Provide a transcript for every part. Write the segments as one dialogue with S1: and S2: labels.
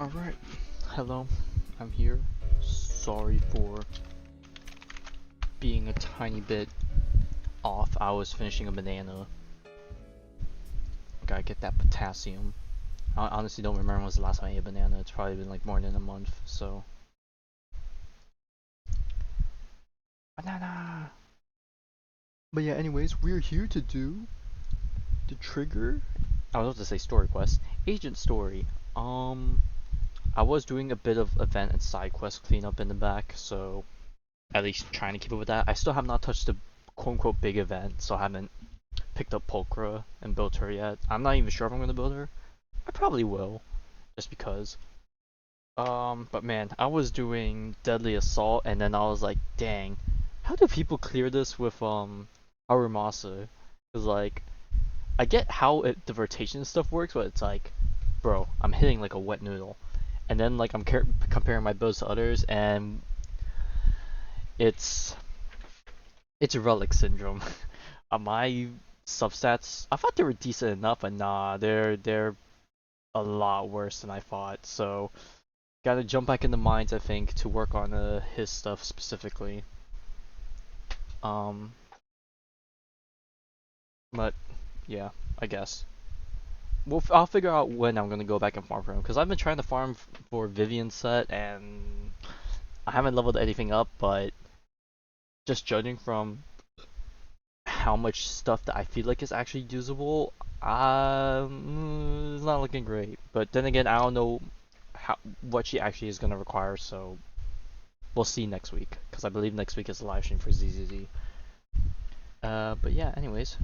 S1: Alright, hello, I'm here. Sorry for being a tiny bit off. I was finishing a banana. Gotta get that potassium. I honestly don't remember when was the last time I ate a banana. It's probably been like more than a month, so. Banana! But yeah, anyways, we're here to do the trigger. I was about to say story quest. Agent story. I was doing a bit of event and side quest cleanup in the back, so at least trying to keep up with that. I still have not touched the quote unquote big event, so I haven't picked up Pulchra and built her yet. I'm not even sure if I'm gonna build her. I probably will, just because. But man, I was doing Deadly Assault, and then I was like, dang, how do people clear this with Arumasa? Cause like, I get how the rotation stuff works, but it's like, bro, I'm hitting like a wet noodle, and then like I'm comparing my builds to others, and it's it's relic syndrome. My substats, I thought they were decent enough, but nah, they're a lot worse than I thought. So gotta jump back in the mines, I think, to work on his stuff specifically. Um, but yeah, I guess. I'll figure out when I'm gonna go back and farm for him, because I've been trying to farm for Vivian's set, and I haven't leveled anything up, but just judging from how much stuff that I feel like is actually usable, it's not looking great. But then again, I don't know what she actually is gonna require, so we'll see next week. Because I believe next week is the live stream for ZZZ. But yeah, anyways,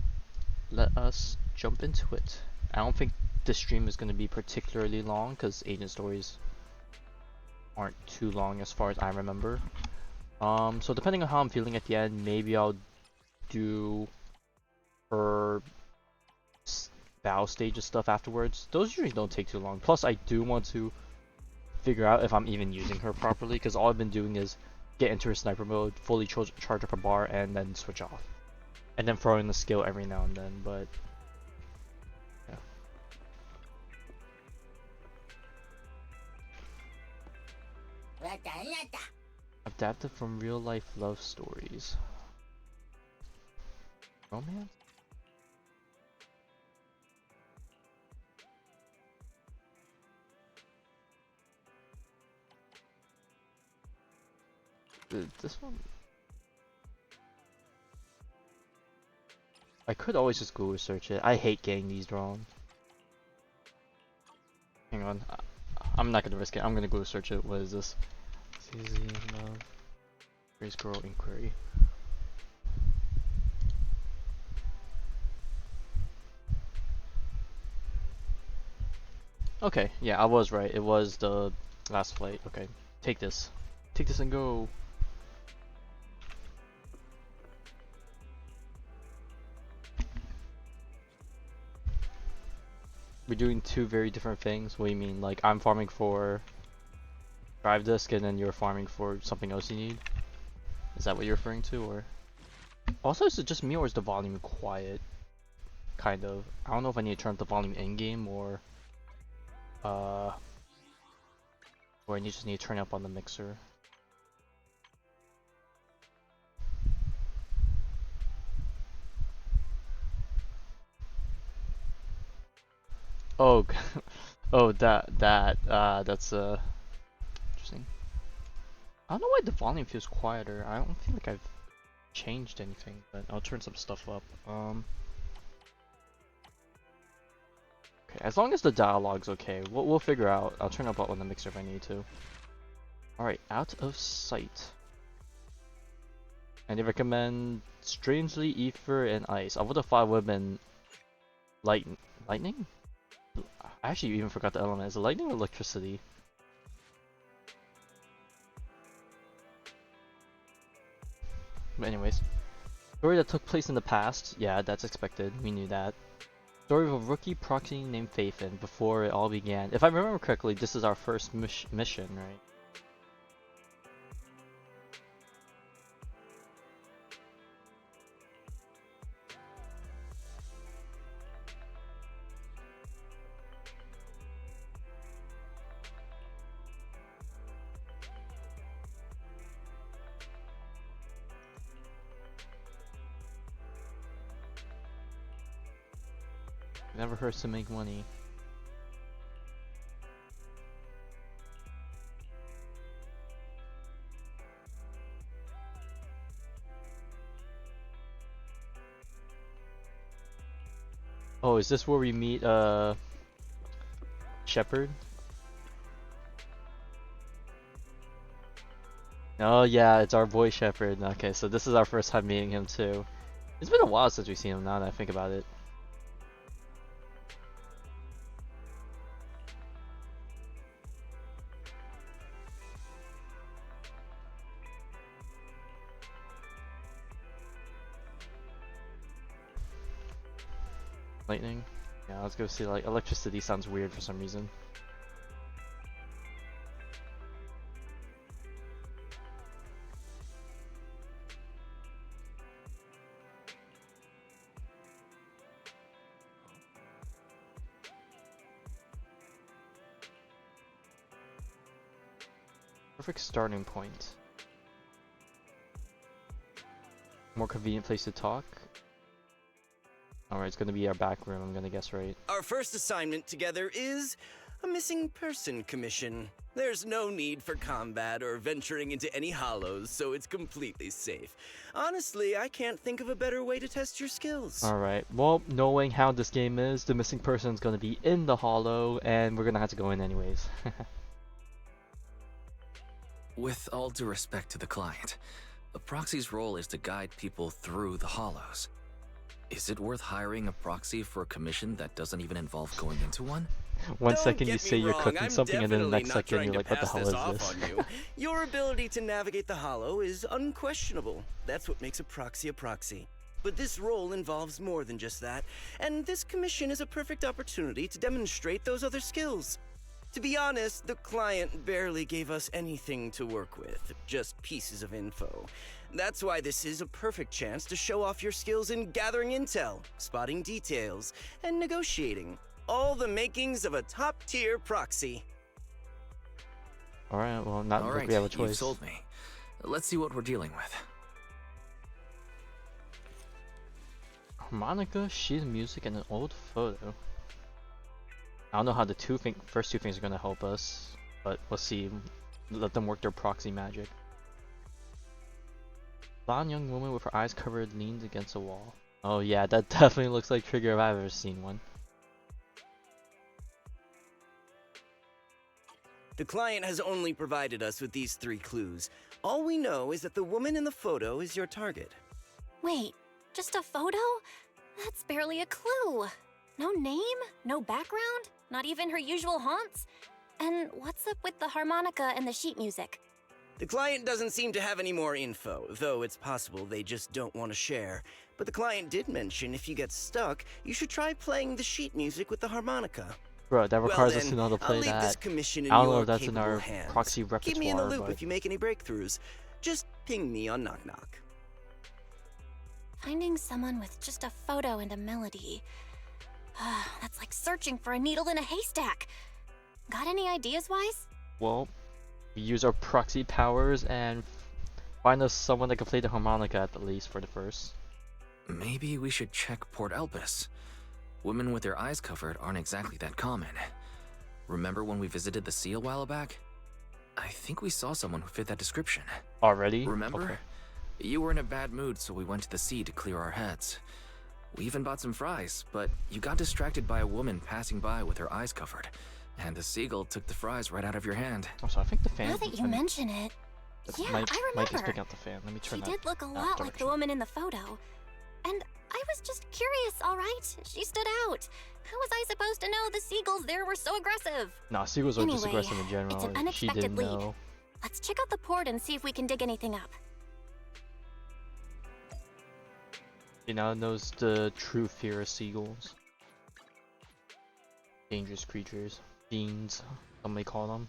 S1: let us jump into it. I don't think this stream is gonna be particularly long because agent stories aren't too long as far as I remember. So depending on how I'm feeling at the end, maybe I'll do her battle stages stuff afterwards. Those usually don't take too long. Plus, I do want to figure out if I'm even using her properly, because all I've been doing is get into her sniper mode, fully charge up a bar, and then switch off. And then throw in the skill every now and then, but yeah. Adapted from real life love stories. Romance? This one? I could always just Google search it. I hate getting these wrong. Hang on. I'm not gonna risk it. I'm gonna Google search it. What is this? CZ Love Race Girl Inquiry. Okay, yeah, I was right. It was the last flight. Okay, take this. Take this and go. We're doing two very different things. What do you mean? Like, I'm farming for drive disc and then you're farming for something else you need? Is that what you're referring to, or? Also, is it just me or is the volume quiet? Kind of. I don't know if I need to turn up the volume in-game uh, or I just need to turn it up on the mixer. Oh, oh, that's interesting. I don't know why the volume feels quieter. I don't feel like I've changed anything, but I'll turn some stuff up. Okay, as long as the dialogue's okay, we'll figure out. I'll turn up on the mixer if I need to. Alright, Out of Sight. And they recommend Strangely, Ether, and Ice. I would have thought it would have been lightning? I actually even forgot the element. Is it lightning or electricity? But anyways. Story that took place in the past. Yeah, that's expected. We knew that. Story of a rookie Proxy named Faithin before it all began. If I remember correctly, this is our first mission, right? Never hurts to make money. Oh, is this where we meet Shepard? Oh yeah, it's our boy Shepard. Okay, so this is our first time meeting him too. It's been a while since we've seen him now that I think about it. Lightning? Yeah, let's go see. Like, electricity sounds weird for some reason. Perfect starting point. More convenient place to talk. Alright, it's gonna be our back room, I'm gonna guess right.
S2: Our first assignment together is a missing person commission. There's no need for combat or venturing into any hollows, so it's completely safe. Honestly, I can't think of a better way to test your skills.
S1: Alright, well, knowing how this game is, the missing person's gonna be in the hollow, and we're gonna have to go in anyways.
S3: With all due respect to the client, the proxy's role is to guide people through the hollows. Is it worth hiring a proxy for a commission that doesn't even involve going into one?
S1: One second you say you're cooking something, and then the next second you're like, what the hell is this?
S2: Your ability to navigate the hollow is unquestionable. That's what makes a proxy a proxy. But this role involves more than just that, and this commission is a perfect opportunity to demonstrate those other skills. To be honest, the client barely gave us anything to work with, just pieces of info. That's why this is a perfect chance to show off your skills in gathering intel, spotting details, and negotiating. All the makings of a top-tier proxy.
S1: Alright, well, not like we have a choice.
S3: You've sold me. Let's see what we're dealing with.
S1: Harmonica, sheet of music, and an old photo. I don't know how the first two things are gonna help us, but we'll see. Let them work their proxy magic. Blonde young woman with her eyes covered leans against a wall. Oh yeah, that definitely looks like Trigger if I've ever seen one.
S2: The client has only provided us with these 3 clues. All we know is that the woman in the photo is your target.
S4: Wait, just a photo? That's barely a clue. No name, no background, not even her usual haunts? And what's up with the harmonica and the sheet music?
S2: The client doesn't seem to have any more info, though it's possible they just don't want to share. But the client did mention if you get stuck, you should try playing the sheet music with the harmonica.
S1: Bro, that requires
S2: well,
S1: us to know how to play
S2: I'll leave
S1: that.
S2: this commission in
S1: I don't know
S2: your
S1: if that's in our
S2: hands.
S1: proxy repertoire.
S2: Keep me in the loop
S1: but...
S2: if you make any breakthroughs. Just ping me on Knock Knock.
S4: Finding someone with just a photo and a melody. That's like searching for a needle in a haystack. Got any ideas, Wise?
S1: Well, we use our proxy powers and find us someone that can play the harmonica at the least for the first.
S3: Maybe we should check Port Elpis. Women with their eyes covered aren't exactly that common. Remember when we visited the sea a while back? I think we saw someone who fit that description.
S1: Already?
S3: Remember?
S1: Okay.
S3: You were in a bad mood, so we went to the sea to clear our heads. We even bought some fries, but you got distracted by a woman passing by with her eyes covered, and the seagull took the fries right out of your hand.
S1: Oh, so I think the fan...
S4: Now that you mention it, yeah,
S1: Mike
S4: I
S1: is
S4: remember.
S1: picking out the fan. Let me turn
S4: She
S1: that
S4: did look a lot like the
S1: direction.
S4: woman in the photo. And I was just curious, alright? She stood out. How was I supposed to know the seagulls there were so aggressive?
S1: Nah, seagulls are just
S4: Anyway,
S1: aggressive in general.
S4: it's an
S1: She
S4: unexpected
S1: didn't
S4: lead.
S1: know.
S4: Let's check out the port and see if we can dig anything up.
S1: She now knows the true fear of seagulls. Dangerous creatures. Fiends, some may call them.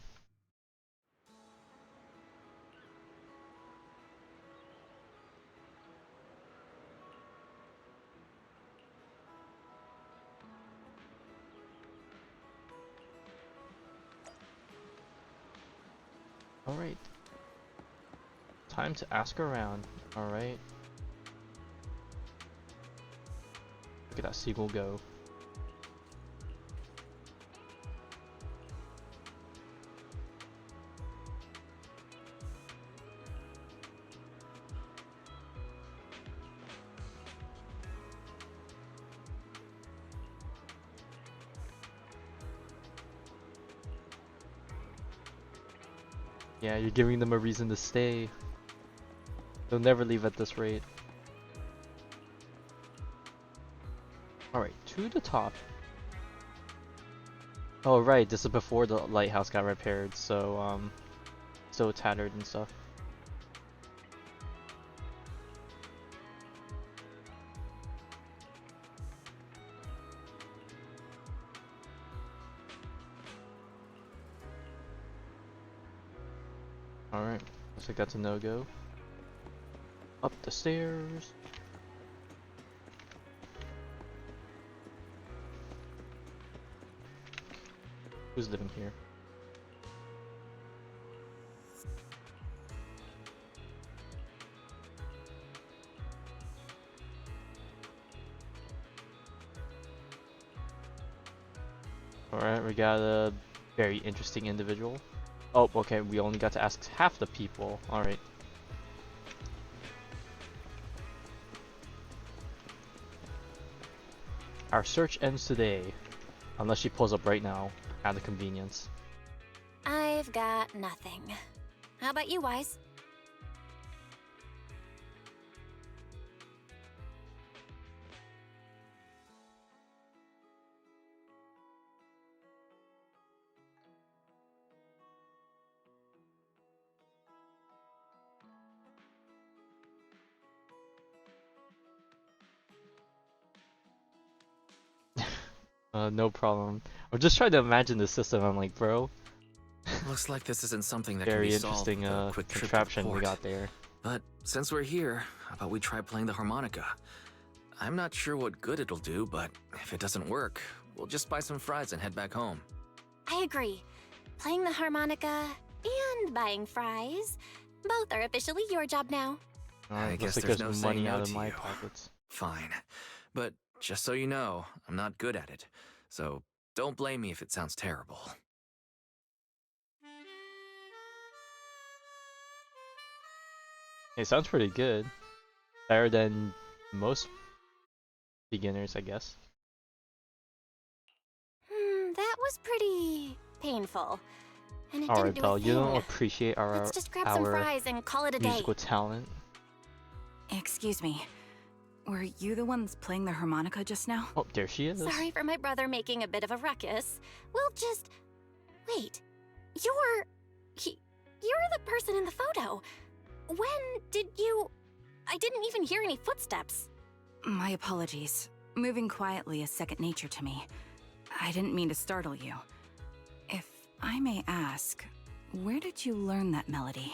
S1: Alright. Time to ask around. Alright. Look at that seagull go. Yeah, you're giving them a reason to stay. They'll never leave at this rate. Alright, to the top. Oh right, this is before the lighthouse got repaired, so still tattered and stuff. Alright, looks like that's a no-go. Up the stairs. Who's living here? Alright, we got a very interesting individual. Oh, okay, we only got to ask half the people. Alright. Our search ends today. Unless she pulls up right now, out of convenience.
S4: I've got nothing. How about you, Wise?
S1: No problem. I'm just trying to imagine the system. I'm like, bro,
S3: Looks like this isn't something that can
S1: very
S3: be solved
S1: interesting
S3: with a quick trip to the
S1: contraption we
S3: port.
S1: got there.
S3: But since we're here, how about we try playing the harmonica? I'm not sure what good it'll do, but if it doesn't work, we'll just buy some fries and head back home.
S4: I agree. Playing the harmonica and buying fries, both are officially your job now.
S3: I
S1: Looks
S3: guess
S1: like
S3: there's
S1: there's
S3: no saying
S1: money
S3: no
S1: out of
S3: to
S1: my
S3: you.
S1: pockets.
S3: Fine. But just so you know, I'm not good at it. So don't blame me if it sounds terrible.
S1: It sounds pretty good. Better than most beginners, I guess.
S4: That was pretty painful. And it
S1: Alright,
S4: didn't do
S1: Belle,
S4: a
S1: you don't
S4: thing.
S1: appreciate
S4: Let's just grab some fries and call it a day.
S1: musical talent.
S5: Excuse me. Were you the ones playing the harmonica just now?
S1: Oh, there she is.
S4: Sorry for my brother making a bit of a ruckus. We'll just... Wait. You're the person in the photo. When did you... I didn't even hear any footsteps.
S5: My apologies. Moving quietly is second nature to me. I didn't mean to startle you. If I may ask, where did you learn that melody?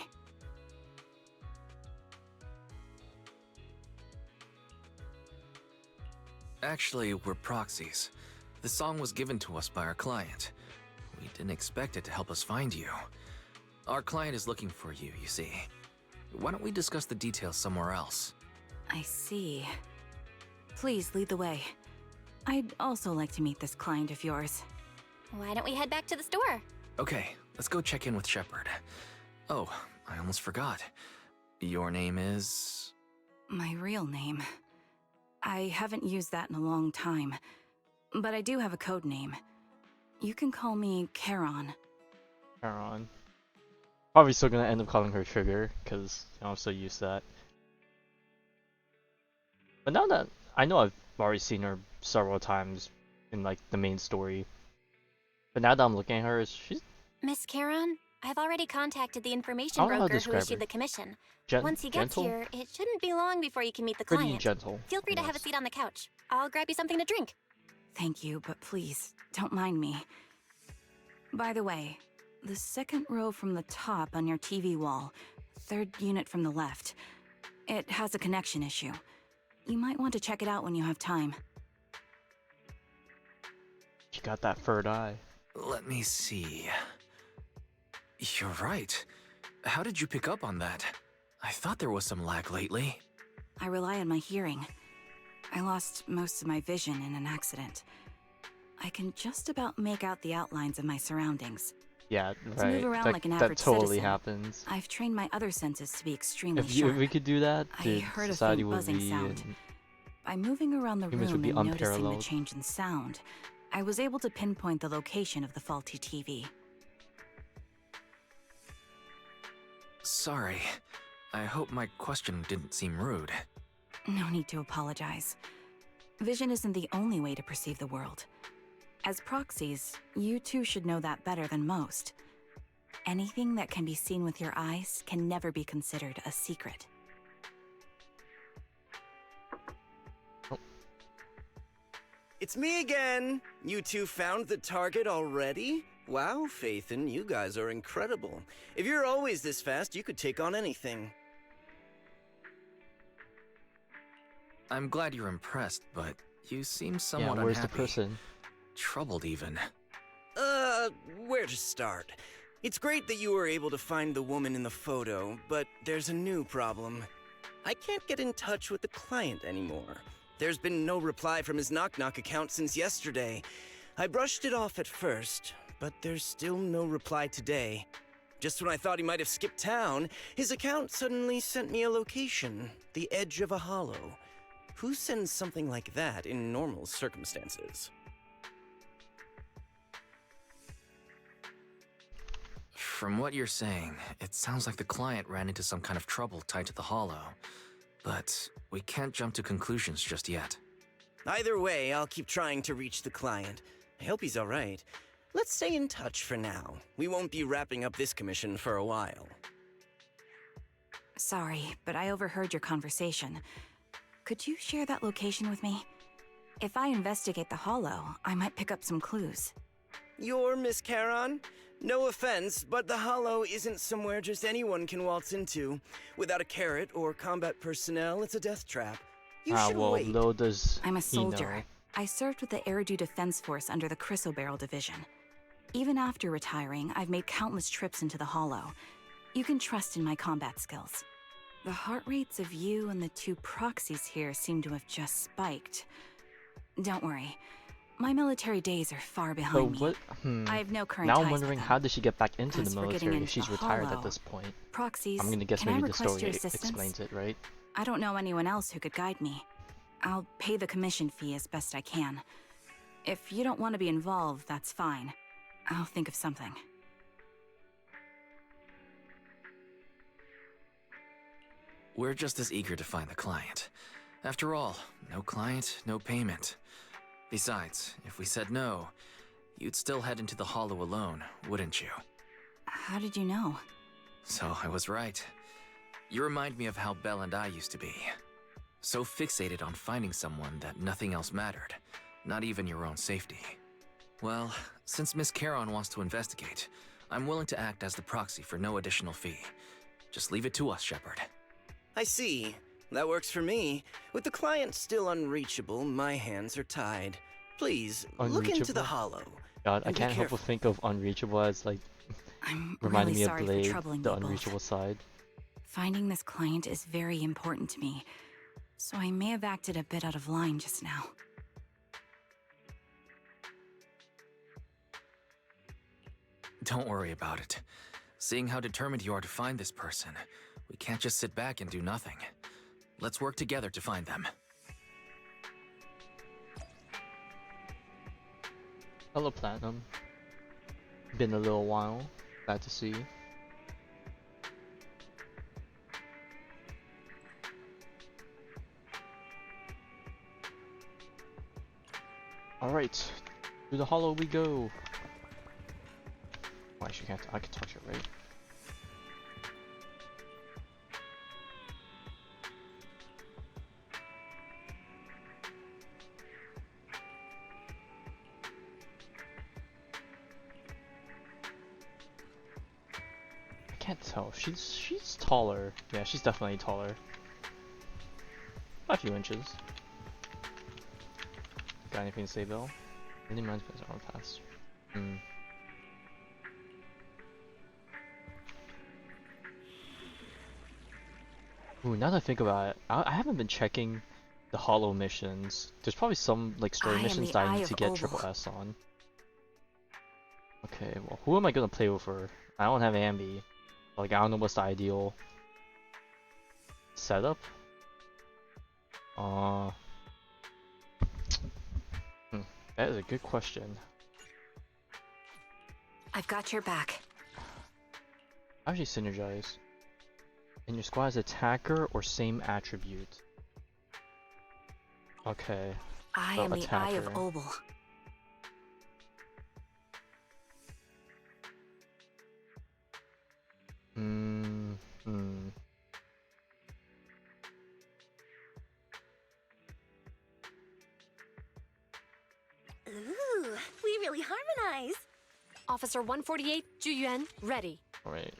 S3: Actually, we're proxies. The song was given to us by our client. We didn't expect it to help us find you. Our client is looking for you, you see. Why don't we discuss the details somewhere else?
S5: I see. Please lead the way. I'd also like to meet this client of yours.
S4: Why don't we head back to the store?
S3: Okay, let's go check in with Shepard. Oh, I almost forgot. Your name is...
S5: My real name. I haven't used that in a long time, but I do have a code name. You can call me Charon.
S1: Charon. Probably still gonna end up calling her Trigger, because I'm so used to that. But now that I know I've already seen her several times in like the main story. But now that I'm looking at her, she's...
S4: Miss Charon, I've already contacted the
S1: I
S4: information
S1: don't know how to
S4: broker who
S1: describe
S4: issued
S1: her.
S4: the commission.
S1: Gen
S4: Once he gets
S1: gentle?
S4: here, it shouldn't be long before you can meet the
S1: Pretty
S4: client.
S1: gentle.
S4: Feel free to have a
S1: yes.
S4: seat on the couch. I'll grab you something to drink.
S5: Thank you, but please, don't mind me. By the way, the second row from the top on your TV wall, third unit from the left, it has a connection issue. You might want to check it out when you have time.
S1: She got that third eye.
S3: Let me see... You're right. How did you pick up on that? I thought there was some lag lately.
S5: I rely on my hearing. I lost most of my vision in an accident. I can just about make out the outlines of my surroundings.
S1: Yeah,
S5: To
S1: right.
S5: move around
S1: That,
S5: like an
S1: that
S5: average
S1: totally
S5: citizen,
S1: happens.
S5: I've trained my other senses to be extremely
S1: If
S5: sharp.
S1: we could do that,
S5: I
S1: dude,
S5: heard a
S1: society
S5: faint
S1: would
S5: buzzing
S1: be
S5: sound. By moving around the
S1: humans would
S5: room
S1: be
S5: and noticing the
S1: unparalleled.
S5: change in sound, I was able to pinpoint the location of the faulty TV.
S3: Sorry. I hope my question didn't seem rude.
S5: No need to apologize. Vision isn't the only way to perceive the world. As proxies, you two should know that better than most. Anything that can be seen with your eyes can never be considered a secret.
S2: It's me again! You two found the target already? Wow, Phaethon, you guys are incredible. If you're always this fast, you could take on anything.
S3: I'm glad you're impressed, but you seem
S1: Yeah,
S3: somewhat
S1: where's the
S3: unhappy.
S1: person?
S3: Troubled even.
S2: Where to start? It's great that you were able to find the woman in the photo, but there's a new problem. I can't get in touch with the client anymore. There's been no reply from his Knock Knock account since yesterday. I brushed it off at first, but there's still no reply today. Just when I thought he might have skipped town, his account suddenly sent me a location, the edge of a hollow. Who sends something like that in normal circumstances?
S3: From what you're saying, it sounds like the client ran into some kind of trouble tied to the hollow. But we can't jump to conclusions just yet.
S2: Either way, I'll keep trying to reach the client. I hope he's alright. Let's stay in touch for now. We won't be wrapping up this commission for a while.
S5: Sorry, but I overheard your conversation. Could you share that location with me? If I investigate the hollow, I might pick up some clues.
S2: You're Miss Charon? No offense, but the hollow isn't somewhere just anyone can waltz into. Without a carrot or combat personnel, it's a death trap. You should
S1: Well,
S2: wait.
S1: little does
S5: I'm a
S1: he
S5: soldier.
S1: know.
S5: I served with the Eridu Defense Force under the Chrysoberyl Division. Even after retiring, I've made countless trips into the hollow. You can trust in my combat skills. The heart rates of you and the two proxies here seem to have just spiked. Don't worry. My military days are far
S1: But
S5: behind me.
S1: what?
S5: I have no current
S1: Now
S5: ties
S1: I'm
S5: with
S1: wondering
S5: them.
S1: how did she get back into
S5: As
S1: the
S5: for getting
S1: military if
S5: into
S1: she's
S5: the
S1: retired at
S5: hollow,
S1: this point?
S5: Proxies,
S1: I'm gonna guess
S5: can I
S1: maybe the
S5: request
S1: story
S5: your assistance?
S1: explains it, right?
S5: I don't know anyone else who could guide me. I'll pay the commission fee as best I can. If you don't want to be involved, that's fine. I'll think of something.
S3: We're just as eager to find the client. After all, no client, no payment. Besides, if we said no, you'd still head into the hollow alone, wouldn't you?
S5: How did you know?
S3: So I was right. You remind me of how Belle and I used to be. So fixated on finding someone that nothing else mattered, not even your own safety. Well, since Miss Charon wants to investigate, I'm willing to act as the proxy for no additional fee. Just leave it to us, Shepard.
S2: I see. That works for me. With the client still unreachable, my hands are tied. Please, look into the
S1: Unreachable?
S2: hollow.
S1: God, I
S2: And be
S1: can't help but
S2: careful.
S1: think of Unreachable as like
S5: I'm
S1: reminding
S5: really
S1: me of
S5: sorry for
S1: Blade,
S5: troubling
S1: the
S5: you both.
S1: Unreachable side.
S5: Finding this client is very important to me, so I may have acted a bit out of line just now.
S3: Don't worry about it. Seeing how determined you are to find this person, we can't just sit back and do nothing. Let's work together to find them.
S1: Hello, Platinum. Been a little while. Glad to see you. Alright, through the hollow we go. Oh, actually, I can touch it, right? I can't tell. She's taller. Yeah, she's definitely taller. By a few inches. Got anything to say, Bill? Really reminds me of our past. Ooh, now that I think about it, I haven't been checking the hollow missions. There's probably some like story
S5: I am
S1: missions
S5: the
S1: that I
S5: Eye
S1: need
S5: of
S1: to get
S5: Oval.
S1: triple S on. Okay, well, who am I gonna play over? I don't have Ambi. Like, I don't know what's the ideal setup. That is a good question.
S5: I've got your back.
S1: How should you synergize? And your squad is attacker or same attribute. Okay.
S5: I
S1: So
S5: am the Eye of
S1: attacker.
S5: Obel.
S1: Hmm.
S4: Ooh, we really harmonize.
S6: Officer 148, Juyuan, ready.
S1: Alright.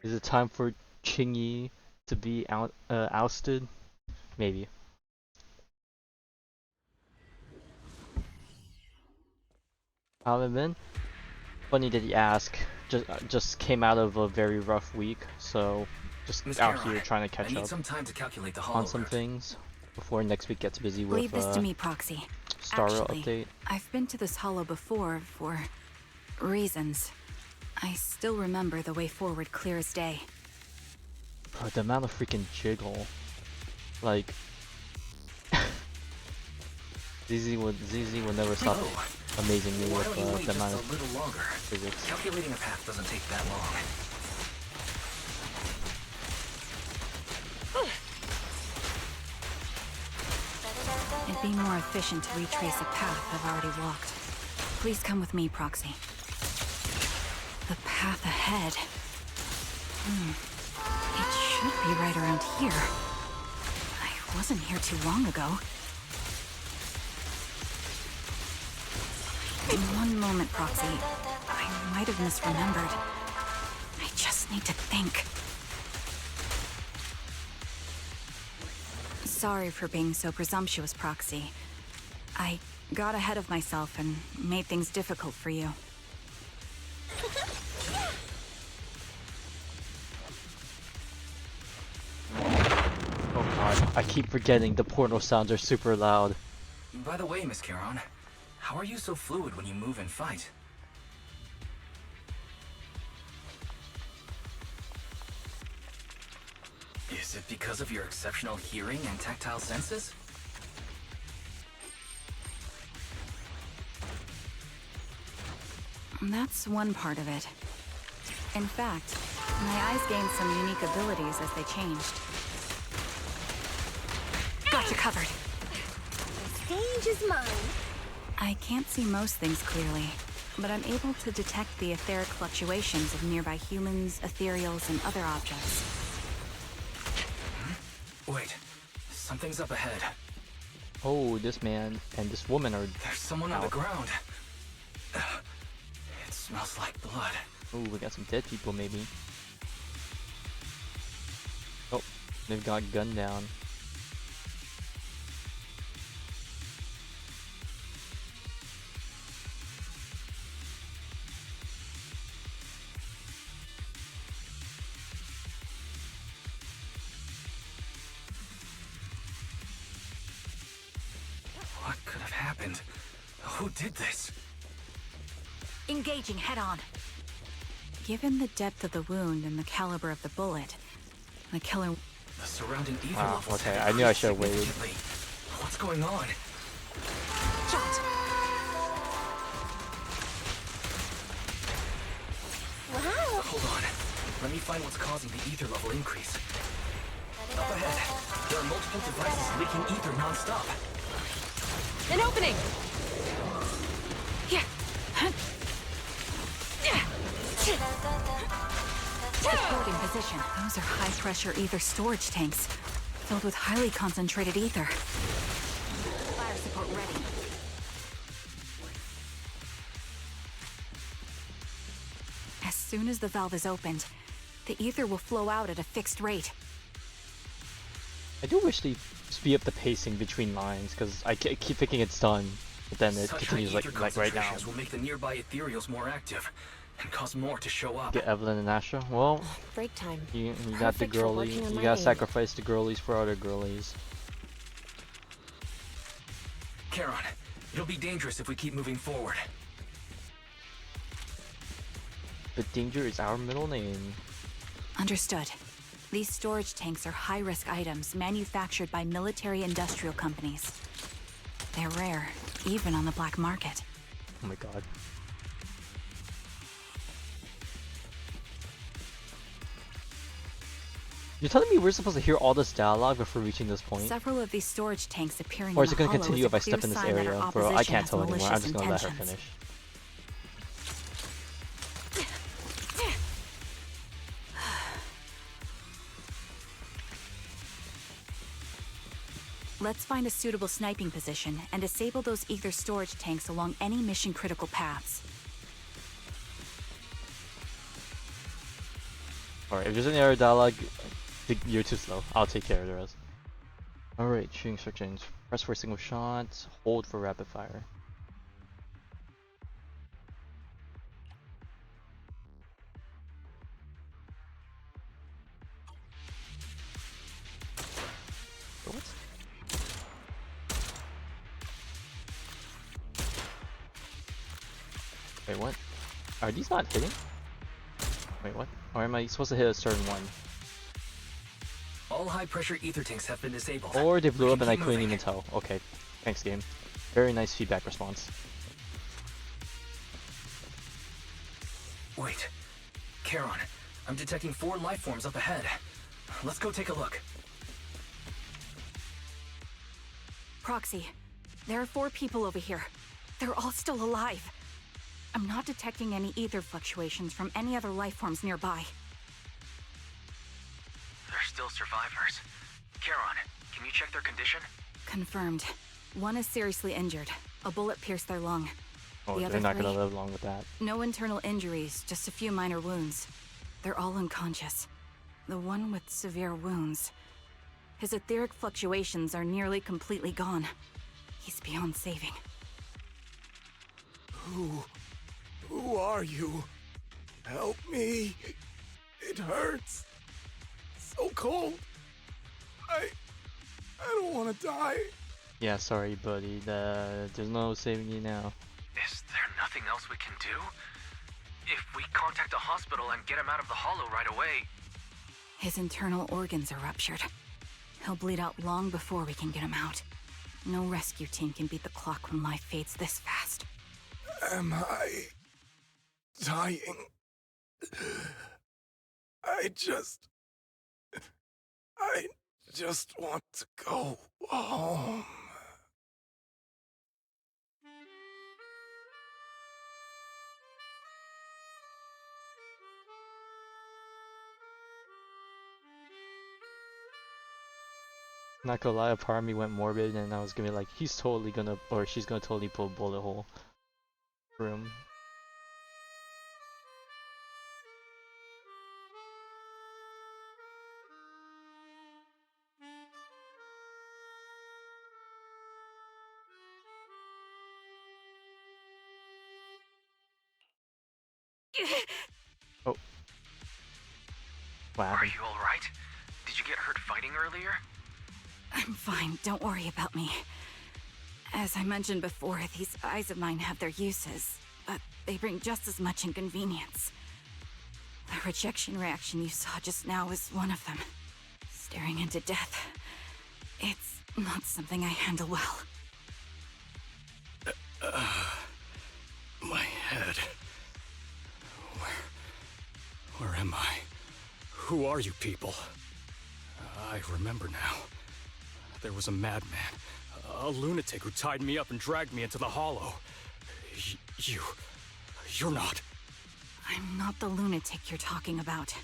S1: Is it time for Qingyi to be ousted? Maybe. How have I been? Funny that you ask. Just came out of a very rough week, so just
S3: Miss
S1: out
S3: Caroline,
S1: here trying to
S3: I
S1: catch
S3: need
S1: up
S3: some time to calculate the
S1: on
S3: hollow
S1: some
S3: route.
S1: things before next week gets busy with
S5: Leave this to me, Proxy.
S1: Starro
S5: Actually,
S1: update.
S5: I've been to this hollow before for reasons. I still remember the way forward clear as day.
S1: Bro, the amount of freaking jiggle. Like ZZ will never stop
S3: Oh,
S1: amazing me
S3: why
S1: with
S3: don't you wait
S1: the
S3: just
S1: amount
S3: a
S1: of
S3: little longer?
S1: physics.
S3: Calculating a path doesn't take that long.
S5: It'd be more efficient to retrace a path I've already walked. Please come with me, Proxy. The path ahead. It should be right around here. I wasn't here too long ago. One moment, Proxy. I might have misremembered. I just need to think. Sorry for being so presumptuous, Proxy. I got ahead of myself and made things difficult for you.
S1: Oh god, I keep forgetting the portal sounds are super loud.
S3: By the way, Miss Caron, how are you so fluid when you move and fight? Is it because of your exceptional hearing and tactile senses?
S5: That's one part of it. In fact, my eyes gained some unique abilities as they changed. Got you covered.
S4: Stage is mine.
S5: I can't see most things clearly, but I'm able to detect the etheric fluctuations of nearby humans, ethereals, and other objects.
S3: Wait, something's up ahead.
S1: Oh, this man and this woman are
S3: There's someone on the
S1: out.
S3: ground. It smells like blood.
S1: Oh, we got some dead people maybe. Oh, they've got gunned down.
S3: What could have happened? Who did this?
S5: Engaging head-on. Given the depth of the wound and the caliber of the bullet, the killer...
S3: The surrounding ether
S1: Ah,
S3: levels
S1: okay,
S3: have
S1: I knew I
S3: increased
S1: should've waited.
S3: significantly. What's going on?
S5: Shot!
S4: Wow.
S3: Hold on. Let me find what's causing the ether level increase. Up ahead, there are multiple devices leaking ether non-stop.
S6: An opening!
S5: Yeah. Supporting position. Those are high-pressure ether storage tanks, filled with highly concentrated ether. Fire support ready. As soon as the valve is opened, the ether will flow out at a fixed rate.
S1: I do wish they speed up the pacing between lines, because I keep thinking it's done, but then it
S3: Such
S1: continues
S3: high ether
S1: like right now.
S3: concentrations will make the nearby ethereals more active and cause more to show up.
S1: Get Evelyn and Asha. Well,
S6: Break time.
S1: you got the
S6: Perfect for
S1: girly.
S6: working on
S1: You
S6: my
S1: gotta
S6: aim.
S1: sacrifice the girlies for other girlies.
S3: Charon, it'll be dangerous if we keep moving forward.
S1: But danger is our middle name.
S5: Understood. These storage tanks are high-risk items manufactured by military-industrial companies. They're rare, even on the black market.
S1: Oh my god. You're telling me we're supposed to hear all this dialogue before reaching this point?
S5: Several of these storage tanks appearing
S1: Or
S5: in
S1: is
S5: the
S1: it gonna
S5: hollow
S1: continue
S5: is a
S1: if I
S5: clear
S1: step in this
S5: sign that our
S1: area? Bro, I
S5: opposition
S1: can't
S5: has
S1: tell anymore. I'm
S5: malicious
S1: just gonna let her
S5: intentions.
S1: finish.
S5: Let's find a suitable sniping position and disable those ether storage tanks along any mission-critical paths.
S1: Alright, if there's any other dialogue, you're too slow. I'll take care of the rest. Alright, shooting instructions. Press for a single shot, hold for rapid fire. What? Wait, what? Are these not hitting? Wait, what? Or am I supposed to hit a certain one?
S3: All high-pressure ether tanks have been disabled.
S1: Or they blew
S3: We
S1: up
S3: can
S1: and I
S3: keep
S1: couldn't
S3: moving.
S1: even tell. Okay, thanks game. Very nice feedback response.
S3: Wait. Charon, I'm detecting 4 life forms up ahead. Let's go take a look.
S5: Proxy, there are 4 people over here. They're all still alive. I'm not detecting any ether fluctuations from any other life forms nearby.
S3: They're still survivors. Charon, can you check their condition?
S5: Confirmed. One is seriously injured. A bullet pierced their lung.
S1: Oh,
S5: The
S1: they're
S5: other
S1: not gonna
S5: 3,
S1: live long with that.
S5: no internal injuries, just a few minor wounds. They're all unconscious. The one with severe wounds. His etheric fluctuations are nearly completely gone. He's beyond saving.
S7: Who are you? Help me. It hurts. So cold. I don't want to die.
S1: Yeah, sorry buddy, there's no saving you now.
S3: Is there nothing else we can do? If we contact a hospital and get him out of the hollow right away...
S5: His internal organs are ruptured. He'll bleed out long before we can get him out. No rescue team can beat the clock when life fades this fast.
S7: Am I dying? I just want to go home.
S1: Not gonna lie, a part of me went morbid and I was gonna be like, he's totally gonna, or she's gonna totally pull a bullet hole for him. Oh. What
S3: Are
S1: happened?
S3: you alright? Did you get hurt fighting earlier?
S5: I'm fine, don't worry about me. As I mentioned before, these eyes of mine have their uses, but they bring just as much inconvenience. The rejection reaction you saw just now was one of them. Staring into death. It's not something I handle well.
S7: My head. Where am I? Who are you people? I remember now. There was a madman, a lunatic who tied me up and dragged me into the hollow. You're not.
S5: I'm not the lunatic you're talking about.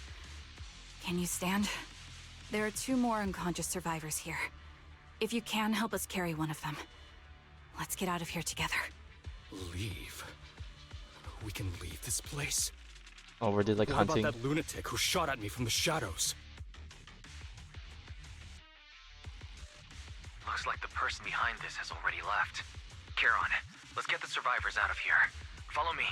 S5: Can you stand? There are 2 more unconscious survivors here. If you can, help us carry one of them. Let's get out of here together.
S7: Leave? We can leave this place?
S1: Oh, were they like
S7: What
S1: hunting?
S7: about that lunatic who shot at me from the shadows?
S3: Looks like the person behind this has already left. Charon, let's get the survivors out of here. Follow me.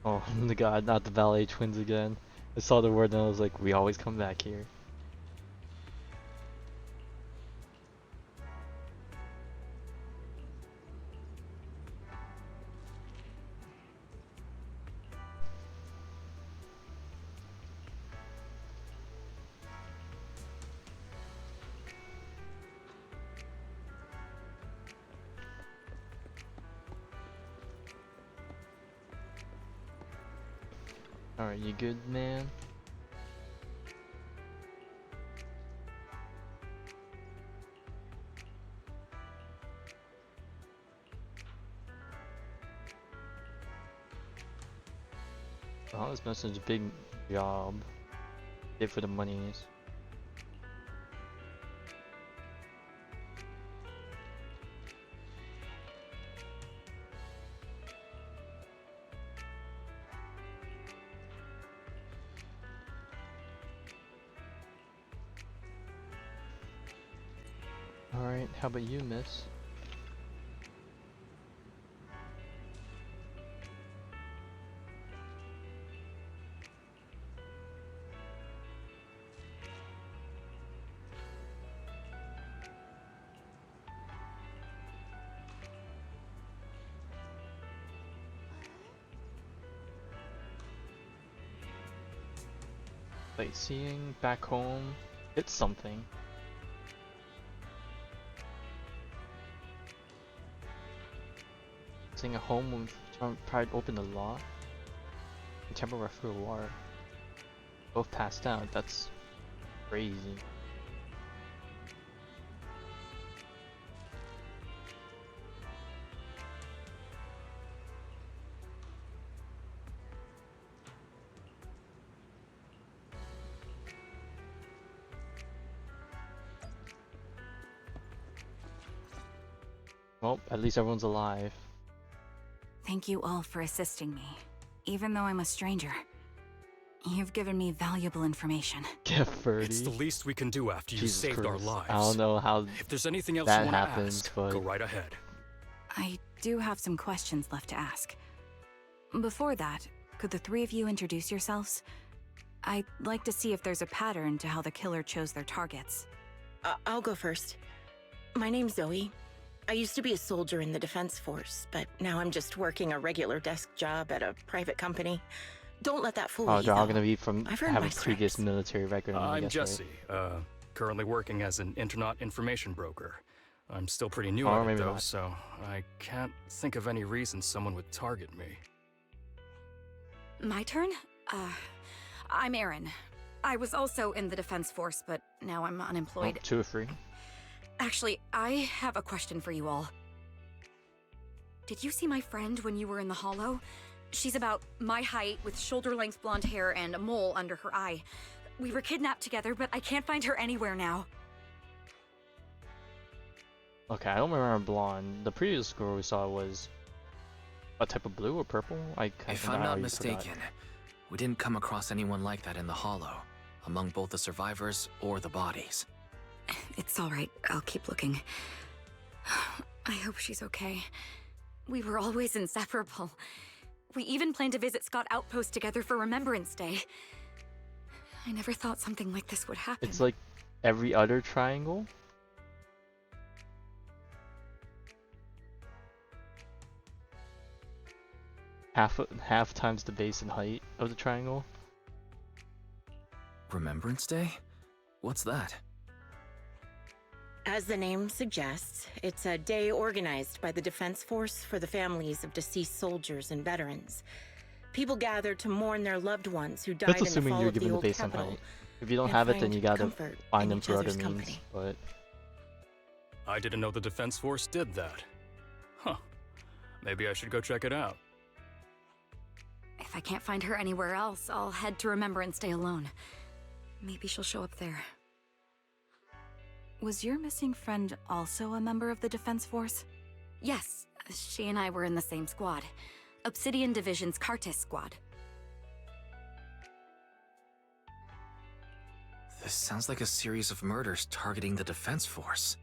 S1: Oh the god, not the Valet twins again. I saw the word and I was like, we always come back here. Alright, you good, man? Oh, this message is a big job. Did for the monies. Alright, how about you, miss? Sightseeing, back home, it's something. Seeing a home when tried to open the law. Temporary referral war. Both passed out, that's crazy. Well, at least everyone's alive.
S5: Thank you all for assisting me, even though I'm a stranger. You've given me valuable information.
S1: Get 30.
S7: It's the least we can do after you
S1: Jesus
S7: saved our
S1: Christ.
S7: lives.
S1: I don't know how
S7: If there's anything else
S1: that
S7: you want to
S1: happens,
S7: ask,
S1: but
S7: go right ahead.
S5: I do have some questions left to ask. Before that, could the three of you introduce yourselves? I'd like to see if there's a pattern to how the killer chose their targets.
S8: I'll go first. My name's Zoe. I used to be a soldier in the Defense Force, but now I'm just working a regular desk job at a private company. Don't let that fool
S1: oh,
S8: you,
S1: they're all
S8: though.
S1: gonna be from
S8: I've earned
S1: having
S8: my
S1: previous
S8: stripes.
S1: military record. I
S7: I'm
S1: guess,
S7: Jesse,
S1: right?
S7: currently working as an internet information broker. I'm still pretty new
S1: Or
S7: at it
S1: maybe
S7: though,
S1: not.
S7: so I can't think of any reason someone would target me.
S5: My turn? I'm Erin. I was also in the Defense Force, but now I'm
S1: Oh,
S5: unemployed.
S1: 2 or 3.
S5: Actually, I have a question for you all. Did you see my friend when you were in the Hollow? She's about my height, with shoulder-length blonde hair and a mole under her eye. We were kidnapped together, but I can't find her anywhere now.
S1: Okay, I don't remember blonde. The previous girl we saw was a type of blue or purple.
S3: If I'm not mistaken, we didn't come across anyone like that in the Hollow, among both the survivors or the bodies.
S5: It's all right. I'll keep looking. I hope she's okay. We were always inseparable. We even planned to visit Scott Outpost together for Remembrance Day. I never thought something like this would happen.
S1: It's like every other triangle. Half times the base and height of the triangle.
S3: Remembrance Day? What's that?
S8: As the name suggests, it's a day organized by the Defense Force for the families of deceased soldiers and veterans. People gather to mourn their loved ones who died
S1: That's
S8: in the
S1: assuming
S8: fall
S1: you're
S8: of the
S1: given the
S8: old
S1: base and
S8: capital.
S1: height. If you don't
S8: and
S1: have it, then
S8: find
S1: you gotta
S8: comfort
S1: find
S8: in
S1: them
S8: each
S1: through other
S8: other's
S1: means.
S8: company.
S1: But
S7: I didn't know the Defense Force did that. Huh. Maybe I should go check it out.
S5: If I can't find her anywhere else, I'll head to Remembrance Day alone. Maybe she'll show up there. Was your missing friend also a member of the Defense Force? Yes, she and I were in the same squad. Obsidian Division's Cartis squad.
S3: This sounds like a series of murders targeting the Defense Force.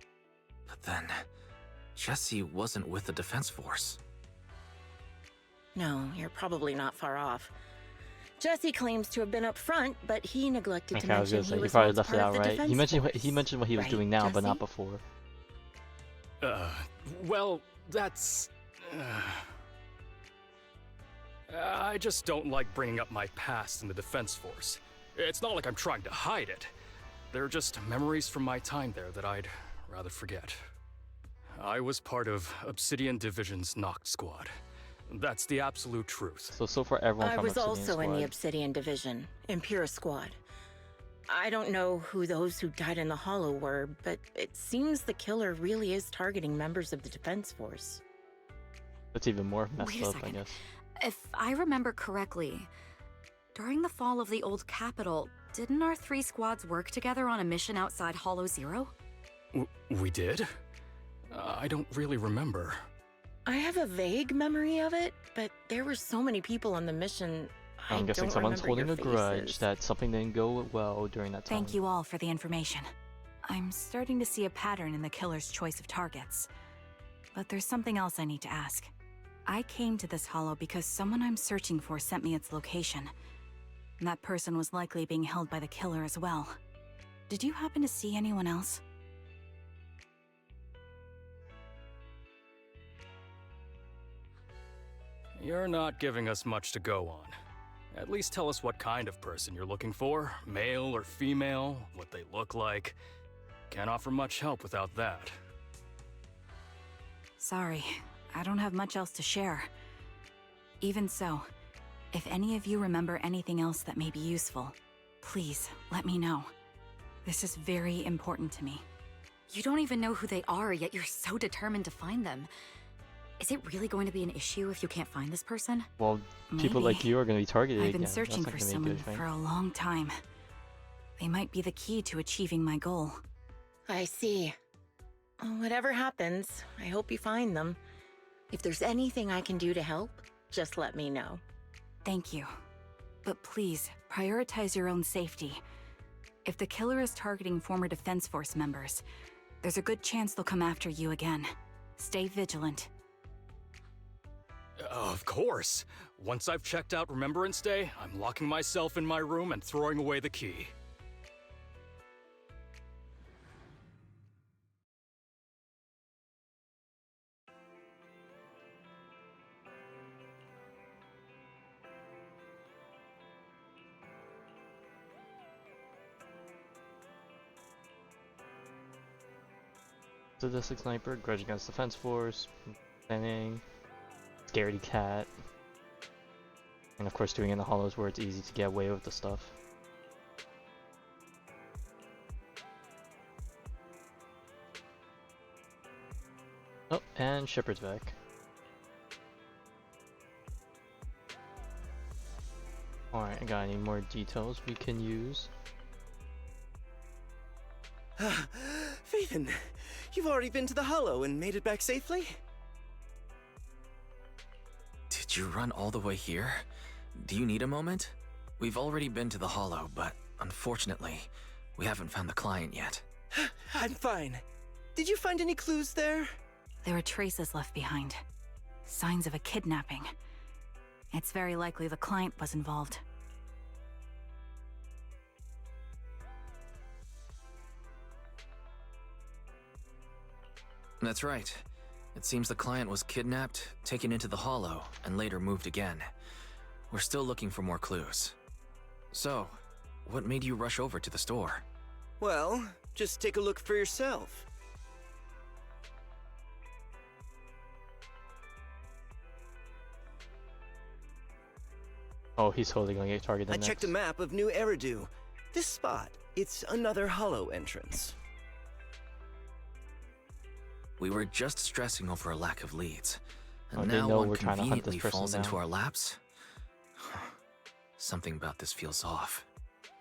S3: But then, Jesse wasn't with the Defense Force.
S8: No, you're probably not far off. Jesse claims to have been up front, but he neglected to
S1: okay, I was
S8: mention
S1: gonna say
S8: he
S1: you
S8: was
S1: probably
S8: once
S1: left it
S8: part
S1: out
S8: of the
S1: right.
S8: Defense
S1: He mentioned
S8: Force.
S1: what he was
S8: Right,
S1: doing now, but not
S8: Jesse?
S1: before.
S7: Well, that's... I just don't like bringing up my past in the Defense Force. It's not like I'm trying to hide it. They're just memories from my time there that I'd rather forget. I was part of Obsidian Division's Noct Squad. That's the absolute truth.
S1: So far everyone
S8: I
S1: from
S8: was
S1: Obsidian
S8: also in the
S1: Squad.
S8: Obsidian Division, Impera Squad. I don't know who those who died in the Hollow were, but it seems the killer really is targeting members of the Defense Force.
S1: That's even more messed
S9: Wait a
S1: up, I
S9: second.
S1: guess.
S9: If I remember correctly, during the fall of the old capital, didn't our 3 squads work together on a mission outside Hollow Zero?
S7: We did? I don't really remember.
S8: I have a vague memory of it, but there were so many people on the mission.
S1: I'm guessing
S8: don't
S1: someone's
S8: remember
S1: holding a
S8: your
S1: grudge
S8: faces.
S1: that something didn't go well during that time.
S5: Thank you all for the information. I'm starting to see a pattern in the killer's choice of targets. But there's something else I need to ask. I came to this hollow because someone I'm searching for sent me its location. And that person was likely being held by the killer as well. Did you happen to see anyone else?
S7: You're not giving us much to go on. At least tell us what kind of person you're looking for. Male or female, what they look like. Can't offer much help without that.
S5: Sorry, I don't have much else to share. Even so, if any of you remember anything else that may be useful, please let me know. This is very important to me.
S9: You don't even know who they are, yet you're so determined to find them. Is it really going to be an issue if you can't find this person?
S1: Well, people like
S5: Maybe.
S1: you are going to be targeted
S5: I've been
S1: again.
S5: searching
S1: That's
S5: for
S1: not gonna be a
S5: someone
S1: good thing.
S5: for a long time. They might be the key to achieving my goal.
S8: I see. Whatever happens, I hope you find them. If there's anything I can do to help, just let me know.
S5: Thank you. But please, prioritize your own safety. If the killer is targeting former Defense Force members, there's a good chance they'll come after you again. Stay vigilant.
S7: Of course. Once I've checked out Remembrance Day, I'm locking myself in my room and throwing away the key.
S1: Sadistic Sniper, Grudge Against Defense Force, Planning, Scaredy Cat, and of course doing it in the hollows where it's easy to get away with the stuff. Oh, and Shepard's back. Alright, I got any more details we can use?
S2: Phaethon, you've already been to the Hollow and made it back safely?
S3: Did you run all the way here? Do you need a moment? We've already been to the Hollow, but unfortunately, we haven't found the client yet.
S2: I'm fine. Did you find any clues there?
S5: There are traces left behind. Signs of a kidnapping. It's very likely the client was involved.
S3: That's right. It seems the client was kidnapped, taken into the Hollow, and later moved again. We're still looking for more clues. So, what made you rush over to the store?
S2: Well, just take a look for yourself.
S1: Oh, he's totally gonna get targeted
S2: I
S1: next.
S2: checked a map of New Eridu. This spot, it's another Hollow entrance.
S3: We were just stressing over a lack of leads, and
S1: Oh, they
S3: now
S1: know
S3: one
S1: we're trying to hunt this
S3: conveniently
S1: person
S3: falls into
S1: down.
S3: our laps? Something about this feels off.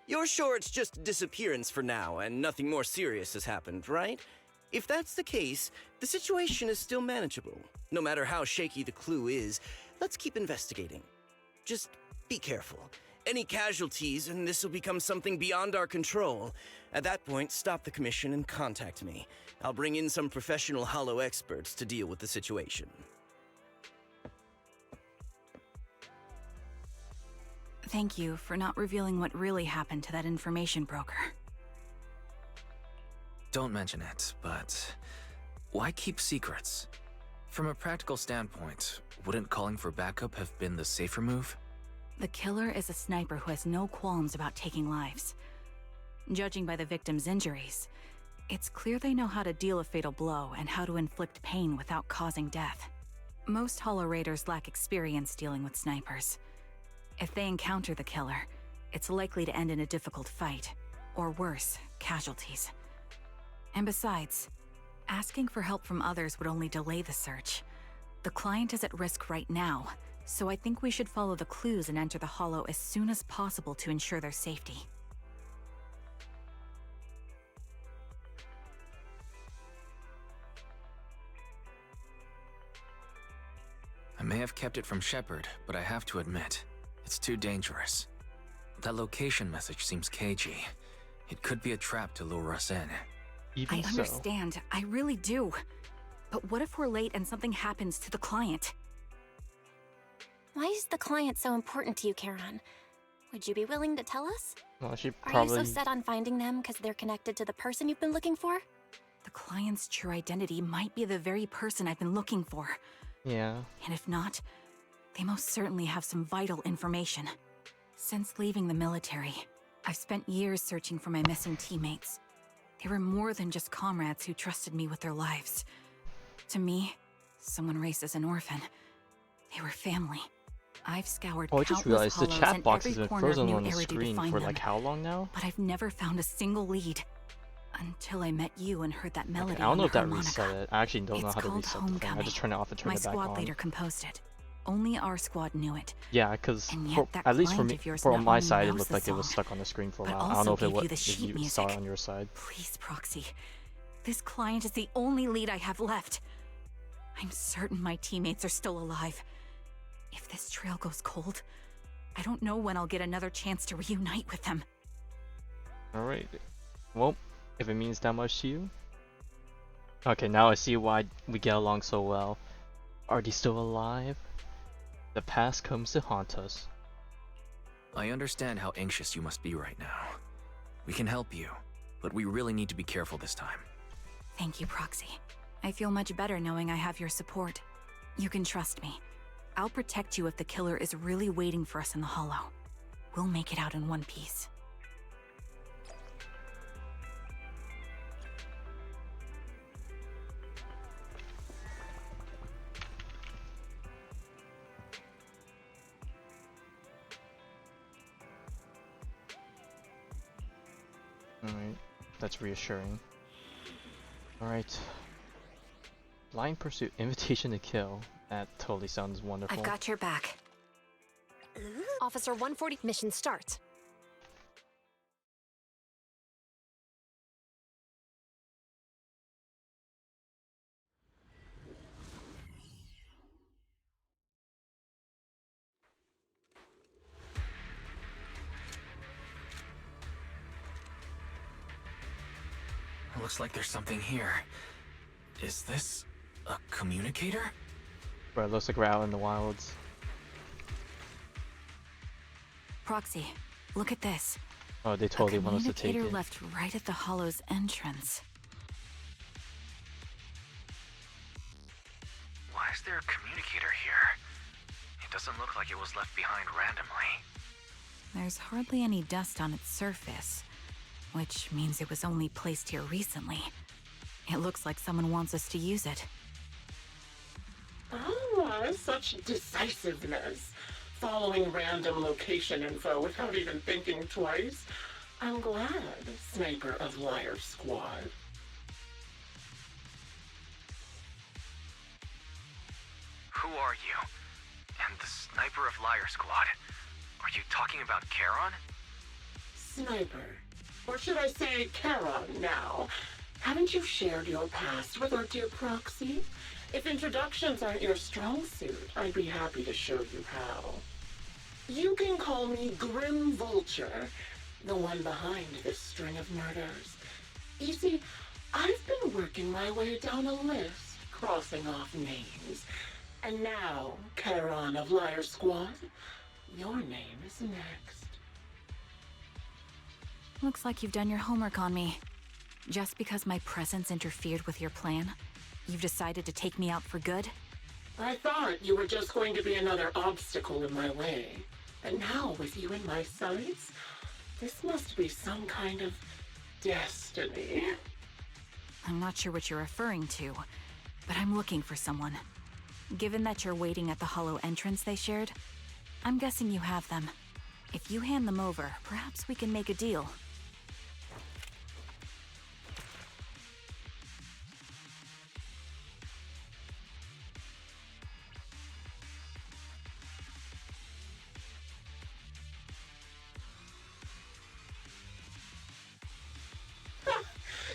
S2: You're sure it's just a disappearance for now and nothing more serious has happened, right? If that's the case, the situation is still manageable. No matter how shaky the clue is, let's keep investigating. Just be careful. Any casualties and this will become something beyond our control. At that point, stop the commission and contact me. I'll bring in some professional Hollow experts to deal with the situation.
S5: Thank you for not revealing what really happened to that information broker.
S3: Don't mention it, but why keep secrets? From a practical standpoint, wouldn't calling for backup have been the safer move?
S5: The killer is a sniper who has no qualms about taking lives. Judging by the victim's injuries, it's clear they know how to deal a fatal blow and how to inflict pain without causing death. Most Hollow Raiders lack experience dealing with snipers. If they encounter the killer, it's likely to end in a difficult fight, or worse, casualties. And besides, asking for help from others would only delay the search. The client is at risk right now, so I think we should follow the clues and enter the Hollow as soon as possible to ensure their safety.
S3: I may have kept it from Shepard, but I have to admit, it's too dangerous. That location message seems cagey. It could be a trap to lure us in.
S1: Even
S5: I
S1: so.
S5: understand, I really do. But what if we're late and something happens to the client?
S4: Why is the client so important to you, Charon? Would you be willing to tell us?
S1: Well, she
S4: Are
S1: probably.
S4: you so set on finding them because they're connected to the person you've been looking for?
S5: The client's true identity might be the very person I've been looking for.
S1: Yeah.
S5: And if not, they most certainly have some vital information. Since leaving the military, I've spent years searching for my missing teammates. They were more than just comrades who trusted me with their lives. To me, someone raised as an orphan, they were family. I've scoured
S1: Oh, I just
S5: countless
S1: realized the
S5: hollows
S1: chat
S5: in
S1: box
S5: every
S1: has been
S5: corner of
S1: frozen
S5: New
S1: on the
S5: Eridu to
S1: screen
S5: find
S1: for
S5: them.
S1: like how long now?
S5: But I've never found a single lead. Until I met you and heard that melody
S1: Okay, I don't
S5: on
S1: know
S5: the
S1: if that
S5: harmonica.
S1: reset it. I actually don't know
S5: It's
S1: how to
S5: called
S1: reset the thing. I
S5: Homecoming.
S1: just turn it off and turn
S5: My
S1: it back
S5: squad
S1: on.
S5: leader composed it. Only our squad knew it.
S1: Yeah, because
S5: And yet that
S1: at least for
S5: client
S1: me,
S5: of yours
S1: for
S5: not
S1: my
S5: only
S1: side, it
S5: knows
S1: looked
S5: the
S1: like it was
S5: song,
S1: stuck on the screen for a
S5: but
S1: while. I don't
S5: also
S1: know if it
S5: gave
S1: was
S5: you the
S1: if
S5: sheet
S1: you saw it
S5: music.
S1: on your side.
S5: Please, Proxy. This client is the only lead I have left. I'm certain my teammates are still alive. If this trail goes cold, I don't know when I'll get another chance to reunite with them.
S1: Alright. Well, if it means that much to you. Okay, now I see why we get along so well. Are they still alive? The past comes to haunt us.
S3: I understand how anxious you must be right now. We can help you, but we really need to be careful this time.
S5: Thank you, Proxy. I feel much better knowing I have your support. You can trust me. I'll protect you if the killer is really waiting for us in the Hollow. We'll make it out in one piece.
S1: Alright, that's reassuring. Alright. Blind Pursuit, Invitation to Kill. That totally sounds wonderful.
S5: I've got your back.
S6: Officer 140, mission start.
S3: Looks like there's something here. Is this a communicator?
S1: Bro, it looks like we're out in the wilds.
S5: Proxy, look at this.
S1: Oh, they totally
S5: A
S1: want us to take
S5: communicator
S1: it.
S5: left right at the Hollow's entrance.
S3: Why is there a communicator here? It doesn't look like it was left behind randomly.
S5: There's hardly any dust on its surface, which means it was only placed here recently. It looks like someone wants us to use it.
S10: Ah, such decisiveness. Following random location info without even thinking twice. I'm glad, Sniper of Liar Squad.
S3: Who are you? And the Sniper of Liar Squad? Are you talking about Charon?
S10: Sniper. Or should I say Charon now? Haven't you shared your past with our dear Proxy? If introductions aren't your strong suit, I'd be happy to show you how. You can call me Grim Vulture, the one behind this string of murders. You see, I've been working my way down a list, crossing off names. And now, Charon of Liar Squad, your name is next.
S5: Looks like you've done your homework on me. Just because my presence interfered with your plan, you've decided to take me out for good?
S10: I thought you were just going to be another obstacle in my way. And now, with you in my sights, this must be some kind of destiny.
S5: I'm not sure what you're referring to, but I'm looking for someone. Given that you're waiting at the hollow entrance they shared, I'm guessing you have them. If you hand them over, perhaps we can make a deal.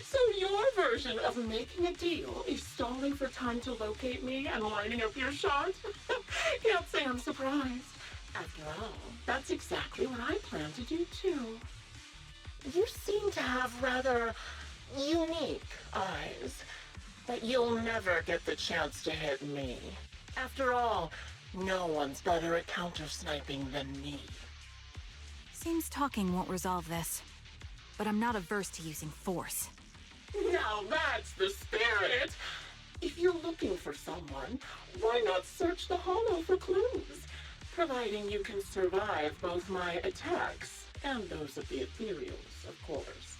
S10: So your version of making a deal is stalling for time to locate me and lining up your shot? Can't say I'm surprised. After all, that's exactly what I plan to do too. You seem to have rather unique eyes, but you'll never get the chance to hit me. After all, no one's better at counter-sniping than me.
S5: Seems talking won't resolve this, but I'm not averse to using force.
S10: Now that's the spirit! If you're looking for someone, why not search the hollow for clues? Providing you can survive both my attacks and those of the ethereals, of course.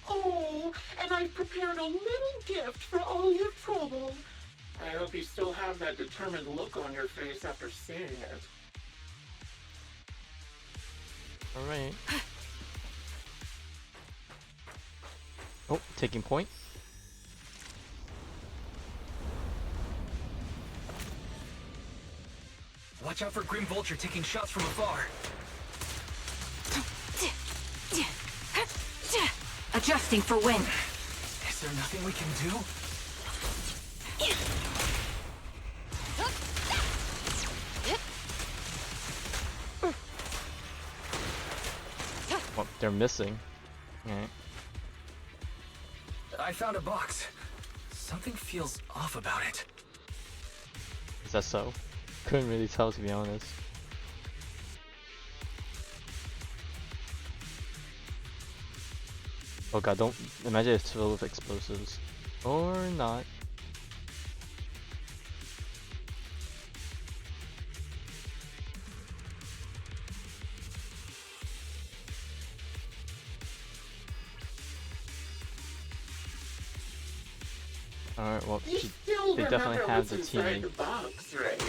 S10: Oh, and I've prepared a little gift for all your trouble. I hope you still have that determined look on your face after seeing it.
S1: Alright. Oh, taking point.
S3: Watch out for Grim Vulture taking shots from afar.
S5: Adjusting for wind.
S3: Is there nothing we can do?
S1: Well, they're missing. Alright.
S3: I found a box. Something feels off about it.
S1: Is that so? Couldn't really tell, to be honest. Oh god, don't imagine it's filled with explosives. Or not. Alright, well,
S10: You still
S1: they
S10: remember
S1: definitely have
S10: what's
S1: the
S10: inside
S1: team.
S10: the box, right?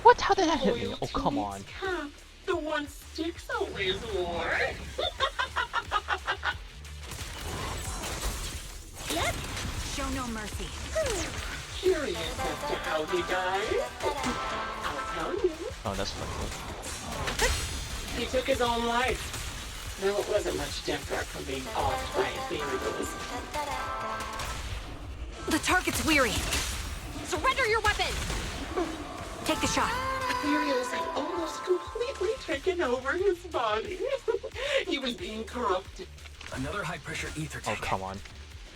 S1: What? How did that hit me?
S10: Loyalty
S1: Oh, come on.
S10: means cap. The one Styx always wore.
S5: Show no mercy.
S10: Curious as to how he died? I'll tell you.
S1: Oh, that's fucked up.
S10: He took his own life. Though it wasn't much different from being offed by ethereals.
S5: The target's weary.
S6: Surrender your weapon!
S5: Take the shot.
S10: Ethereals had almost completely taken over his body. He was being corrupted.
S3: Another high-pressure ether
S1: Oh,
S3: tank.
S1: come on.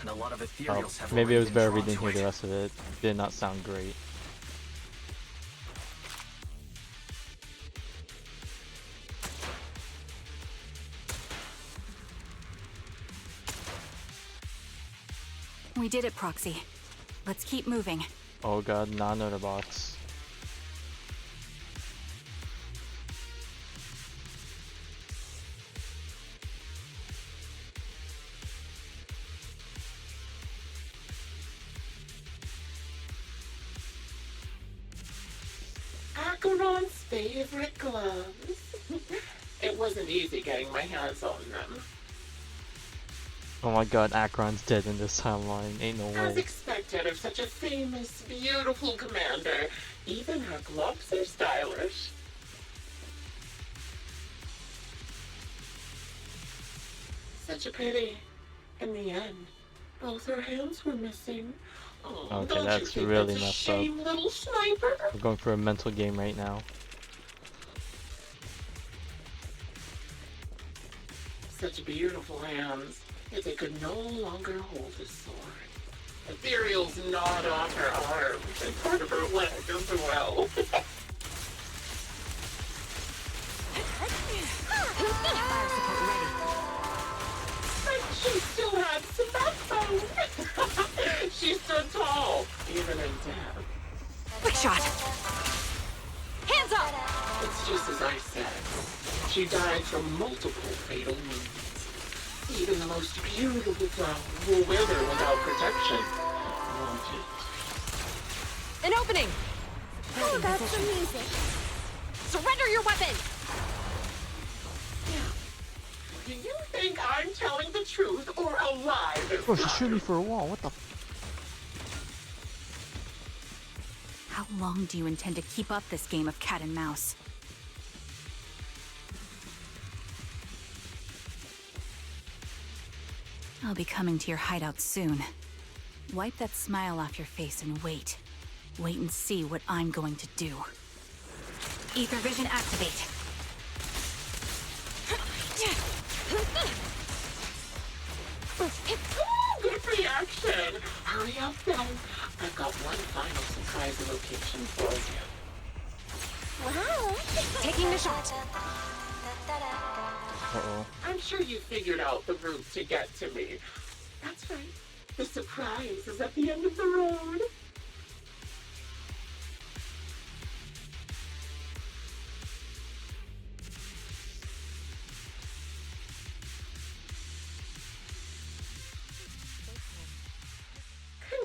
S3: And a lot of
S1: Oh,
S3: ethereals have
S1: maybe it
S3: already
S1: was
S3: been
S1: better
S3: drawn
S1: we didn't
S3: to
S1: hear
S3: it.
S1: the rest of it. Did not sound great.
S5: We did it, Proxy. Let's keep moving.
S1: Oh god, not another box.
S10: Acheron's favorite gloves. It wasn't easy getting my hands on them.
S1: Oh my god, Akron's dead in this timeline. Ain't no
S10: As
S1: way.
S10: expected of such a famous, beautiful commander, even her gloves are stylish. Such a pity. In the end, both her hands were missing. Oh,
S1: Okay,
S10: don't
S1: that's
S10: you think
S1: really
S10: that's a
S1: messed up.
S10: shame, little sniper?
S1: We're going for a mental game right now.
S10: Such beautiful hands, yet they could no longer hold a sword. Ethereals gnawed off her arm and part of her leg as well.
S5: Fire support ready.
S10: But she still had some backbone. She stood tall, even in death.
S5: Quick shot.
S6: Hands up!
S10: It's just as I said. She died from multiple fatal wounds. Even the most beautiful flower will wither without protection. Won't it?
S6: An opening!
S4: about some music?
S6: Surrender your weapon!
S10: Do you think I'm telling the truth or a lie this
S1: Bro, she
S10: time?
S1: shoot me for a wall. What the?
S5: How long do you intend to keep up this game of cat and mouse? I'll be coming to your hideout soon. Wipe that smile off your face and wait. Wait and see what I'm going to do. Ether vision activate.
S10: Ooh, good reaction. Hurry up then. I've got one final surprise location for you.
S4: Wow.
S6: Taking the shot.
S1: Uh-oh.
S10: I'm sure you figured out the route to get to me. That's right. The surprise is at the end of the road.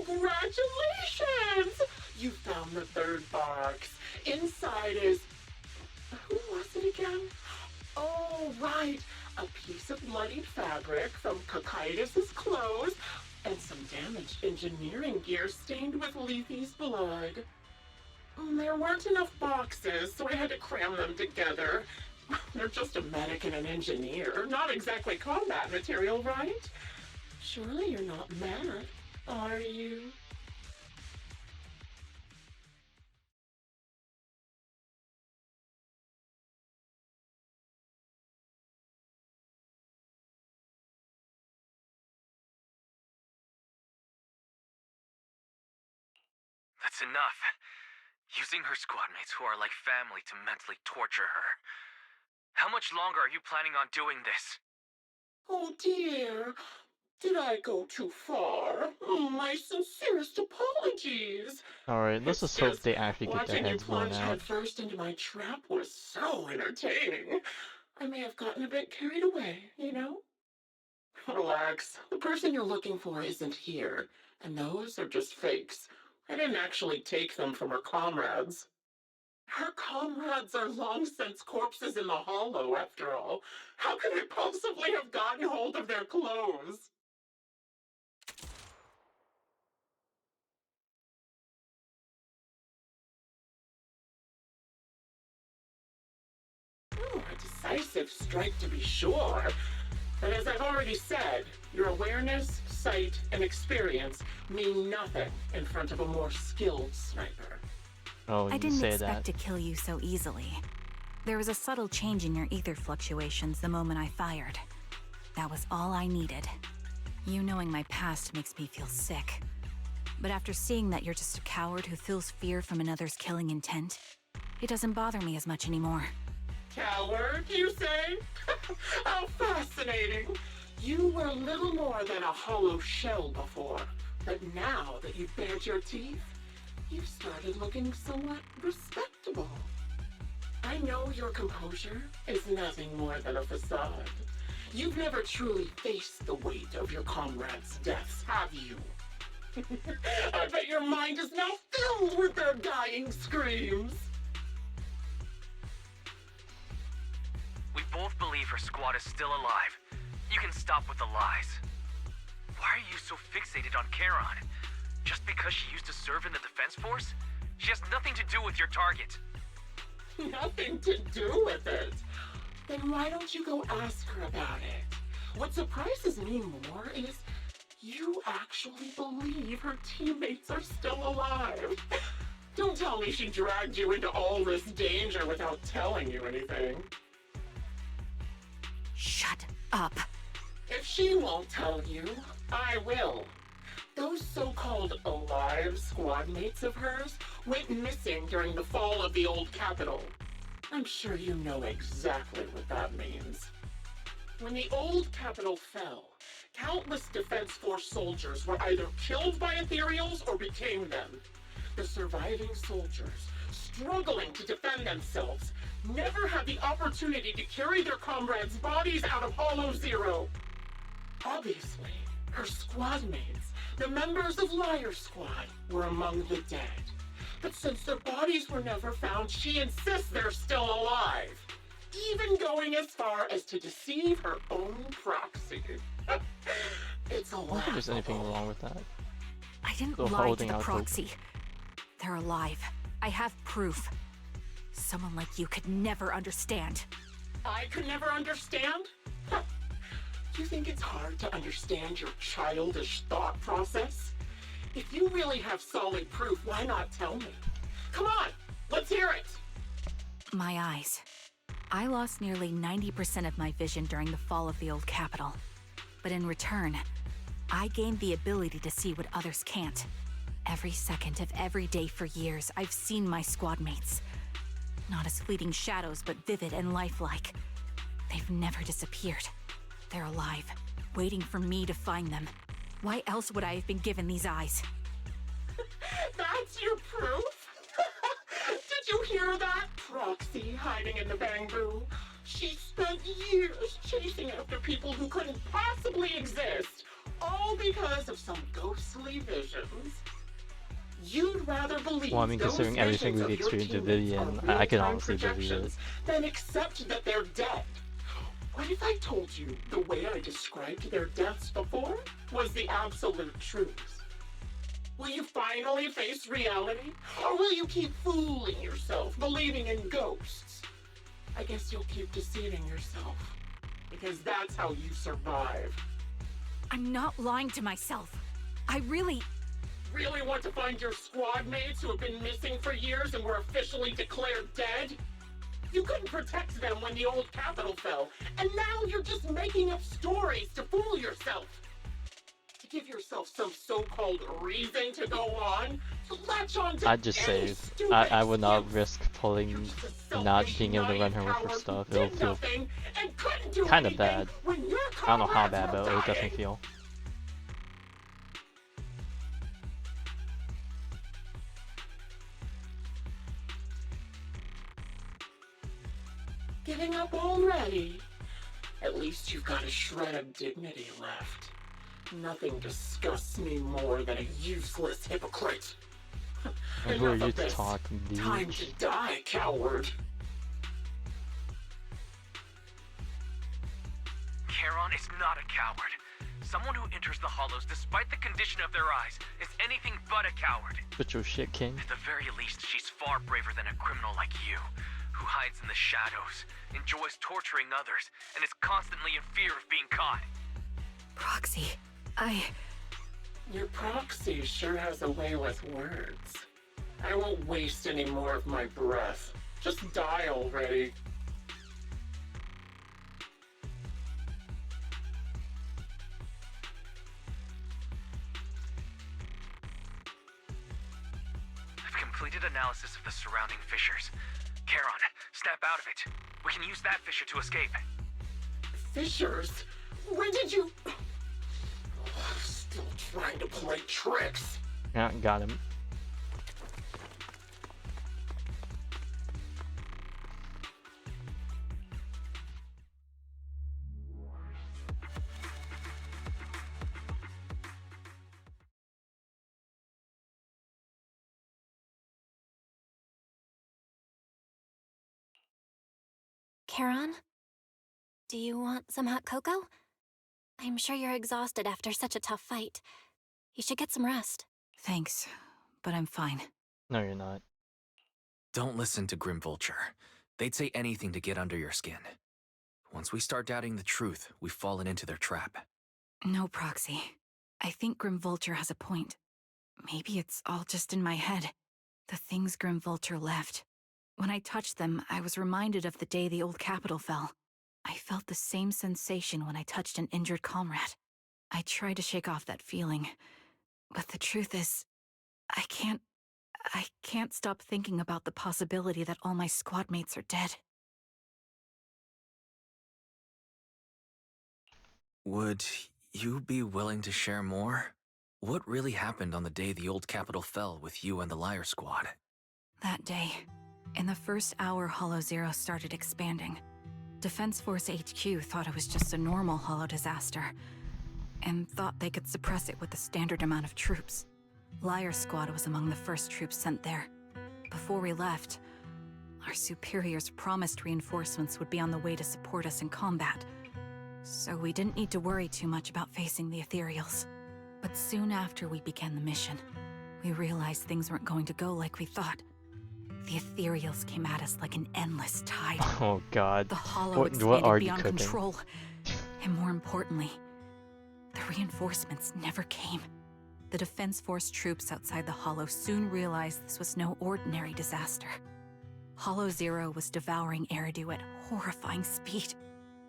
S10: Congratulations! You found the third box. Inside is... Who was it again? Oh, right. A piece of bloodied fabric from Cocytus's clothes and some damaged engineering gear stained with Leafy's blood. There weren't enough boxes, so I had to cram them together. They're just a medic and an engineer, not exactly combat material, right? Surely you're not mad, are you?
S3: That's enough. Using her squad mates who are like family to mentally torture her. How much longer are you planning on doing this?
S10: Oh dear, did I go too far? My sincerest apologies.
S1: Alright, let's
S10: It's
S1: just hope
S10: just
S1: they actually get their
S10: watching you
S1: heads blown
S10: plunge
S1: out.
S10: headfirst into my trap was so entertaining. I may have gotten a bit carried away, you know? Relax. The person you're looking for isn't here, and those are just fakes. I didn't actually take them from her comrades. Her comrades are long since corpses in the hollow, after all. How could I possibly have gotten hold of their clothes? A decisive strike to be sure. But as I've already said, your awareness, sight, and experience mean nothing in front of a more skilled sniper.
S1: Oh,
S5: I
S1: you
S5: didn't
S1: say
S5: expect
S1: that.
S5: to kill you so easily. There was a subtle change in your ether fluctuations the moment I fired. That was all I needed. You knowing my past makes me feel sick. But after seeing that you're just a coward who feels fear from another's killing intent, it doesn't bother me as much anymore.
S10: Coward, you say? How fascinating! You were little more than a hollow shell before, but now that you've bared your teeth, you've started looking somewhat respectable. I know your composure is nothing more than a facade. You've never truly faced the weight of your comrades' deaths, have you? I bet your mind is now filled with their dying screams.
S3: We both believe her squad is still alive. You can stop with the lies. Why are you so fixated on Charon? Just because she used to serve in the defense force? She has nothing to do with your target.
S10: Nothing to do with it. Then why don't you go ask her about it? What surprises me more is you actually believe her teammates are still alive. Don't tell me she dragged you into all this danger without telling you anything.
S5: Shut up.
S10: If she won't tell you, I will. Those so-called alive squad mates of hers went missing during the fall of the old capital. I'm sure you know exactly what that means. When the old capital fell, countless Defense Force soldiers were either killed by ethereals or became them. The surviving soldiers, struggling to defend themselves, never had the opportunity to carry their comrades' bodies out of Hollow Zero. Obviously, her squad mates, the members of Liar Squad, were among the dead. But since their bodies were never found, she insists they're still alive. Even going as far as to deceive her own Proxy. It's
S1: I don't think there's anything
S10: laughable.
S1: wrong with that.
S9: I didn't
S1: Still
S9: lie to
S1: holding
S9: the
S1: out hope.
S9: Proxy. They're alive. I have proof. Someone like you could never understand.
S10: I could never understand? Huh. You think it's hard to understand your childish thought process? If you really have solid proof, why not tell me? Come on, let's hear it!
S9: My eyes. I lost nearly 90% of my vision during the fall of the old capital. But in return, I gained the ability to see what others can't. Every second of every day for years, I've seen my squad mates. Not as fleeting shadows, but vivid and lifelike. They've never disappeared. They're alive, waiting for me to find them. Why else would I have been given these eyes?
S10: That's your proof? Did you hear that? Proxy hiding in the bamboo. She spent years chasing after people who couldn't possibly exist, all because of some ghostly visions. You'd rather believe
S1: Well, I mean,
S10: those
S1: considering everything
S10: visions
S1: we've
S10: of your
S1: experienced with
S10: teammates
S1: Vivian,
S10: are
S1: I can
S10: real-time
S1: honestly believe it.
S10: projections than accept that they're dead. What if I told you the way I described their deaths before was the absolute truth? Will you finally face reality? Or will you keep fooling yourself, believing in ghosts? I guess you'll keep deceiving yourself. Because that's how you survive.
S9: I'm not lying to myself. I really
S10: want to find your squad mates who have been missing for years and were officially declared dead? You couldn't protect them when the old capital fell, and now you're just making up stories to fool yourself. To give yourself some so-called reason to go on, to latch on to
S1: I'd just
S10: any
S1: save.
S10: stupid
S1: I would not
S10: excuse.
S1: risk pulling,
S10: You're just a
S1: not
S10: selfish,
S1: being able to run
S10: naive
S1: her with her
S10: coward who
S1: stuff. It'll
S10: did
S1: feel
S10: nothing and couldn't do
S1: kind of
S10: anything
S1: bad.
S10: when your
S1: I don't know how
S10: comrades
S1: bad,
S10: were
S1: but it'll definitely
S10: dying.
S1: feel.
S10: Giving up already? At least you've got a shred of dignity left. Nothing disgusts me more than a useless hypocrite.
S1: And who are
S10: Enough
S1: you
S10: of
S1: to
S10: this.
S1: talk,
S10: Time
S1: bitch?
S10: to die, coward.
S3: Charon is not a coward. Someone who enters the Hollows despite the condition of their eyes is anything but a coward.
S1: But your shit, King.
S3: At the very least, she's far braver than a criminal like you, who hides in the shadows, enjoys torturing others, and is constantly in fear of being caught.
S9: Proxy,
S10: Your Proxy sure has a way with words. I won't waste any more of my breath. Just die already.
S3: I've completed analysis of the surrounding fissures. Charon, snap out of it. We can use that fissure to escape.
S10: Fissures? When did you... Still trying to play tricks.
S1: Yeah, got him.
S4: Charon? Do you want some hot cocoa? I'm sure you're exhausted after such a tough fight. You should get some rest.
S5: Thanks, but I'm fine.
S1: No, you're not.
S3: Don't listen to Grim Vulture. They'd say anything to get under your skin. Once we start doubting the truth, we've fallen into their trap.
S5: No, Proxy. I think Grim Vulture has a point. Maybe it's all just in my head. The things Grim Vulture left. When I touched them, I was reminded of the day the old capital fell. I felt the same sensation when I touched an injured comrade. I tried to shake off that feeling, but the truth is, I can't stop thinking about the possibility that all my squad mates are dead.
S3: Would you be willing to share more? What really happened on the day the old capital fell with you and the Liar Squad?
S5: That day, in the first hour Hollow Zero started expanding, Defense Force HQ thought it was just a normal Hollow disaster, and thought they could suppress it with the standard amount of troops. Liar Squad was among the first troops sent there.
S9: before we left, our superiors promised reinforcements would be on the way to support us in combat, so we didn't need to worry too much about facing the Ethereals. But soon after we began the mission, we realized things weren't going to go like we thought. The Ethereals came at us like an endless tide.
S1: Oh god.
S9: The Hollow
S1: What
S9: expanded
S1: are you
S9: beyond
S1: cooking?
S9: control. And more importantly, the reinforcements never came. The Defense Force troops outside the Hollow soon realized this was no ordinary disaster. Hollow Zero was devouring Eridu at horrifying speed.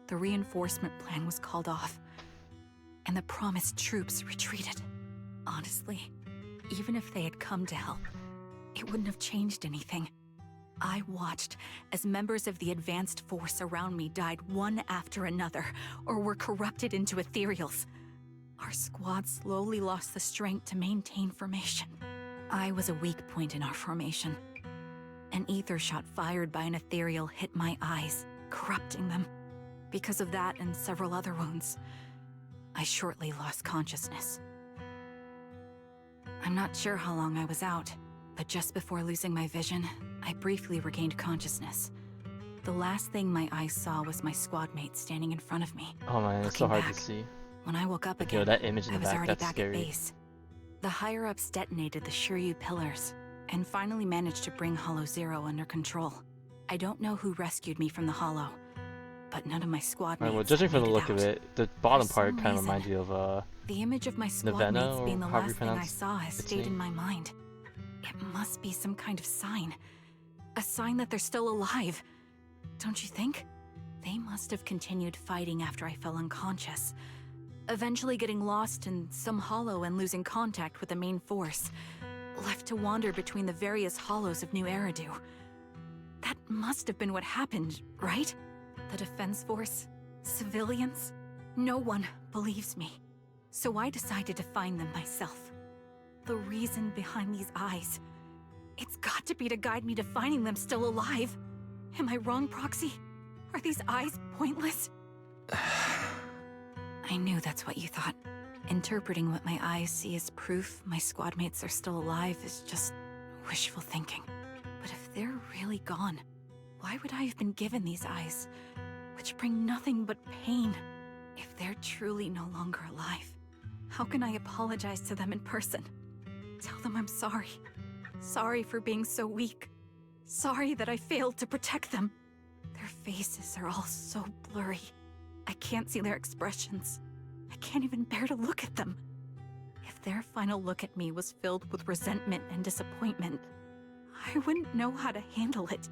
S9: The reinforcement plan was called off, and the promised troops retreated. Honestly, even if they had come to help, it wouldn't have changed anything. I watched as members of the advanced force around me died one after another, or were corrupted into ethereals. Our squad slowly lost the strength to maintain formation. I was a weak point in our formation. An ether shot fired by an ethereal hit my eyes, corrupting them. Because of that and several other wounds, I shortly lost consciousness. I'm not sure how long I was out, but just before losing my vision, I briefly regained consciousness. The last thing my eyes saw was my squad mate standing in front of me.
S1: Oh man, it's so
S9: looking
S1: hard
S9: back.
S1: to see.
S9: When I woke up
S1: Yo,
S9: again,
S1: that image in
S9: I
S1: the
S9: was
S1: back,
S9: already
S1: that's
S9: back
S1: scary.
S9: at base. The higher-ups detonated the Shiryu pillars, and finally managed to bring Hollow Zero under control. I don't know who rescued me from the Hollow, but none of my squad mates
S1: Alright, well, judging
S9: made
S1: from the
S9: it
S1: look of
S9: out.
S1: it, the bottom
S9: For
S1: part
S9: some
S1: kind of
S9: reason,
S1: reminds you of
S9: The image of my squad
S1: Nevena,
S9: mates
S1: or
S9: being the
S1: however you
S9: last thing I
S1: pronounce
S9: saw has
S1: its
S9: stayed in
S1: name.
S9: my mind. It must be some kind of sign. A sign that they're still alive. Don't you think? They must have continued fighting after I fell unconscious, eventually getting lost in some hollow and losing contact with the main force, left to wander between the various hollows of New Eridu. That must have been what happened, right? The Defense Force? Civilians? No one believes me. So I decided to find them myself. The reason behind these eyes. It's got to be to guide me to finding them still alive. Am I wrong, Proxy? Are these eyes pointless? I knew that's what you thought. Interpreting what my eyes see as proof my squad mates are still alive is just wishful thinking. But if they're really gone, why would I have been given these eyes, which bring nothing but pain? If they're truly no longer alive, how can I apologize to them in person? Tell them I'm sorry. Sorry for being so weak. Sorry that I failed to protect them. Their faces are all so blurry. I can't see their expressions. I can't even bear to look at them. If their final look at me was filled with resentment and disappointment, I wouldn't know how to handle it.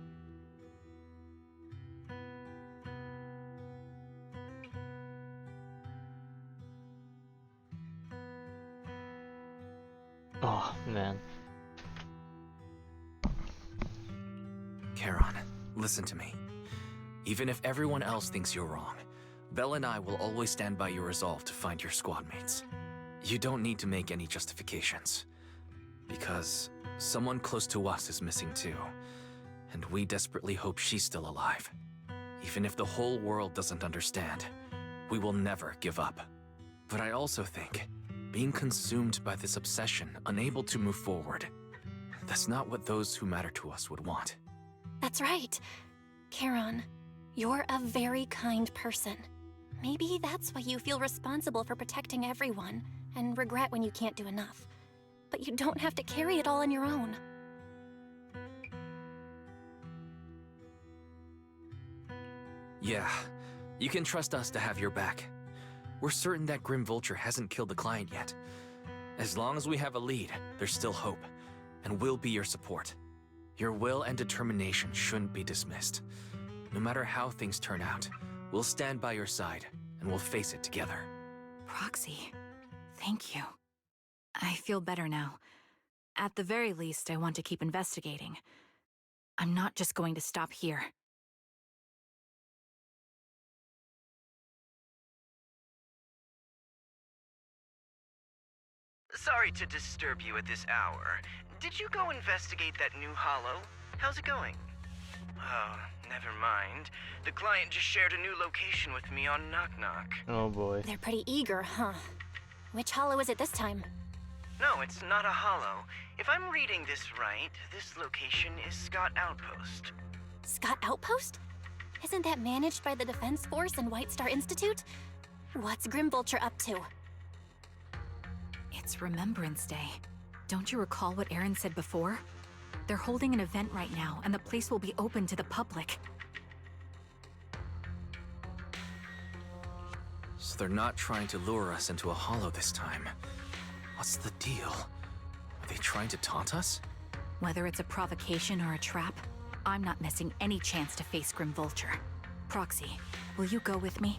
S1: Oh man.
S3: Charon, listen to me. Even if everyone else thinks you're wrong, Belle and I will always stand by your resolve to find your squad mates. You don't need to make any justifications. Because someone close to us is missing too, and we desperately hope she's still alive. Even if the whole world doesn't understand, we will never give up. But I also think, being consumed by this obsession, unable to move forward, that's not what those who matter to us would want.
S4: That's right. Charon, you're a very kind person. Maybe that's why you feel responsible for protecting everyone, and regret when you can't do enough. But you don't have to carry it all on your own.
S3: Yeah, you can trust us to have your back. We're certain that Grim Vulture hasn't killed the client yet. As long as we have a lead, there's still hope, and we'll be your support. Your will and determination shouldn't be dismissed. No matter how things turn out, we'll stand by your side, and we'll face it together.
S9: Proxy, thank you. I feel better now. At the very least, I want to keep investigating. I'm not just going to stop here.
S2: Sorry to disturb you at this hour. Did you go investigate that new hollow? How's it going? Oh, never mind. The client just shared a new location with me on Knock Knock.
S1: Oh boy.
S4: They're pretty eager, huh? Which hollow is it this time?
S2: No, it's not a hollow. If I'm reading this right, this location is Scott Outpost.
S4: Scott Outpost? Isn't that managed by the Defense Force and White Star Institute? What's Grim Vulture up to?
S9: It's Remembrance Day. Don't you recall what Aaron said before? They're holding an event right now, and the place will be open to the public.
S3: So they're not trying to lure us into a hollow this time. What's the deal? Are they trying to taunt us?
S9: Whether it's a provocation or a trap, I'm not missing any chance to face Grim Vulture. Proxy, will you go with me?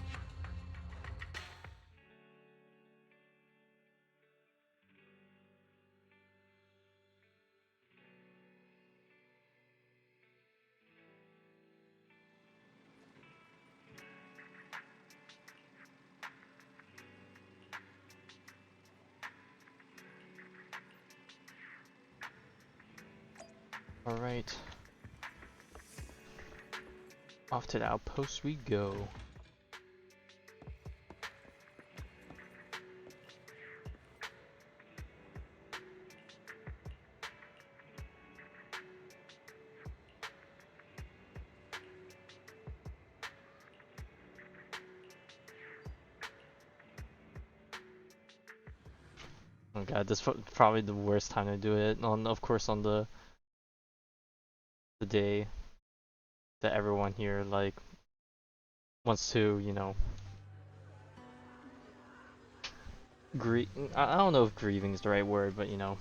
S1: Alright. Off to the outpost we go. Oh god, this is probably the worst time to do it. Of course, on the day that everyone here like wants to, you know, I don't know if grieving is the right word, but you know.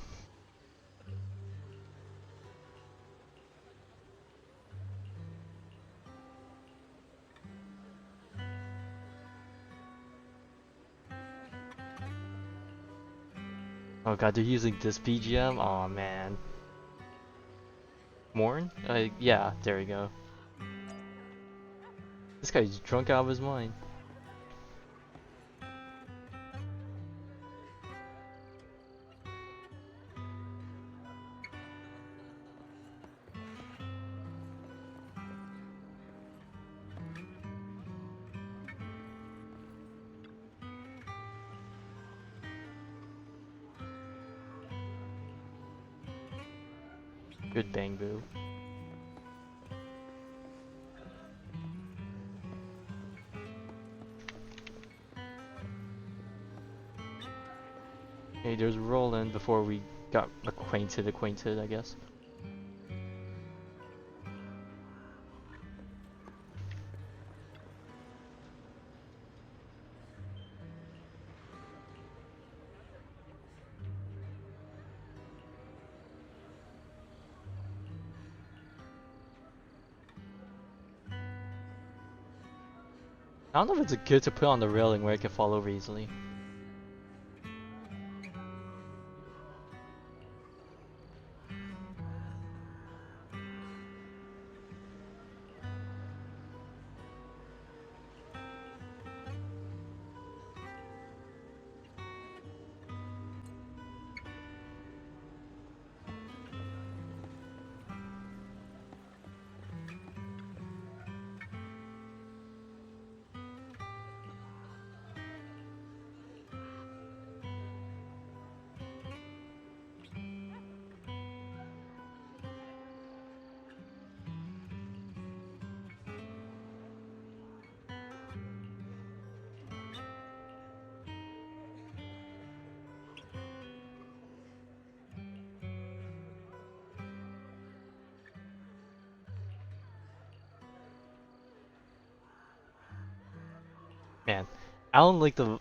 S1: Oh god, they're using this BGM? Oh man. Morn? Yeah, there we go. This guy's drunk out of his mind. Good bang boo. Hey, there's Roland before we got acquainted, I guess. I don't know if it's good to put on the railing where it can fall over easily. Man, I don't like the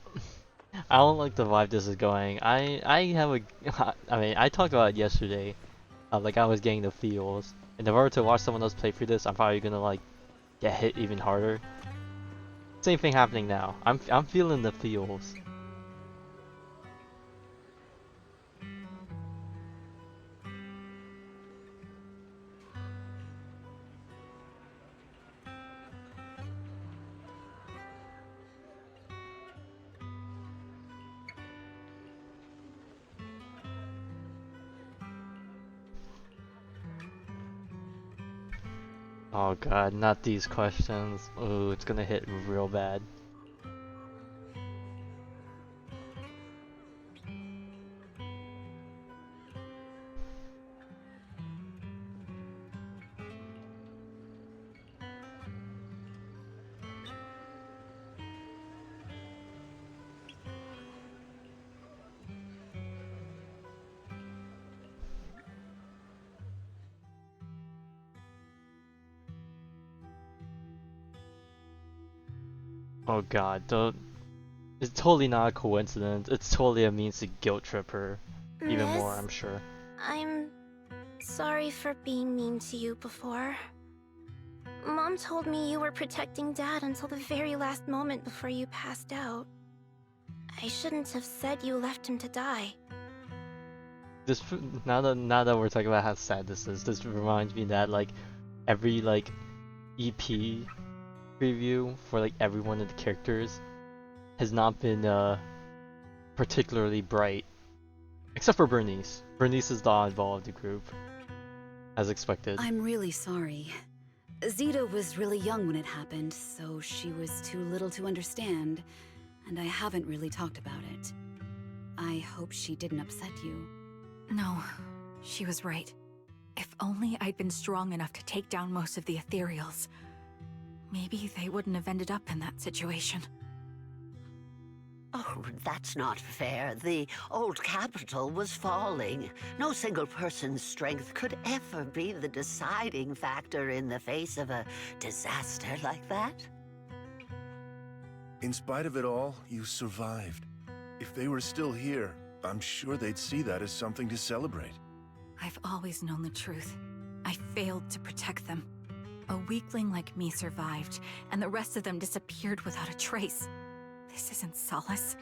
S1: I don't like the vibe this is going. I have a I mean I talked about it yesterday. Like I was getting the feels. And if I were to watch someone else play through this, I'm probably gonna like get hit even harder. Same thing happening now. I'm feeling the feels. Oh god, not these questions. Ooh, it's gonna hit real bad. Oh god, it's totally not a coincidence. It's totally a means to guilt trip her. Even more,
S4: Miss,
S1: I'm sure.
S4: I'm sorry for being mean to you before. Mom told me you were protecting Dad until the very last moment before you passed out. I shouldn't have said you left him to die.
S1: This now that we're talking about how sad this is, this reminds me that like every like EP preview for like every one of the characters has not been particularly bright, except for Bernice. Bernice is the oddball of the group, as expected.
S11: I'm really sorry. Zeta was really young when it happened, so she was too little to understand, and I haven't really talked about it. I hope she didn't upset you.
S9: No, she was right. If only I'd been strong enough to take down most of the ethereals. Maybe they wouldn't have ended up in that situation.
S12: Oh, that's not fair. The old capital was falling. No single person's strength could ever be the deciding factor in the face of a disaster like that.
S13: In spite of it all, you survived. If they were still here, I'm sure they'd see that as something to celebrate.
S9: I've always known the truth. I failed to protect them. A weakling like me survived, and the rest of them disappeared without a trace. This isn't solace.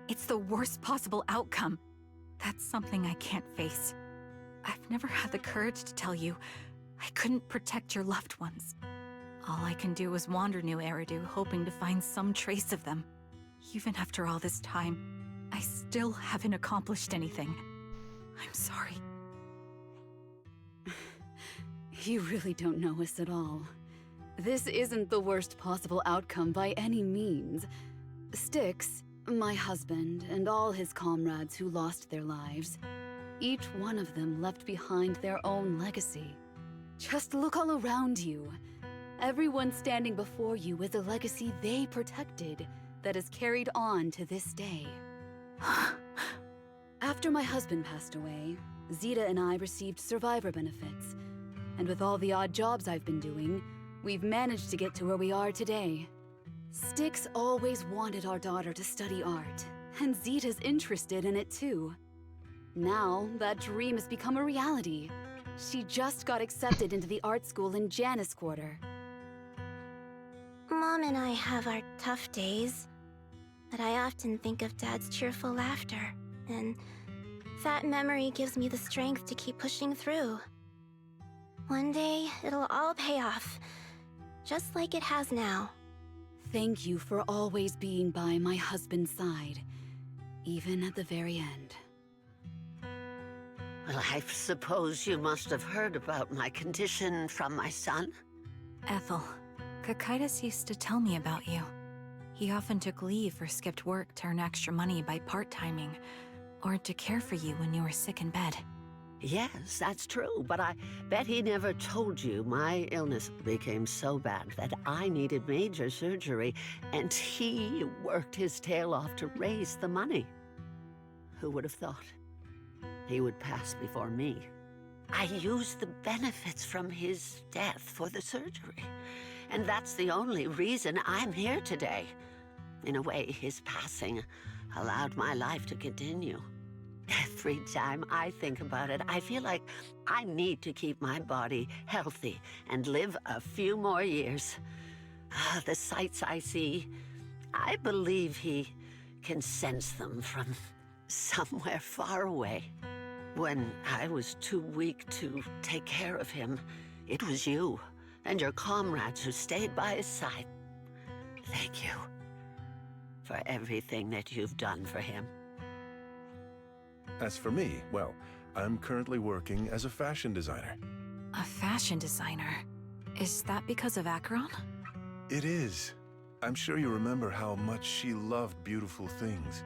S9: It's the worst possible outcome. That's something I can't face. I've never had the courage to tell you I couldn't protect your loved ones. All I can do is wander New Eridu, hoping to find some trace of them. Even after all this time, I still haven't accomplished anything. I'm sorry.
S11: You really don't know us at all. This isn't the worst possible outcome by any means. Styx, my husband, and all his comrades who lost their lives, each one of them left behind their own legacy. Just look all around you. Everyone standing before you is a legacy they protected that is carried on to this day. After my husband passed away, Zeta and I received survivor benefits. And with all the odd jobs I've been doing, we've managed to get to where we are today. Styx always wanted our daughter to study art, and Zeta's interested in it too. Now, that dream has become a reality. She just got accepted into the art school in Janus Quarter.
S4: Mom and I have our tough days, but I often think of Dad's cheerful laughter, and that memory gives me the strength to keep pushing through. One day, it'll all pay off, just like it has now.
S11: Thank you for always being by my husband's side, even at the very end.
S12: Well, I suppose you must have heard about my condition from my son?
S9: Ethel, Kakaitis used to tell me about you. He often took leave or skipped work to earn extra money by part-timing, or to care for you when you were sick in bed.
S12: Yes, that's true, but I bet he never told you my illness became so bad that I needed major surgery, and he worked his tail off to raise the money. Who would have thought he would pass before me? I used the benefits from his death for the surgery, and that's the only reason I'm here today. In a way, his passing allowed my life to continue. Every time I think about it, I feel like I need to keep my body healthy and live a few more years. The sights I see, I believe he can sense them from somewhere far away. When I was too weak to take care of him, it was you and your comrades who stayed by his side. Thank you for everything that you've done for him.
S13: As for me, well, I'm currently working as a fashion designer.
S9: A fashion designer? Is that because of Acheron?
S13: It is. I'm sure you remember how much she loved beautiful things.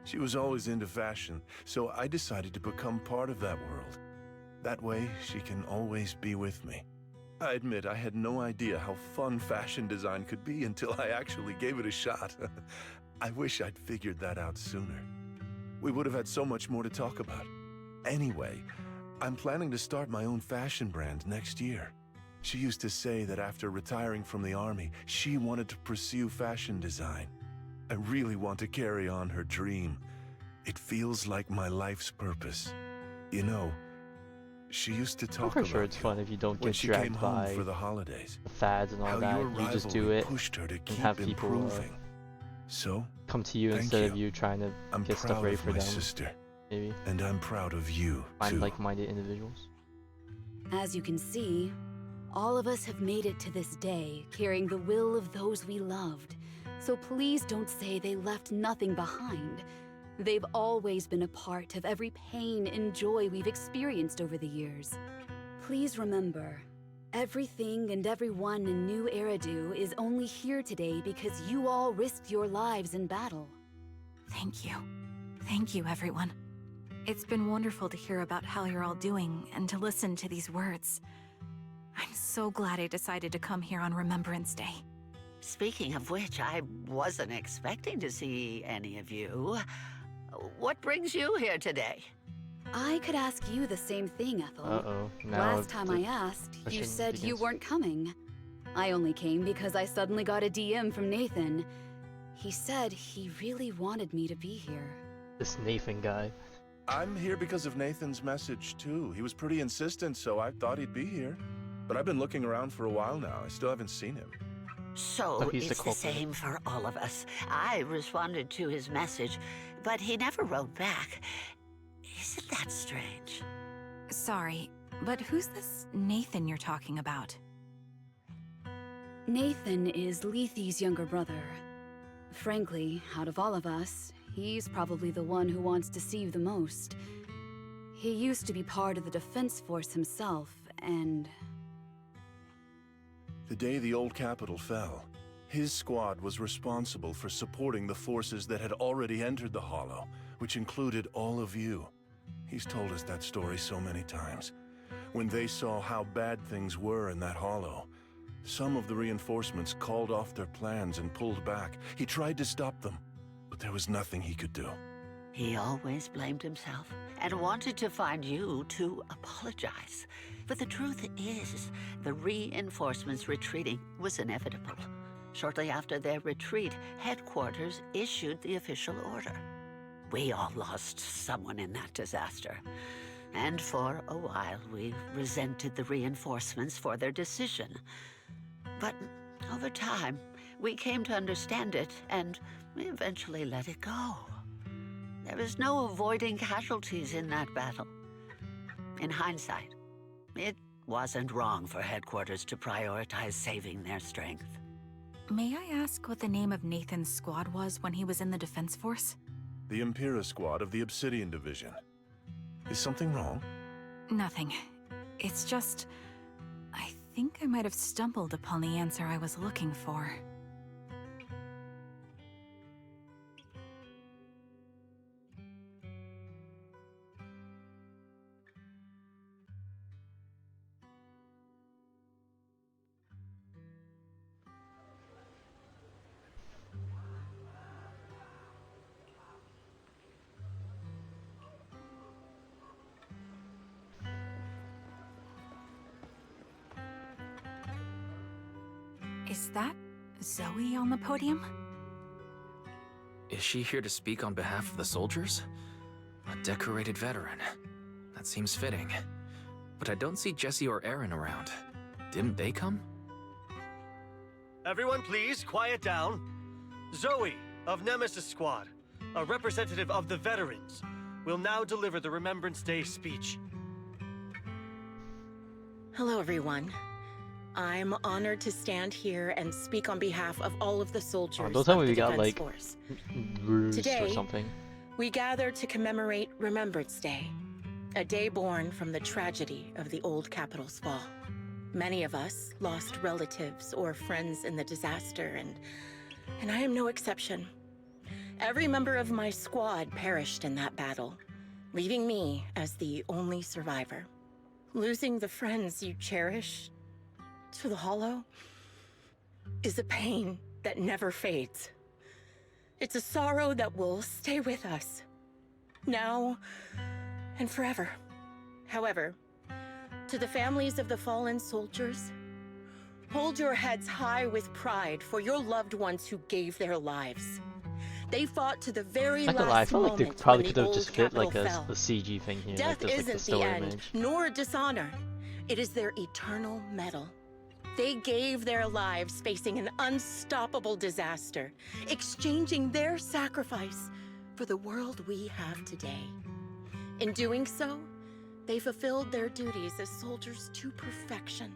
S13: She was always into fashion, so I decided to become part of that world. That way, she can always be with me. I admit I had no idea how fun fashion design could be until I actually gave it a shot. I wish I'd figured that out sooner. We would have had so much more to talk about. Anyway, I'm planning to start my own fashion brand next year. She used to say that after retiring from the army, she wanted to pursue fashion design. I really want to carry on her dream. It feels like my life's purpose. You know, she used to
S1: I'm
S13: talk
S1: pretty sure
S13: about
S1: it's
S13: you
S1: fun if you don't
S13: when
S1: get
S13: she came
S1: dragged
S13: home
S1: by
S13: for the holidays.
S1: the fads and all
S13: How
S1: that.
S13: your
S1: You just do
S13: rivalry
S1: it
S13: pushed her to
S1: and
S13: keep
S1: have people
S13: improving. So,
S1: come to you
S13: thank
S1: instead
S13: you.
S1: of you trying to
S13: I'm
S1: get stuff
S13: proud
S1: ready
S13: of
S1: for
S13: my
S1: them.
S13: sister,
S1: Maybe
S13: and I'm proud of you
S1: find
S13: too.
S1: like-minded individuals.
S11: As you can see, all of us have made it to this day, carrying the will of those we loved. So please don't say they left nothing behind. They've always been a part of every pain and joy we've experienced over the years. Please remember, everything and everyone in New Eridu is only here today because you all risked your lives in battle.
S9: Thank you. Thank you, everyone. It's been wonderful to hear about how you're all doing and to listen to these words. I'm so glad I decided to come here on Remembrance Day.
S12: Speaking of which, I wasn't expecting to see any of you. What brings you here today?
S11: I could ask you the same thing, Ethel.
S1: Uh-oh. Now
S11: Last time I asked, you
S1: question
S11: said you
S1: begins.
S11: weren't coming. I only came because I suddenly got a DM from Nathan. He said he really wanted me to be here.
S1: This Nathan guy.
S13: I'm here because of Nathan's message too. He was pretty insistent, so I thought he'd be here. But I've been looking around for a while now. I still haven't seen him.
S12: So
S1: he's the
S12: it's the
S1: culprit.
S12: same for all of us. I responded to his message, but he never wrote back. Isn't that strange?
S9: Sorry, but who's this Nathan you're talking about?
S11: Nathan is Lethe's younger brother. Frankly, out of all of us, he's probably the one who wants to see you the most. He used to be part of the defense force himself, and...
S13: The day the old capital fell, his squad was responsible for supporting the forces that had already entered the Hollow, which included all of you. He's told us that story so many times. When they saw how bad things were in that Hollow, some of the reinforcements called off their plans and pulled back. He tried to stop them, but there was nothing he could do.
S12: He always blamed himself and wanted to find you to apologize. But the truth is, the reinforcements retreating was inevitable. Shortly after their retreat, headquarters issued the official order. We all lost someone in that disaster. And for a while, we resented the reinforcements for their decision. But over time, we came to understand it, and we eventually let it go. There was no avoiding casualties in that battle. In hindsight, it wasn't wrong for headquarters to prioritize saving their strength.
S9: May I ask what the name of Nathan's squad was when he was in the defense force?
S13: The Impera squad of the Obsidian Division. Is something wrong?
S9: Nothing. It's just... I think I might have stumbled upon the answer I was looking for. Is that Zoe on the podium?
S3: Is she here to speak on behalf of the soldiers? A decorated veteran. That seems fitting. But I don't see Jesse or Aaron around. Didn't they come?
S14: Everyone please, quiet down. Zoe, of Nemesis Squad, a representative of the veterans, will now deliver the Remembrance Day speech.
S8: Hello, everyone. I'm honored to stand here and speak on behalf of all of the soldiers
S1: Don't tell
S8: of
S1: me
S8: the
S1: we got
S8: Defense
S1: like
S8: Force.
S1: ruse or
S8: Today,
S1: something.
S8: we gather to commemorate Remembrance Day, a day born from the tragedy of the old capital's fall. Many of us lost relatives or friends in the disaster, and I am no exception. Every member of my squad perished in that battle, leaving me as the only survivor. Losing the friends you cherish to the Hollow is a pain that never fades. It's a sorrow that will stay with us, now and forever. However, to the families of the fallen soldiers, Hold your heads high with pride for your loved ones who gave their lives. They fought to the very
S1: Not gonna lie, I
S8: last
S1: felt like they
S8: moment
S1: probably
S8: when
S1: could
S8: the
S1: have just
S8: old
S1: fit
S8: capital
S1: like a
S8: fell.
S1: CG thing here, like
S8: Death
S1: just like the
S8: isn't the
S1: still
S8: end,
S1: image.
S8: nor dishonor. It is their eternal medal. They gave their lives facing an unstoppable disaster, exchanging their sacrifice for the world we have today. In doing so, they fulfilled their duties as soldiers to perfection.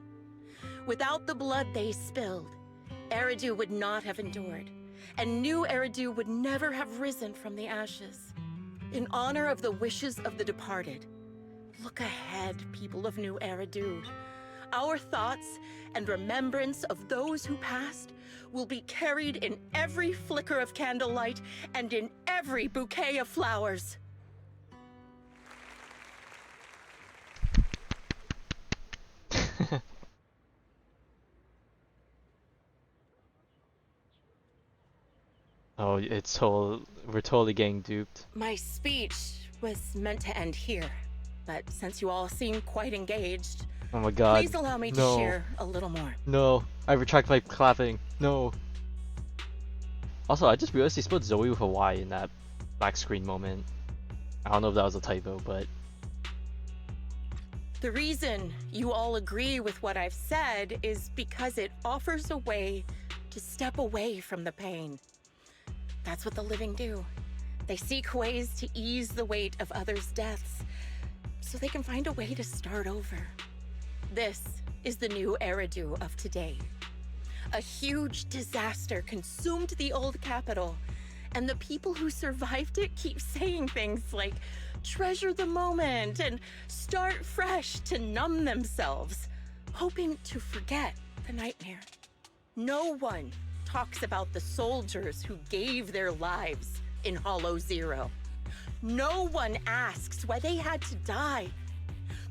S8: Without the blood they spilled, Eridu would not have endured, and new Eridu would never have risen from the ashes. In honor of the wishes of the departed, look ahead, people of New Eridu. Our thoughts and remembrance of those who passed will be carried in every flicker of candlelight and in every bouquet of flowers.
S1: Oh, we're totally getting duped.
S8: My speech was meant to end here, but since you all seem quite engaged,
S1: Oh my god.
S8: please allow me to
S1: No.
S8: share a little more.
S1: No. I retract my clapping. No. Also, I just realized they spelled Zoe with a Y in that black screen moment. I don't know if that was a typo, but...
S8: The reason you all agree with what I've said is because it offers a way to step away from the pain. That's what the living do. They seek ways to ease the weight of others' deaths, so they can find a way to start over. This is the new Eridu of today. A huge disaster consumed the old capital, and the people who survived it keep saying things like, treasure the moment and start fresh to numb themselves, hoping to forget the nightmare. No one talks about the soldiers who gave their lives in Hollow Zero. No one asks why they had to die.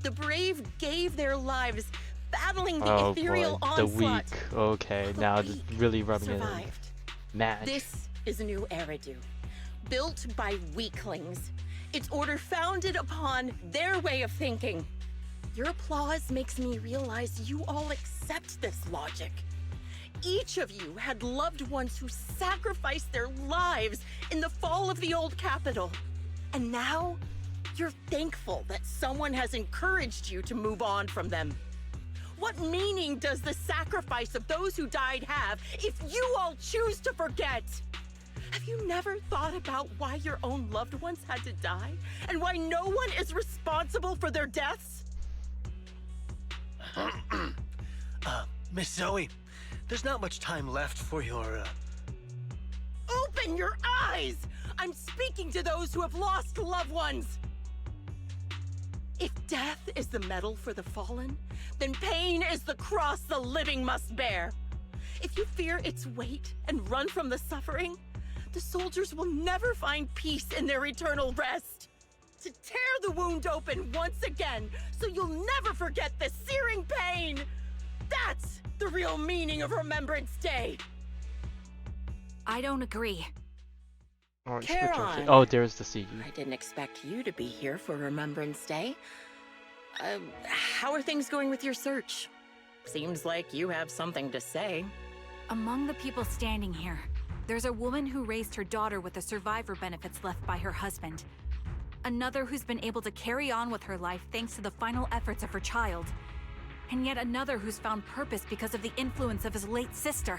S8: The brave gave their lives battling the ethereal
S1: boy, the
S8: onslaught.
S1: weak. Okay, now just really rubbing it in.
S8: Survived.
S1: Match.
S8: This is a new Eridu, built by weaklings. Its order founded upon their way of thinking. Your applause makes me realize you all accept this logic. Each of you had loved ones who sacrificed their lives in the fall of the old capital. And now, you're thankful that someone has encouraged you to move on from them. What meaning does the sacrifice of those who died have if you all choose to forget? Have you never thought about why your own loved ones had to die? And why no one is responsible for their deaths?
S14: Miss Zoe, there's not much time left for your,
S8: Open your eyes! I'm speaking to those who have lost loved ones! If death is the medal for the fallen, then pain is the cross the living must bear. If you fear its weight and run from the suffering, the soldiers will never find peace in their eternal rest. To tear the wound open once again, so you'll never forget the searing pain! That's the real meaning of Remembrance Day!
S5: I don't agree.
S1: Oh,
S8: Charon.
S1: oh, there's the CG.
S8: I didn't expect you to be here for Remembrance Day. How are things going with your search? Seems like you have something to say.
S9: Among the people standing here, there's a woman who raised her daughter with the survivor benefits left by her husband. Another who's been able to carry on with her life thanks to the final efforts of her child. And yet another who's found purpose because of the influence of his late sister.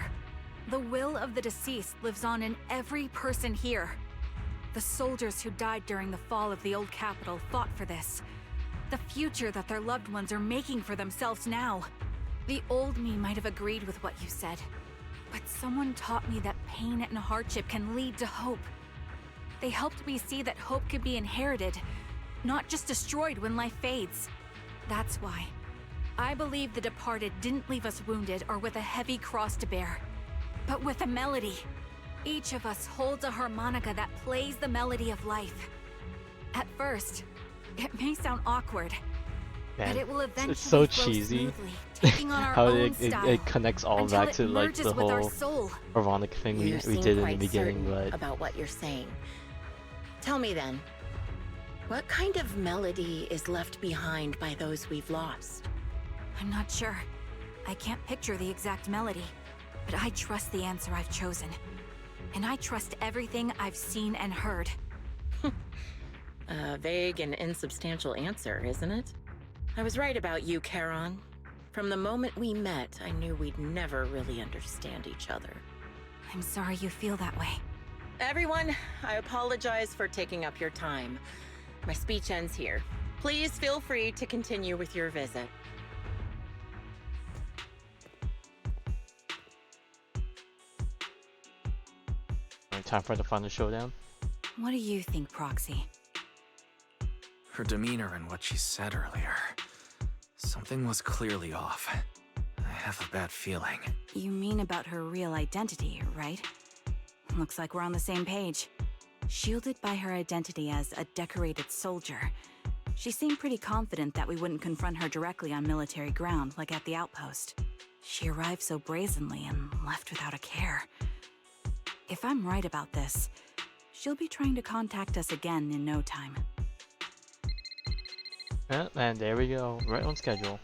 S9: The will of the deceased lives on in every person here. The soldiers who died during the fall of the old capital fought for this. The future that their loved ones are making for themselves now. The old me might have agreed with what you said, but someone taught me that pain and hardship can lead to hope. They helped me see that hope could be inherited, not just destroyed when life fades. That's why I believe the departed didn't leave us wounded or with a heavy cross to bear, but with a melody. Each of us holds a harmonica that plays the melody of life. At first, it may sound awkward,
S1: Man,
S9: but it will eventually
S1: it's so
S9: flow
S1: cheesy
S9: smoothly, taking on our
S1: how
S9: own
S1: it
S9: style
S1: connects all
S9: until
S1: back
S9: it
S1: to like
S9: merges
S1: the
S9: with our
S1: whole
S9: soul.
S1: harmonic thing we
S8: You seem
S1: did in the
S8: quite
S1: beginning,
S8: certain
S1: but
S8: about what you're saying. Tell me then, what kind of melody is left behind by those we've lost?
S9: I'm not sure. I can't picture the exact melody, but I trust the answer I've chosen. And I trust everything I've seen and heard.
S8: A vague and insubstantial answer, isn't it? I was right about you, Charon. From the moment we met, I knew we'd never really understand each other.
S9: I'm sorry you feel that way.
S8: Everyone, I apologize for taking up your time. My speech ends here. Please feel free to continue with your visit.
S1: Time for the final showdown.
S9: What do you think, Proxy?
S3: Her demeanor and what she said earlier. Something was clearly off. I have a bad feeling.
S9: You mean about her real identity, right? Looks like we're on the same page. Shielded by her identity as a decorated soldier, she seemed pretty confident that we wouldn't confront her directly on military ground like at the outpost. She arrived so brazenly and left without a care. If I'm right about this, she'll be trying to contact us again in no time.
S1: Yeah, and there we go, right on schedule.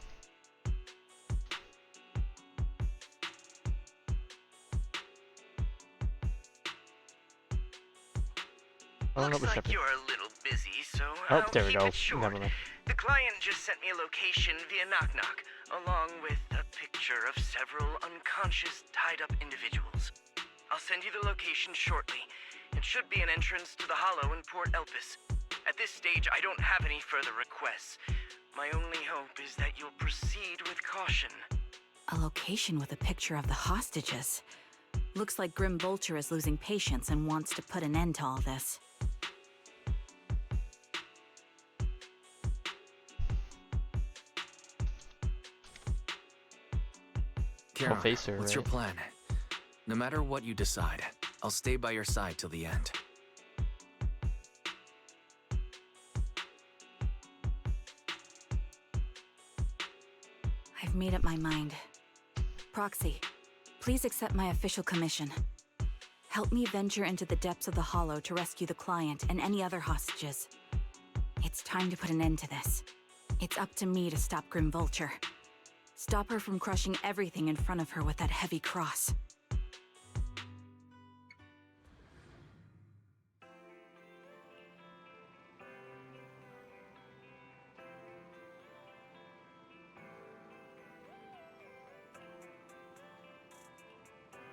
S15: Looks like you're a little busy, so
S1: oh,
S15: I'll
S1: there we
S15: keep
S1: go.
S15: it short.
S1: Never mind.
S15: The client just sent me a location via Knock Knock, along with a picture of several unconscious, tied-up individuals. I'll send you the location shortly. It should be an entrance to the Hollow in Port Elpis. At this stage, I don't have any further requests. My only hope is that you'll proceed with caution.
S9: A location with a picture of the hostages. Looks like Grim Vulture is losing patience and wants to put an end to all this.
S3: Karen,
S1: face her,
S3: what's your
S1: right?
S3: plan? No matter what you decide, I'll stay by your side till the end.
S9: I've made up my mind. Proxy, please accept my official commission. Help me venture into the depths of the Hollow to rescue the client and any other hostages. It's time to put an end to this. It's up to me to stop Grim Vulture. Stop her from crushing everything in front of her with that heavy cross.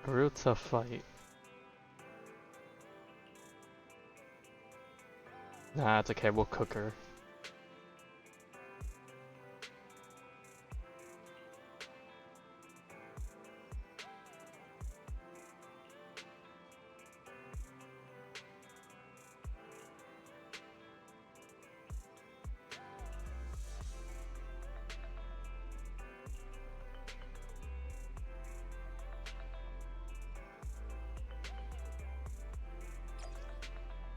S1: A real tough fight. Nah, it's okay, we'll cook her.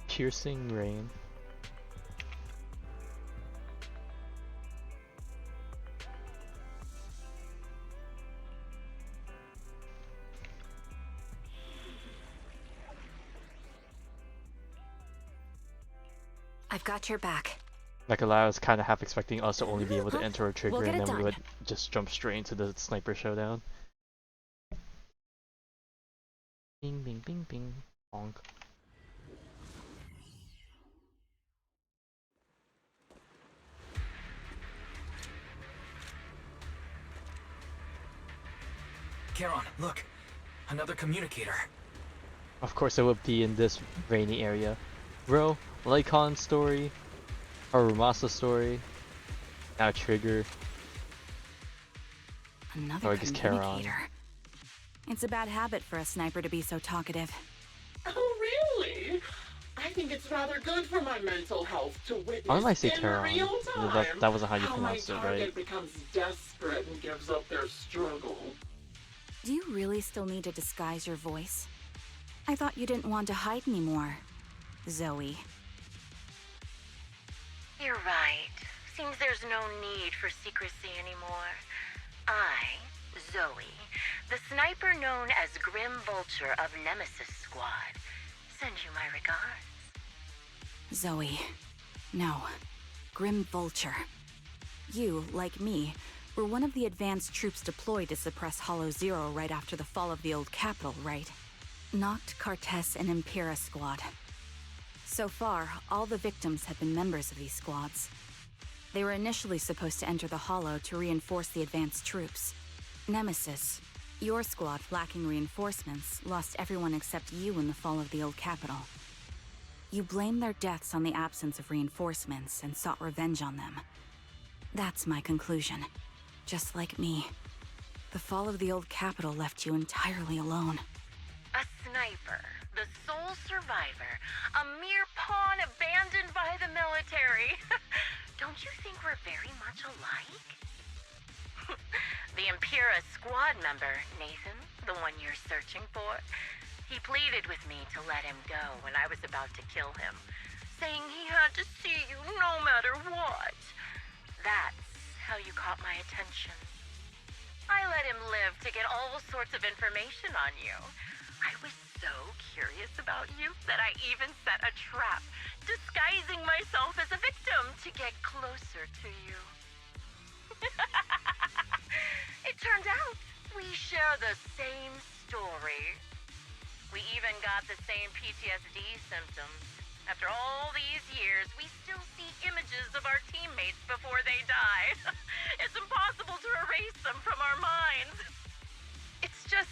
S1: Piercing rain.
S9: I've got your back.
S1: Like I was kind of half expecting us to only be able to enter a trigger
S9: We'll get
S1: and
S9: it
S1: then we
S9: done.
S1: would just jump straight into the sniper showdown. Bing, bing, bing, bing. Bonk.
S3: Charon, look! Another communicator.
S1: Of course it would be in this rainy area. Bro, Lycon's story, Harumasa story, now Trigger,
S9: Another
S1: or I guess Charon.
S9: communicator. It's a bad habit for a sniper to be so talkative.
S10: Oh, really? I think it's rather good for my mental health to witness
S1: Why did I say
S10: in
S1: Charon?
S10: real time
S1: That wasn't how you
S10: my
S1: pronounced it,
S10: target
S1: right?
S10: becomes desperate and gives up their struggle.
S9: Do you really still need to disguise your voice? I thought you didn't want to hide anymore, Zoe.
S16: You're right. Seems there's no need for secrecy anymore. I, Zoe, the sniper known as Grim Vulture of Nemesis Squad, send you my regards.
S9: Zoe. No. Grim Vulture. You, like me,
S5: were one of the advanced troops deployed to suppress Hollow Zero right after the fall of the old capital, right? Noct, Cartes, and Impera squad. So far, all the victims have been members of these squads. They were initially supposed to enter the Hollow to reinforce the advanced troops. Nemesis, your squad, lacking reinforcements, lost everyone except you in the fall of the old capital. You blamed their deaths on the absence of reinforcements and sought revenge on them. That's my conclusion. Just like me, the fall of the old capital left you entirely alone.
S16: A sniper, the sole survivor, a mere pawn abandoned by the military. Don't you think we're very much alike? The Impera squad member, Nathan, the one you're searching for, he pleaded with me to let him go when I was about to kill him, saying he had to see you no matter what. That's how you caught my attention. I let him live to get all sorts of information on you. I was so curious about you that I even set a trap, disguising myself as a victim to get closer to you. It turned out we share the same story. We even got the same PTSD symptoms. After all these years, we still see images of our teammates before they die. It's impossible to erase them from our minds. It's just,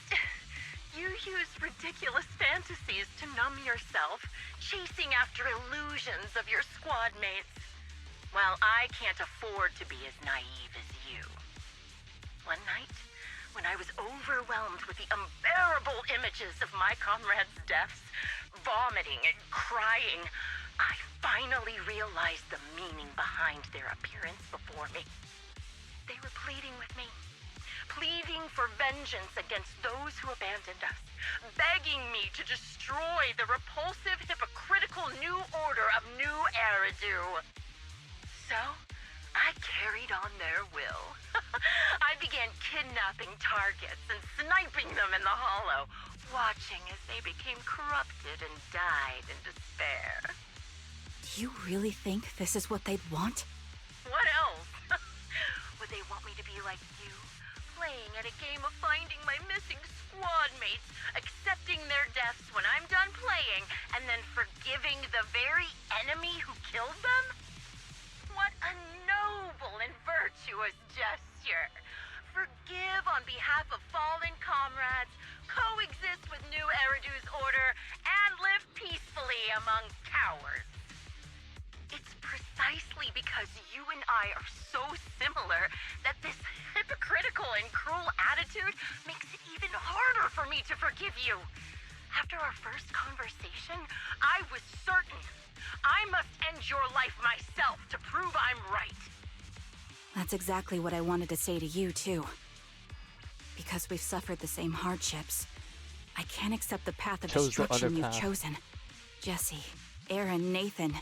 S16: you use ridiculous fantasies to numb yourself, chasing after illusions of your squad mates. Well, I can't afford to be as naive as you. One night, when I was overwhelmed with the unbearable images of my comrades' deaths, vomiting and crying, I finally realized the meaning behind their appearance before me. They were pleading with me, pleading for vengeance against those who abandoned us, begging me to destroy the repulsive, hypocritical new order of New Eridu. So, I carried on their will. I began kidnapping targets and sniping them in the Hollow, watching as they became corrupted and died in despair.
S5: Do you really think this is what they'd want?
S16: What else? Would they want me to be like you, playing at a game of finding my missing squad mates, accepting their deaths when I'm done playing, and then forgiving the very enemy who killed them? What a noble and virtuous gesture! Forgive on behalf of fallen comrades, coexist with New Eridu's order, and live peacefully among cowards. It's precisely because you and I are so similar that this hypocritical and cruel attitude makes it even harder for me to forgive you. After our first conversation, I was certain I must end your life myself to prove I'm right.
S5: That's exactly what I wanted to say to you, too. Because we've suffered the same hardships, I can't accept the path of destruction you've chosen. Jesse, Aaron, Nathan,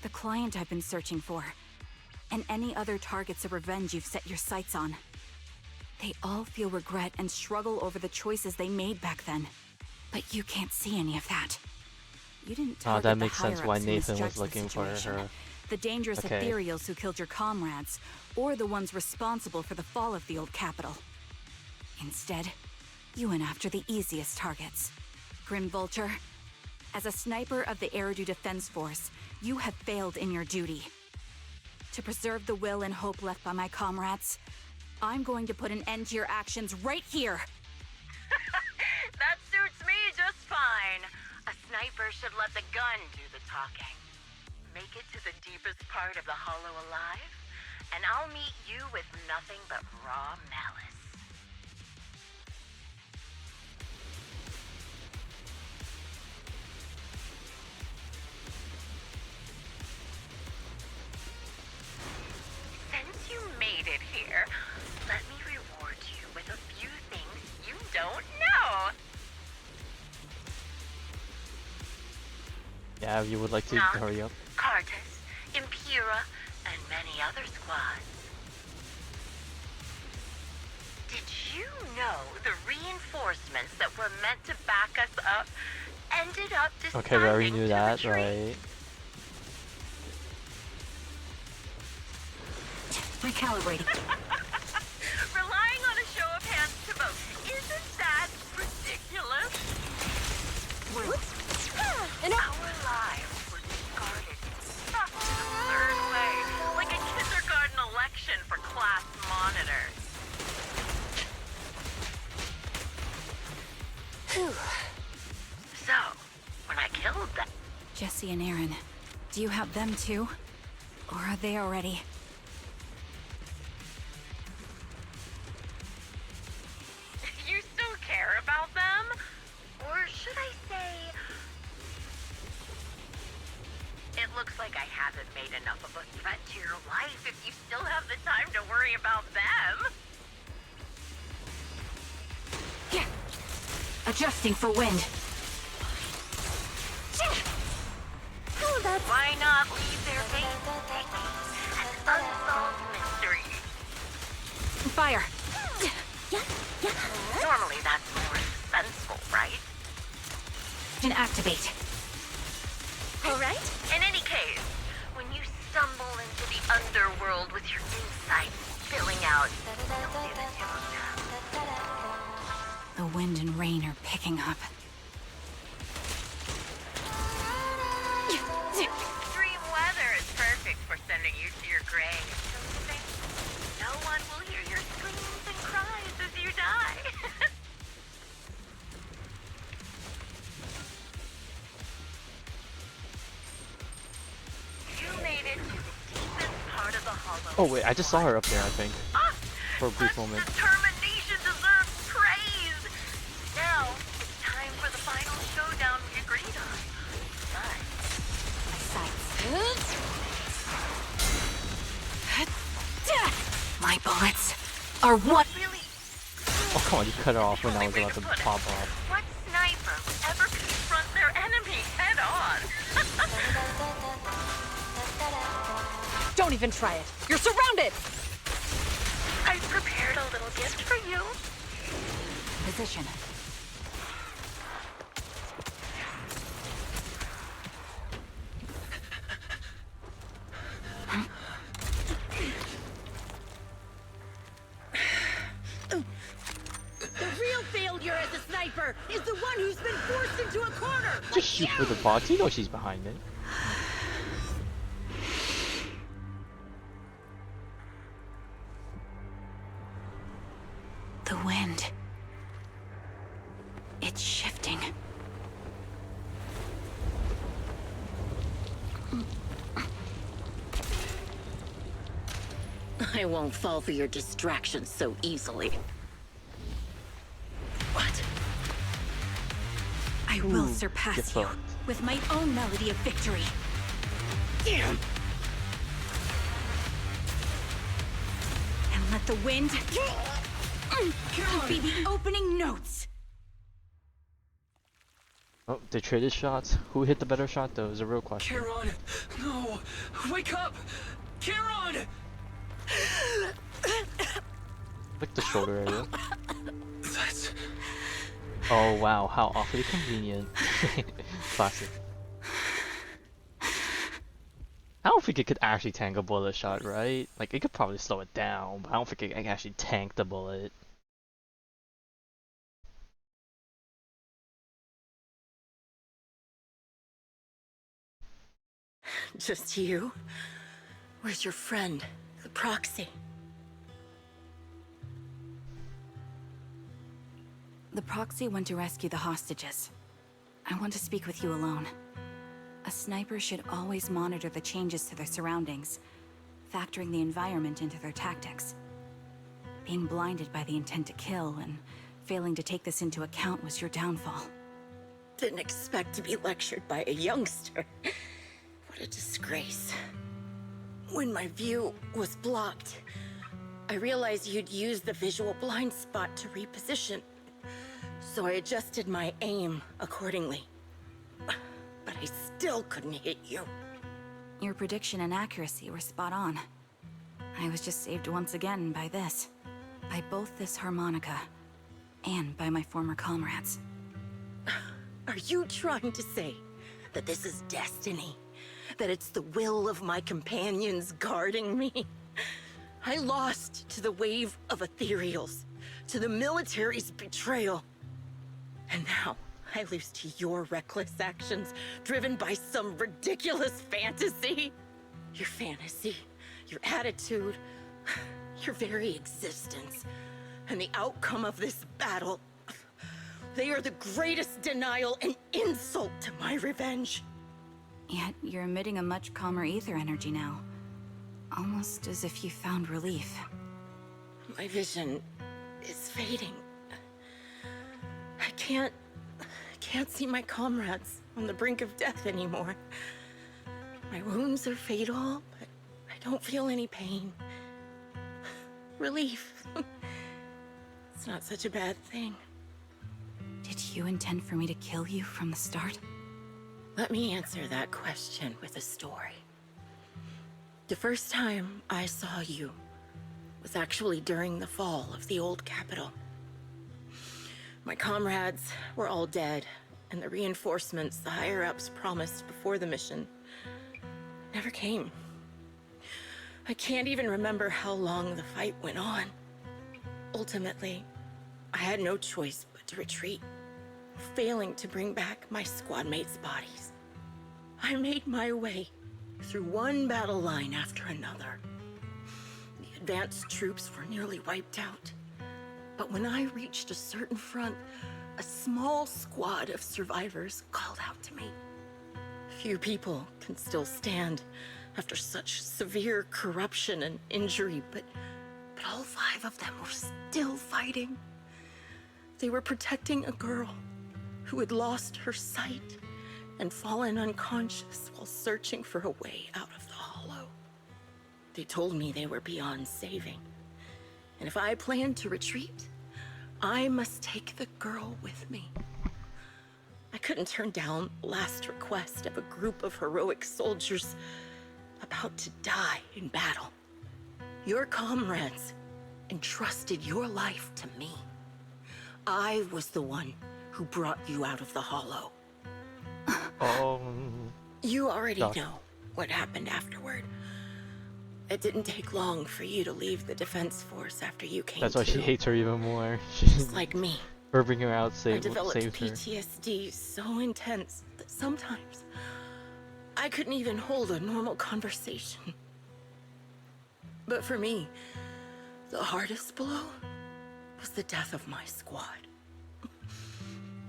S5: the client I've been searching for, and any other targets of revenge you've set your sights on. They all feel regret and struggle over the choices they made back then. But you can't see any of that. You didn't target
S1: that makes
S5: the
S1: sense why
S5: higher-ups who
S1: Nathan was
S5: misjudged the
S1: looking for
S5: situation,
S1: her.
S5: the dangerous
S1: Okay.
S5: ethereals who killed your comrades, or the ones responsible for the fall of the old capital. Instead, you went after the easiest targets. Grim Vulture, as a sniper of the Eridu Defense Force, you have failed in your duty. To preserve the will and hope left by my comrades, I'm going to put an end to your actions right here.
S16: That suits me just fine. A sniper should let the gun do the talking. Make it to the deepest part of the Hollow alive, and I'll meet you with nothing but raw malice. Since you made it here, let me reward you with a few things you don't know.
S1: Yeah, you would like to
S16: Noct,
S1: hurry up.
S16: Cartes, Impera, and many other squads. Did you know the reinforcements that were meant to back us up ended up deciding
S1: Okay, we already knew
S16: to
S1: that,
S16: retreat?
S1: right?
S5: Recalibrating.
S16: So, when I killed them...
S9: Jesse and Aaron, do you have them too? Or are they already...
S16: You still care about them? Or should I say... It looks like I haven't made enough of a threat to your life if you still have the time to worry about them.
S9: Yeah. Adjusting for wind.
S16: Why not leave their base sticky? An unsolved mystery.
S9: Fire.
S16: Normally that's more suspenseful, right?
S9: And activate.
S16: All right. In any case, when you stumble into the underworld with your insights spilling out, don't give it to them.
S9: The wind and rain are picking up.
S16: Extreme weather is perfect for sending you to your grave. No one will hear your screams and cries as you die. You made it to the deepest part of the hollow.
S1: Oh wait, I just saw her up there, I think. For a brief moment.
S16: Determination deserves praise. Now, it's time for the final showdown we agreed on. But...
S9: My bullets are what?
S16: Really?
S1: Oh come on, you cut her off when I was about to pop off.
S16: What sniper would ever confront their enemy head on?
S6: Don't even try it. You're surrounded!
S16: I prepared a little gift for you.
S9: Position.
S8: The real failure as a sniper is the one who's been forced into a corner.
S1: Just shoot for the box, you know she's behind it.
S9: The wind. It's shifting.
S8: I won't fall for your distractions so easily. What?
S9: I will
S1: Ooh,
S9: surpass
S1: get
S9: you
S1: fucked.
S9: with my own melody of victory.
S8: Damn!
S9: And let the wind be the opening notes.
S1: Oh, they traded shots. Who hit the better shot though is a real question.
S7: Charon! No! Wake up! Charon!
S1: Like the shoulder area.
S7: That's...
S1: Oh wow, how awfully convenient. Classic. I don't think it could actually tank a bullet shot, right? Like, it could probably slow it down, but I don't think it can actually tank the bullet.
S8: Just you? Where's your friend, the Proxy?
S9: The Proxy went to rescue the hostages. I want to speak with you alone. A sniper should always monitor the changes to their surroundings, factoring the environment into their tactics. Being blinded by the intent to kill and failing to take this into account was your downfall.
S8: Didn't expect to be lectured by a youngster. What a disgrace. When my view was blocked, I realized you'd used the visual blind spot to reposition. So I adjusted my aim accordingly. But I still couldn't hit you.
S9: Your prediction and accuracy were spot on. I was just saved once again by this. By both this harmonica, and by my former comrades.
S8: Are you trying to say that this is destiny? That it's the will of my companions guarding me? I lost to the wave of ethereals, to the military's betrayal. And now, I lose to your reckless actions, driven by some ridiculous fantasy. Your fantasy, your attitude, your very existence, and the outcome of this battle They are the greatest denial and insult to my revenge.
S5: Yet you're emitting a much calmer ether energy now. Almost as if you found relief.
S8: My vision is fading. I can't see my comrades on the brink of death anymore. My wounds are fatal, but I don't feel any pain. Relief. It's not such a bad thing.
S5: Did you intend for me to kill you from the start?
S8: Let me answer that question with a story. The first time I saw you was actually during the fall of the old capital. My comrades were all dead, and the reinforcements the higher-ups promised before the mission never came. I can't even remember how long the fight went on. Ultimately, I had no choice but to retreat, failing to bring back my squad mates' bodies. I made my way through one battle line after another. The advanced troops were nearly wiped out. But when I reached a certain front, a small squad of survivors called out to me. Few people can still stand after such severe corruption and injury, but all 5 of them were still fighting. They were protecting a girl who had lost her sight and fallen unconscious while searching for a way out of the hollow. They told me they were beyond saving, and if I planned to retreat, I must take the girl with me. I couldn't turn down the last request of a group of heroic soldiers about to die in battle. Your comrades entrusted your life to me. I was the one who brought you out of the hollow. You already know what happened afterward. It didn't take long for you to leave the defense force after you came.
S1: That's why she hates her even more.
S8: Just like me.
S1: For bringing her out
S8: I developed
S1: saved her.
S8: PTSD so intense that sometimes I couldn't even hold a normal conversation. But for me, the hardest blow was the death of my squad.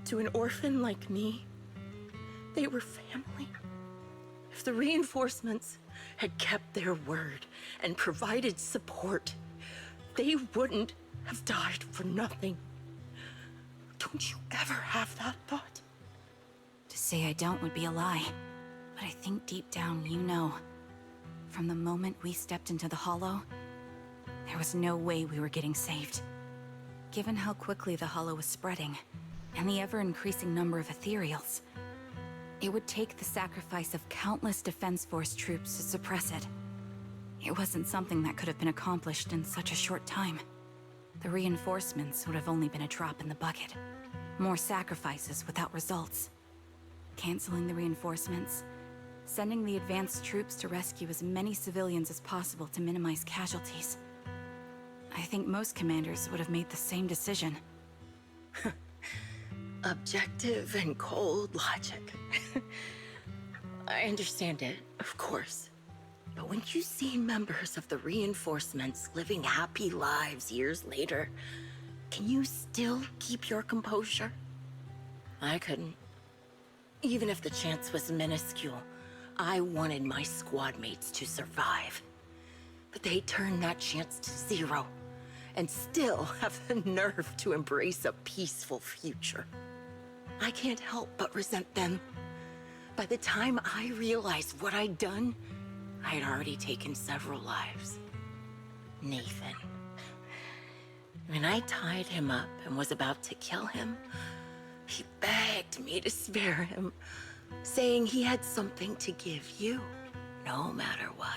S8: To an orphan like me, they were family. If the reinforcements had kept their word and provided support, they wouldn't have died for nothing. Don't you ever have that thought?
S5: To say I don't would be a lie, but I think deep down you know. From the moment we stepped into the hollow, there was no way we were getting saved. Given how quickly the hollow was spreading, and the ever-increasing number of ethereals, it would take the sacrifice of countless Defense Force troops to suppress it. It wasn't something that could have been accomplished in such a short time. The reinforcements would have only been a drop in the bucket. More sacrifices without results. Canceling the reinforcements, sending the advanced troops to rescue as many civilians as possible to minimize casualties. I think most commanders would have made the same decision.
S8: Objective and cold logic. I understand it, of course. But when you see members of the reinforcements living happy lives years later, can you still keep your composure? I couldn't. Even if the chance was minuscule, I wanted my squad mates to survive. But they turned that chance to 0, and still have the nerve to embrace a peaceful future. I can't help but resent them. By the time I realized what I'd done, I had already taken several lives. Nathan. When I tied him up and was about to kill him, he begged me to spare him, saying he had something to give you, no matter what.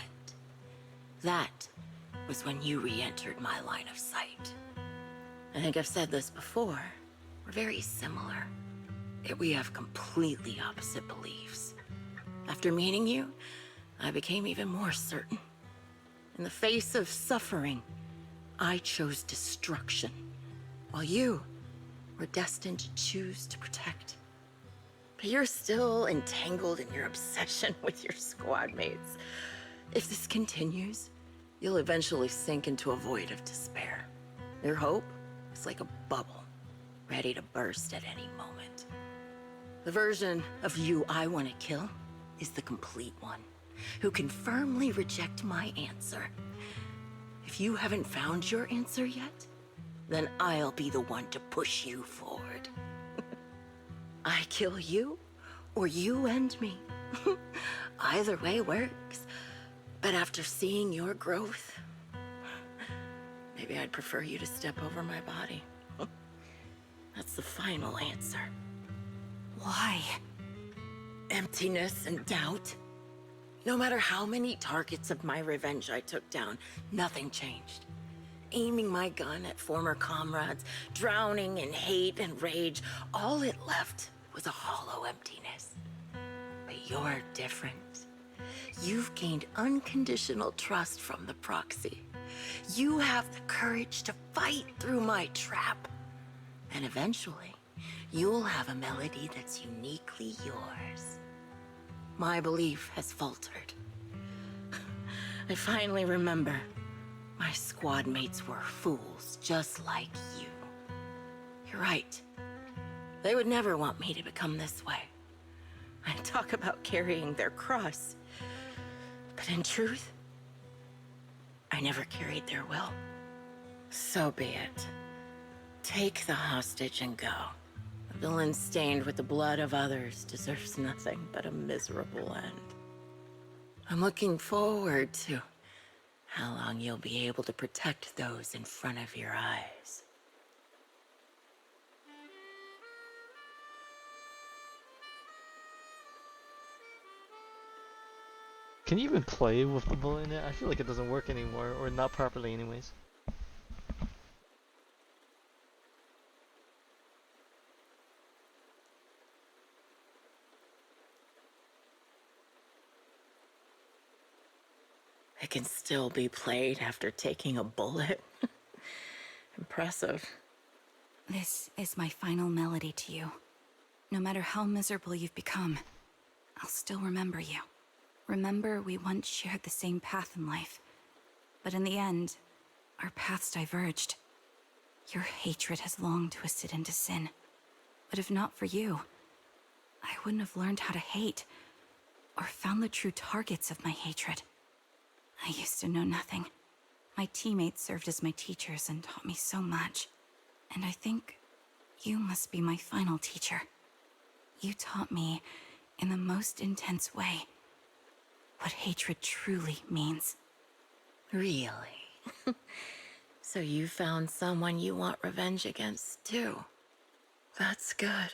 S8: That was when you re-entered my line of sight. I think I've said this before. We're very similar. Yet we have completely opposite beliefs. After meeting you, I became even more certain. In the face of suffering, I chose destruction, while you were destined to choose to protect. But you're still entangled in your obsession with your squad mates. If this continues, you'll eventually sink into a void of despair. Your hope is like a bubble. ready to burst at any moment. The version of you I want to kill is the complete one, who can firmly reject my answer. If you haven't found your answer yet, then I'll be the one to push you forward. I kill you, or you end me. Either way works. But after seeing your growth, maybe I'd prefer you to step over my body. That's the final answer.
S5: Why?
S8: Emptiness and doubt. No matter how many targets of my revenge I took down, nothing changed. Aiming my gun at former comrades, drowning in hate and rage, all it left was a hollow emptiness. But you're different. You've gained unconditional trust from the Proxy. You have the courage to fight through my trap. And eventually, you'll have a melody that's uniquely yours. My belief has faltered. I finally remember my squad mates were fools just like you. You're right. They would never want me to become this way. I talk about carrying their cross. But in truth, I never carried their will. So be it. Take the hostage and go. A villain stained with the blood of others deserves nothing but a miserable end. I'm looking forward to how long you'll be able to protect those in front of your eyes.
S1: Can you even play with the bullet in it? I feel like it doesn't work anymore, or not properly anyways.
S8: It can still be played after taking a bullet. Impressive.
S5: This is my final melody to you. No matter how miserable you've become, I'll still remember you. Remember we once shared the same path in life. But in the end, our paths diverged. Your hatred has long twisted into sin. But if not for you, I wouldn't have learned how to hate, or found the true targets of my hatred. I used to know nothing. My teammates served as my teachers and taught me so much. And I think you must be my final teacher. You taught me, in the most intense way, what hatred truly means.
S8: Really? So you found someone you want revenge against, too. That's good.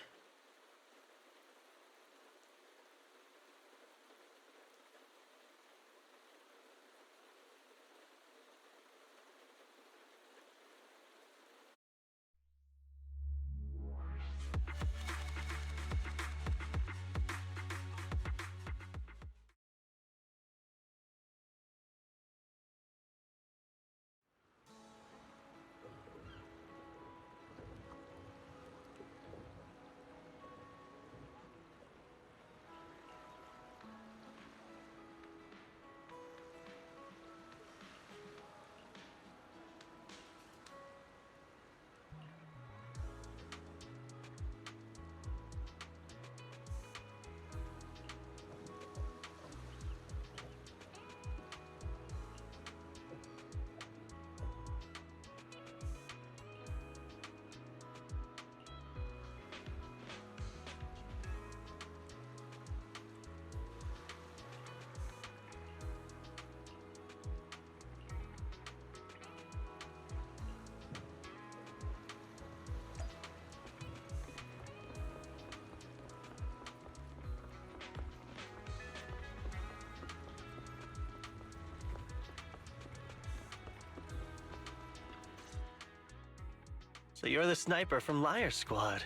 S14: So you're the sniper from Liar Squad.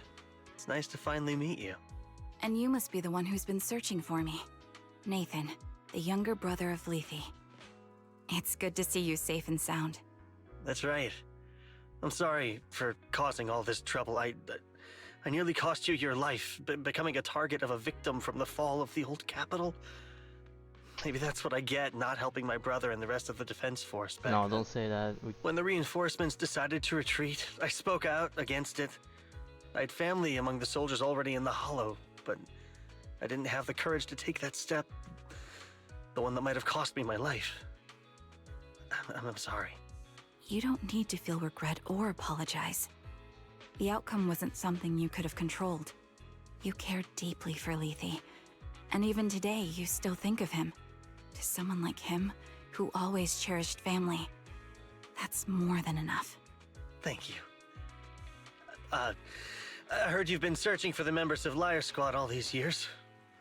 S14: It's nice to finally meet you.
S5: And you must be the one who's been searching for me. Nathan, the younger brother of Lethe. It's good to see you safe and sound.
S14: That's right. I'm sorry for causing all this trouble. I nearly cost you your life, becoming a target of a victim from the fall of the old capital. Maybe that's what I get, not helping my brother and the rest of the defense force back
S1: No,
S14: then.
S1: don't say that.
S14: When the reinforcements decided to retreat, I spoke out against it. I had family among the soldiers already in the Hollow, but I didn't have the courage to take that step. The one that might have cost me my life. I'm sorry.
S5: You don't need to feel regret or apologize. The outcome wasn't something you could have controlled. You cared deeply for Lethe, and even today you still think of him. To someone like him, who always cherished family, that's more than enough.
S14: Thank you. I heard you've been searching for the members of Liar Squad all these years.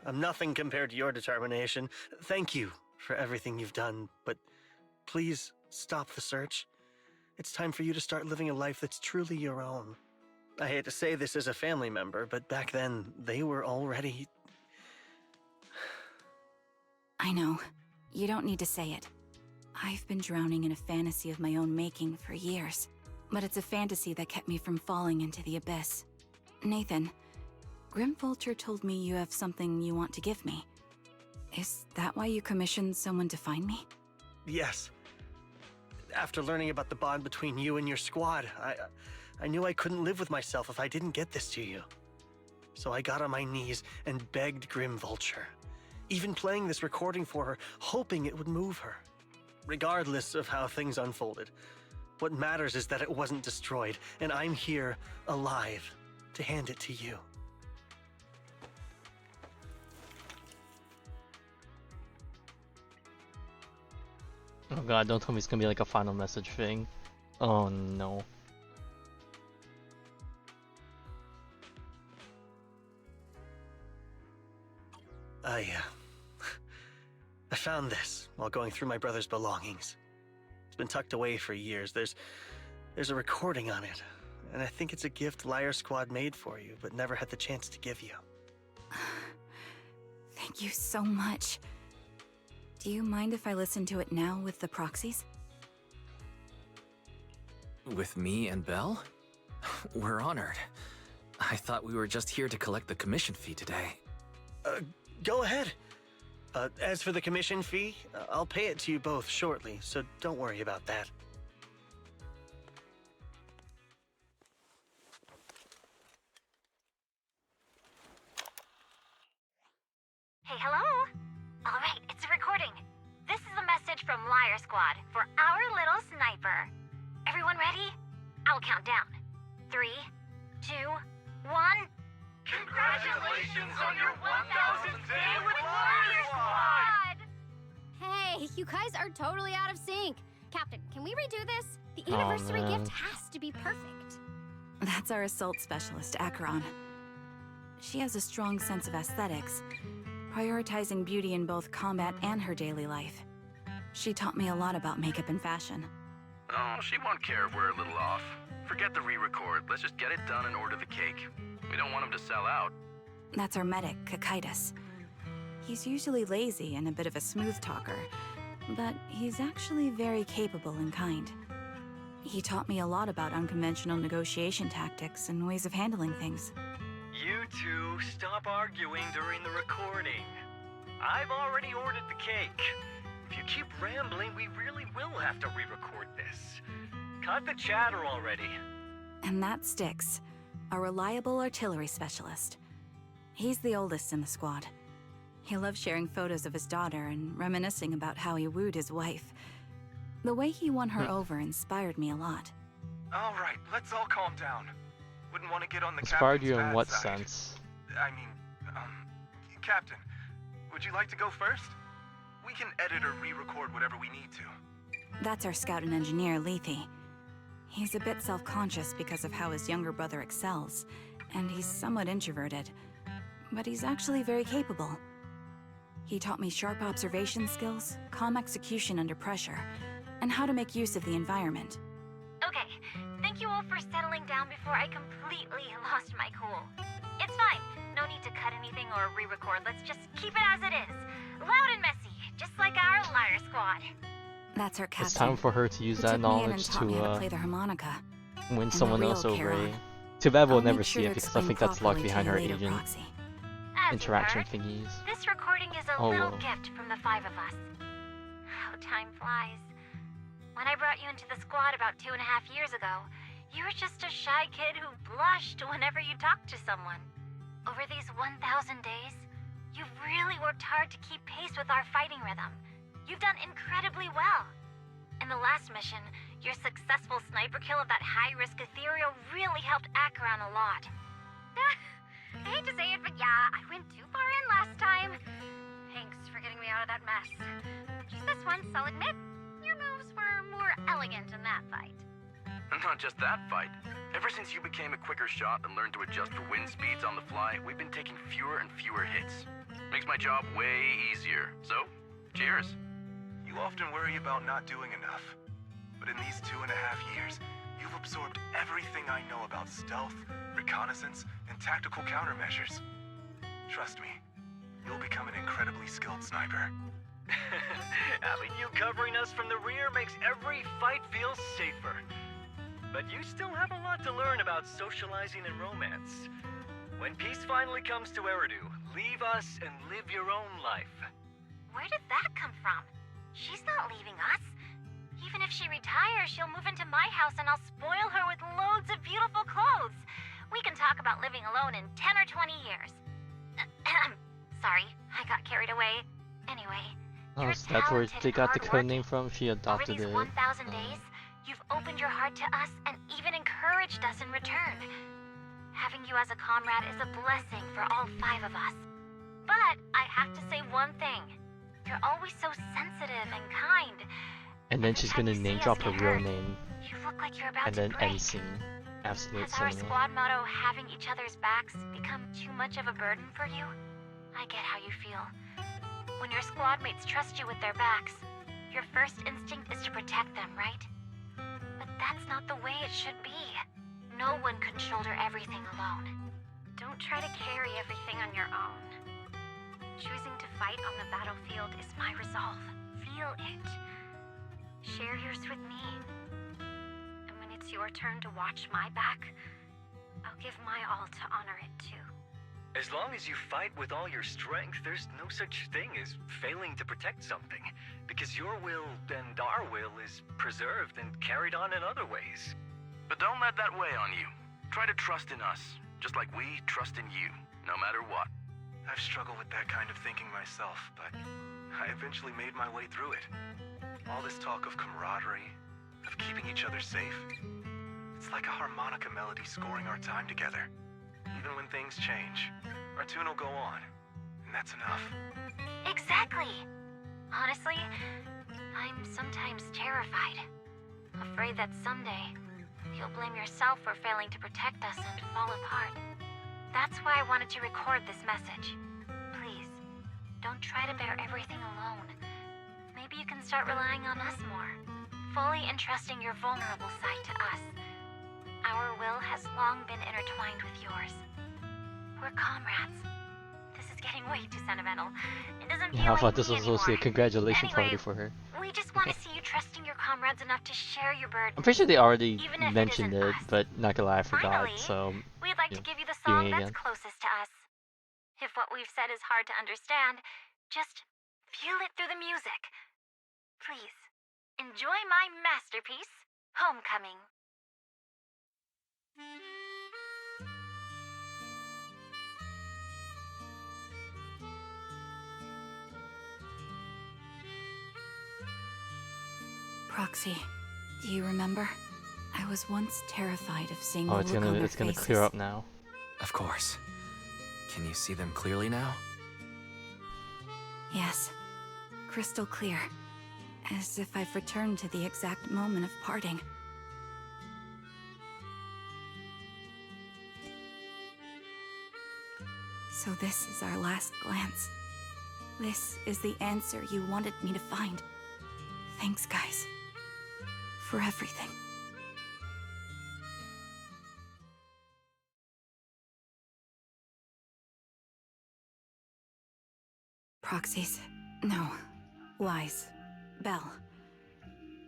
S14: I'm nothing compared to your determination. Thank you for everything you've done, but please stop the search. It's time for you to start living a life that's truly your own. I hate to say this as a family member, but back then, they were already...
S5: I know. You don't need to say it. I've been drowning in a fantasy of my own making for years, but it's a fantasy that kept me from falling into the abyss. Nathan, Grim Vulture told me you have something you want to give me. Is that why you commissioned someone to find me?
S14: Yes. After learning about the bond between you and your squad, I knew I couldn't live with myself if I didn't get this to you. So I got on my knees and begged Grim Vulture, even playing this recording for her, hoping it would move her. Regardless of how things unfolded, what matters is that it wasn't destroyed, and I'm here, alive, to hand it to you.
S1: Oh god, don't tell me it's gonna be like a final message thing. Oh no.
S14: I found this while going through my brother's belongings. It's been tucked away for years. There's a recording on it, and I think it's a gift Liar Squad made for you, but never had the chance to give you.
S5: Thank you so much. Do you mind if I listen to it now with the proxies?
S3: With me and Belle? We're honored. I thought we were just here to collect the commission fee today.
S14: Go ahead. As for the commission fee, I'll pay it to you both shortly, so don't worry about that.
S16: Hey, hello? Alright, it's a recording. This is a message from Liar Squad for our little sniper. Everyone ready? I'll count down. 3, 2, 1. Congratulations on your 1000th day with Liar Squad!
S4: Hey, you guys are totally out of sync. Captain, can we redo this? The anniversary gift has to be perfect.
S5: That's our assault specialist, Acheron. She has a strong sense of aesthetics, prioritizing beauty in both combat and her daily life. She taught me a lot about makeup and fashion.
S17: Oh, she won't care if we're a little off. Forget the re-record. Let's just get it done and order the cake. We don't want him to sell out.
S5: That's our medic, Kakaitis. He's usually lazy and a bit of a smooth talker, but he's actually very capable and kind. He taught me a lot about unconventional negotiation tactics and ways of handling things.
S18: You two, stop arguing during the recording. I've already ordered the cake. If you keep rambling, we really will have to re-record this. Cut the chatter already.
S5: And that's Styx, a reliable artillery specialist. He's the oldest in the squad. He loves sharing photos of his daughter and reminiscing about how he wooed his wife. The way he won her over inspired me a lot.
S18: All right, let's all calm down. Wouldn't want to get on the
S1: Inspired
S18: captain's
S1: you in
S18: bad
S1: what
S18: side.
S1: sense?
S18: I mean, Captain, would you like to go first? We can edit or re-record whatever we need to.
S5: That's our scout and engineer, Lethe. He's a bit self-conscious because of how his younger brother excels, and he's somewhat introverted, but he's actually very capable. He taught me sharp observation skills, calm execution under pressure, and how to make use of the environment.
S16: Okay, thank you all for settling down before I completely lost my cool. It's fine, no need to cut anything or re-record. Let's just keep it as it is. Loud and messy, just like our Liar Squad.
S5: That's her captain.
S1: It's time for her to use that knowledge
S5: to play the harmonica.
S1: Win someone else over. Too bad we'll never see it because I think that's locked behind her agent
S16: Proxy.
S1: interaction thingies.
S16: This recording is a little gift from the 5 of us. How time flies. When I brought you into the squad about 2.5 years ago,
S4: You're just a shy kid who blushed whenever you talked to someone. Over these 1,000 days, you've really worked hard to keep pace with our fighting rhythm. You've done incredibly well. In the last mission, your successful sniper kill of that high-risk ethereal really helped Acheron a lot. I hate to say it, but yeah, I went too far in last time. Thanks for getting me out of that mess. Just this once, I'll admit, your moves were more elegant in that fight.
S17: And not just that fight. Ever since you became a quicker shot and learned to adjust for wind speeds on the fly, we've been taking fewer and fewer hits. Makes my job way easier. So, cheers.
S19: You often worry about not doing enough. But in these 2.5 years, you've absorbed everything I know about stealth, reconnaissance, and tactical countermeasures. Trust me, you'll become an incredibly skilled sniper.
S18: Having you covering us from the rear makes every fight feel safer. But you still have a lot to learn about socializing and romance. When peace finally comes to Eridu, leave us and live your own life.
S4: Where did that come from? She's not leaving us. Even if she retires, she'll move into my house and I'll spoil her with loads of beautiful clothes. We can talk about living alone in 10 or 20 years. Sorry, I got carried away. Anyway,
S1: Oh, so that's where they got the code name from? She adopted
S4: over these
S1: it.
S4: 1,000 days, you've opened your heart to us and even encouraged us in return. Having you as a comrade is a blessing for all 5 of us. But I have to say one thing. You're always so sensitive and kind.
S1: And then she's gonna name drop her real name.
S4: You look like you're about
S1: And
S4: to
S1: then
S4: break.
S1: end scene. Absolute
S4: Has our
S1: cinema.
S4: squad motto, having each other's backs, become too much of a burden for you? I get how you feel. When your squad mates trust you with their backs, your first instinct is to protect them, right? But that's not the way it should be. No one can shoulder everything alone. Don't try to carry everything on your own. Choosing to fight on the battlefield is my resolve. Feel it. Share yours with me. And when it's your turn to watch my back, I'll give my all to honor it too.
S18: As long as you fight with all your strength, there's no such thing as failing to protect something, because your will and our will is preserved and carried on in other ways.
S17: But don't let that weigh on you. Try to trust in us, just like we trust in you, no matter what.
S19: I've struggled with that kind of thinking myself, but I eventually made my way through it. All this talk of camaraderie, of keeping each other safe, it's like a harmonica melody scoring our time together. Even when things change, our tune will go on, and that's enough.
S4: Exactly. Honestly, I'm sometimes terrified. Afraid that someday, you'll blame yourself for failing to protect us and fall apart. That's why I wanted to record this message. Please, don't try to bear everything alone. Maybe you can start relying on us more, fully entrusting your vulnerable side to us. Our will has long been intertwined with yours. We're comrades. This is getting way too sentimental. It doesn't feel
S1: Yeah, I
S4: like
S1: thought this
S4: me
S1: was supposed to be a
S4: anymore.
S1: congratulation
S4: Anyway,
S1: party for her.
S4: we just want to see you trusting your comrades enough to share your burden.
S1: I'm pretty sure they already
S4: Even if
S1: mentioned
S4: isn't
S1: it,
S4: us.
S1: but not gonna lie, I forgot,
S4: Finally,
S1: so...
S4: We'd like to
S1: yeah,
S4: give you the
S1: doing
S4: song
S1: it
S4: that's
S1: again.
S4: closest to us. If what we've said is hard to understand, just feel it through the music. Please, enjoy my masterpiece, Homecoming.
S5: Proxy, do you remember? I was once terrified of seeing
S1: Oh,
S5: the
S1: it's
S5: look on
S1: gonna
S5: their
S1: it's gonna
S5: faces.
S1: clear up now.
S3: Of course. Can you see them clearly now?
S5: Yes, crystal clear. As if I've returned to the exact moment of parting. So this is our last glance. This is the answer you wanted me to find. Thanks, guys. For everything. Proxies. No. Lies. Belle.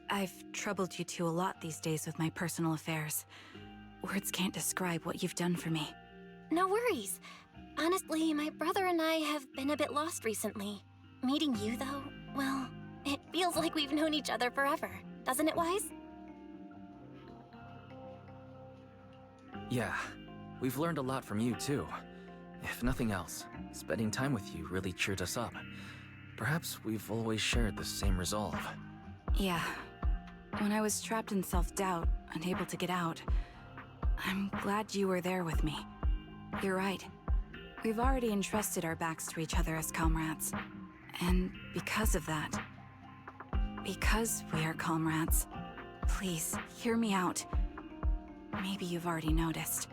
S5: I've troubled you two a lot these days with my personal affairs. Words can't describe what you've done for me.
S4: No worries. Honestly, my brother and I have been a bit lost recently. Meeting you, though, well, it feels like we've known each other forever. Doesn't it, Wise?
S3: Yeah, we've learned a lot from you too. If nothing else, spending time with you really cheered us up. Perhaps we've always shared the same resolve.
S5: Yeah. When I was trapped in self-doubt, unable to get out, I'm glad you were there with me. You're right. We've already entrusted our backs to each other as comrades. And because of that, because we are comrades, please, hear me out. Maybe you've already noticed.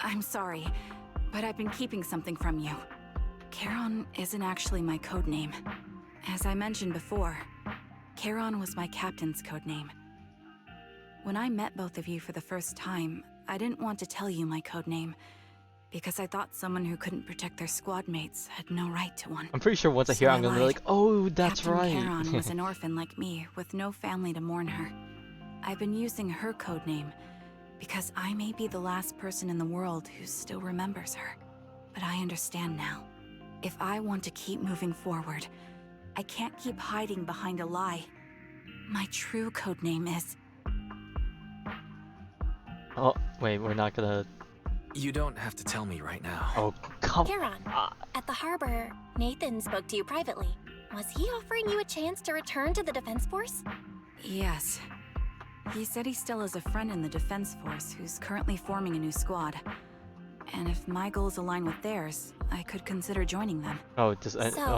S5: I'm sorry, but I've been keeping something from you. Charon isn't actually my codename. As I mentioned before, Charon was my captain's codename. When I met both of you for the first time, I didn't want to tell you my codename, because I thought someone who couldn't protect their squad mates had no right to one.
S1: I'm pretty sure once I hear it, I'm gonna be like, oh, that's
S5: Captain
S1: right.
S5: Charon was an orphan like me, with no family to mourn her. I've been using her codename because I may be the last person in the world who still remembers her. But I understand now. If I want to keep moving forward, I can't keep hiding behind a lie. My true codename is...
S1: Oh, wait, we're not gonna...
S3: You don't have to tell me right now.
S1: Oh, come
S4: Charon, at the harbor, Nathan spoke to you privately. Was he offering you a chance to return to the Defense Force?
S5: Yes. He said he still has a friend in the Defense Force who's currently forming a new squad. And if my goals align with theirs, I could consider joining them.
S1: Oh,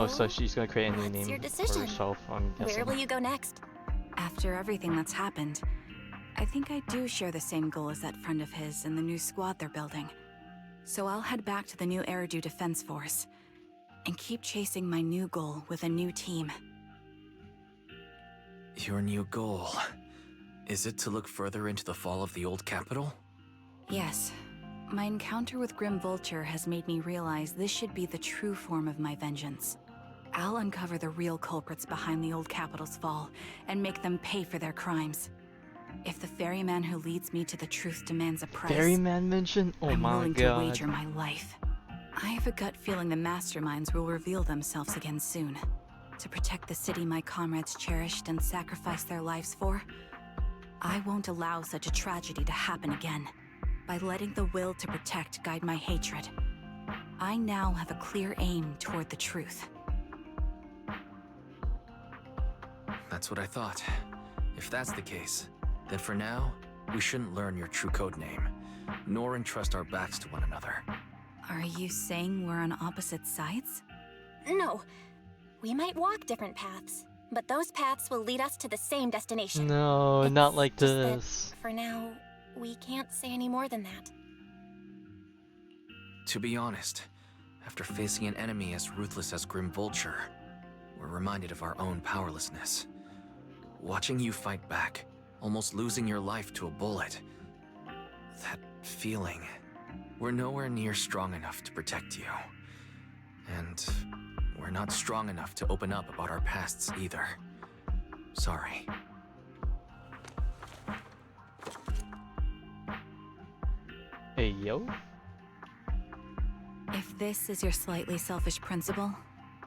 S1: so she's gonna create a new name
S4: your
S1: for
S4: decision?
S1: herself, I'm guessing.
S4: Where will you go next?
S5: After everything that's happened, I think I do share the same goal as that friend of his and the new squad they're building. So I'll head back to the new Eridu Defense Force and keep chasing my new goal with a new team.
S3: Your new goal... Is it to look further into the fall of the old capital?
S5: Yes. My encounter with Grim Vulture has made me realize this should be the true form of my vengeance. I'll uncover the real culprits behind the old capital's fall and make them pay for their crimes. If the ferryman who leads me to the truth demands a price,
S1: Ferryman mention? Oh
S5: I'm
S1: my
S5: willing
S1: god.
S5: to wager my life. I have a gut feeling the masterminds will reveal themselves again soon. To protect the city my comrades cherished and sacrificed their lives for, I won't allow such a tragedy to happen again. By letting the will to protect guide my hatred, I now have a clear aim toward the truth.
S3: That's what I thought. If that's the case, then for now, we shouldn't learn your true codename, nor entrust our backs to one another.
S5: Are you saying we're on opposite sides?
S4: No. We might walk different paths, but those paths will lead us to the same destination.
S1: No, not like
S4: Just that,
S1: this.
S4: for now, we can't say any more than that.
S3: To be honest, after facing an enemy as ruthless as Grim Vulture, we're reminded of our own powerlessness. Watching you fight back, almost losing your life to a bullet. That feeling. We're nowhere near strong enough to protect you. And we're not strong enough to open up about our pasts either. Sorry.
S1: Hey, yo.
S5: If this is your slightly selfish principle,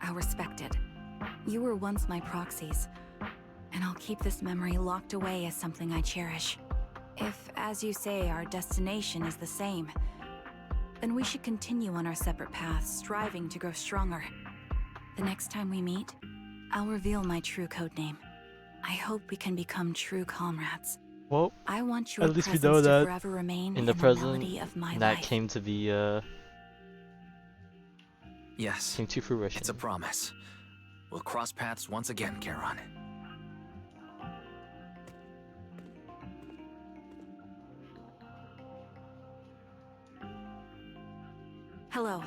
S5: I'll respect it. You were once my proxies, and I'll keep this memory locked away as something I cherish. If, as you say, our destination is the same, then we should continue on our separate paths, striving to grow stronger. The next time we meet, I'll reveal my true codename. I hope we can become true comrades.
S1: Well,
S5: I want your
S1: at least we
S5: presence
S1: know
S5: to
S1: that
S5: forever remain
S1: in the
S5: melody
S1: present,
S5: of my
S1: that
S5: life.
S1: came to be,
S3: Yes.
S1: came to fruition.
S3: It's a promise. We'll cross paths once again, Charon.
S5: Hello.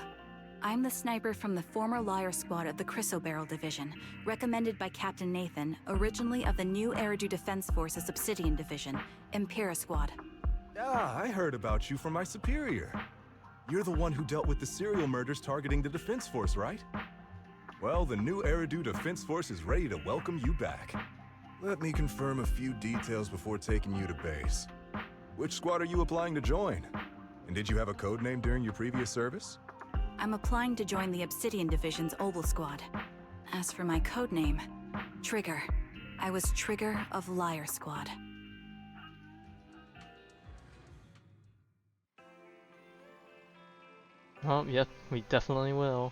S5: I'm the sniper from the former Liar Squad of the Chrysoberyl Division, recommended by Captain Nathan, originally of the new Eridu Defense Force's Obsidian Division, Impera Squad.
S20: Ah, I heard about you from my superior. You're the one who dealt with the serial murders targeting the Defense Force, right? Well, the new Eridu Defense Force is ready to welcome you back.
S13: Let me confirm a few details before taking you to base.
S20: Which squad are you applying to join? And did you have a code name during your previous service?
S5: I'm applying to join the Obsidian Division's Oval Squad. As for my codename, Trigger. I was Trigger of Liar Squad.
S1: Oh, yep, we definitely will.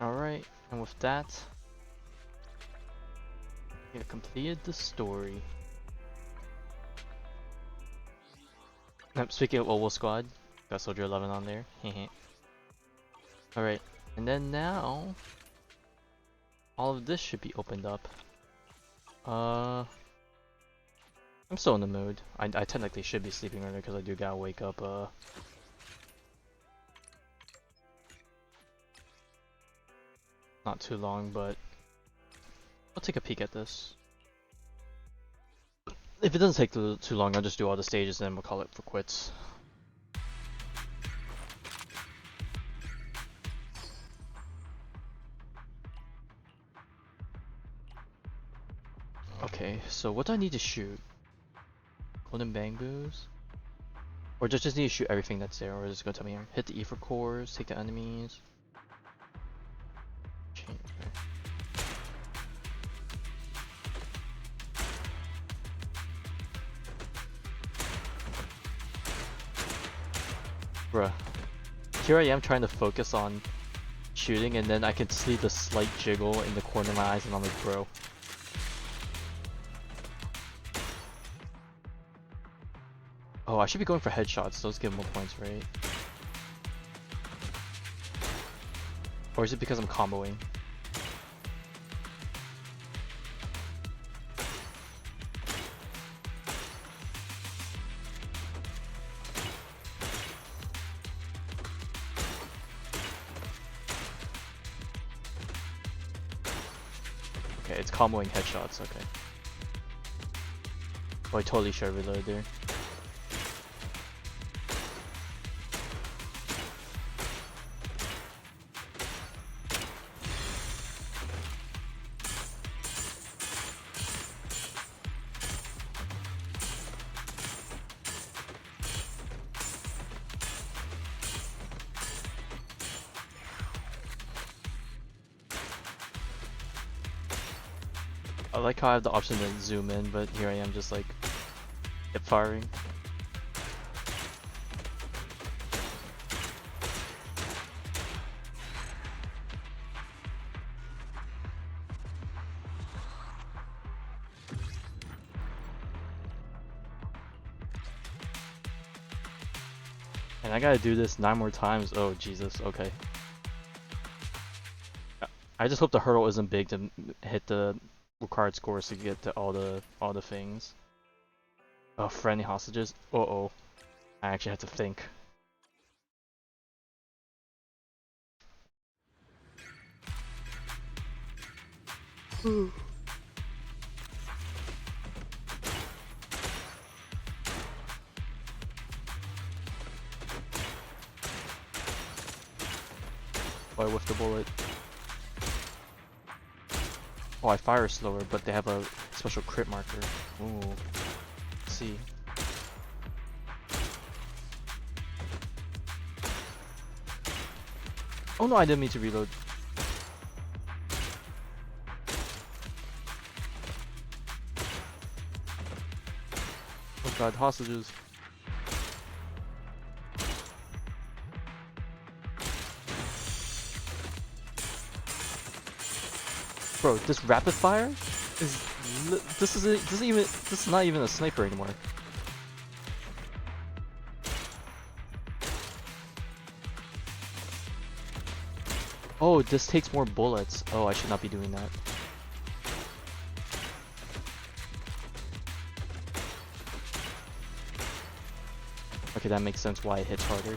S1: Alright, and with that, we have completed the story. Speaking of Oval Squad, got Soldier 11 on there. Alright, and then now, all of this should be opened up. I'm still in the mood. I technically should be sleeping earlier because I do gotta wake up, not too long, but I'll take a peek at this. If it doesn't take too long, I'll just do all the stages and then we'll call it for quits. Okay, so what do I need to shoot? Golden bamboos? Or just need to shoot everything that's there, or is it gonna tell me here? Hit the ether cores, take the enemies. Change, okay. Bruh. Here I am trying to focus on shooting, and then I can see the slight jiggle in the corner of my eyes, and I'm like, bro. Oh, I should be going for headshots. Those give more points, right? Or is it because I'm comboing? Okay, it's comboing headshots, okay. Oh, I totally should have reloaded there. I like how I have the option to zoom in, but here I am just like hip firing. And I gotta do this 9 more times. Oh Jesus, okay. I just hope the hurdle isn't big to hit the required scores to get to all the things. Oh, friendly hostages. Uh-oh. I actually have to think. Oh, I whiffed the bullet. Oh, I fire slower, but they have a special crit marker. Ooh. Let's see. Oh no, I didn't mean to reload. Oh god, hostages. Bro, this rapid fire is this is not even a sniper anymore. Oh, this takes more bullets. Oh, I should not be doing that. Okay, that makes sense why it hits harder.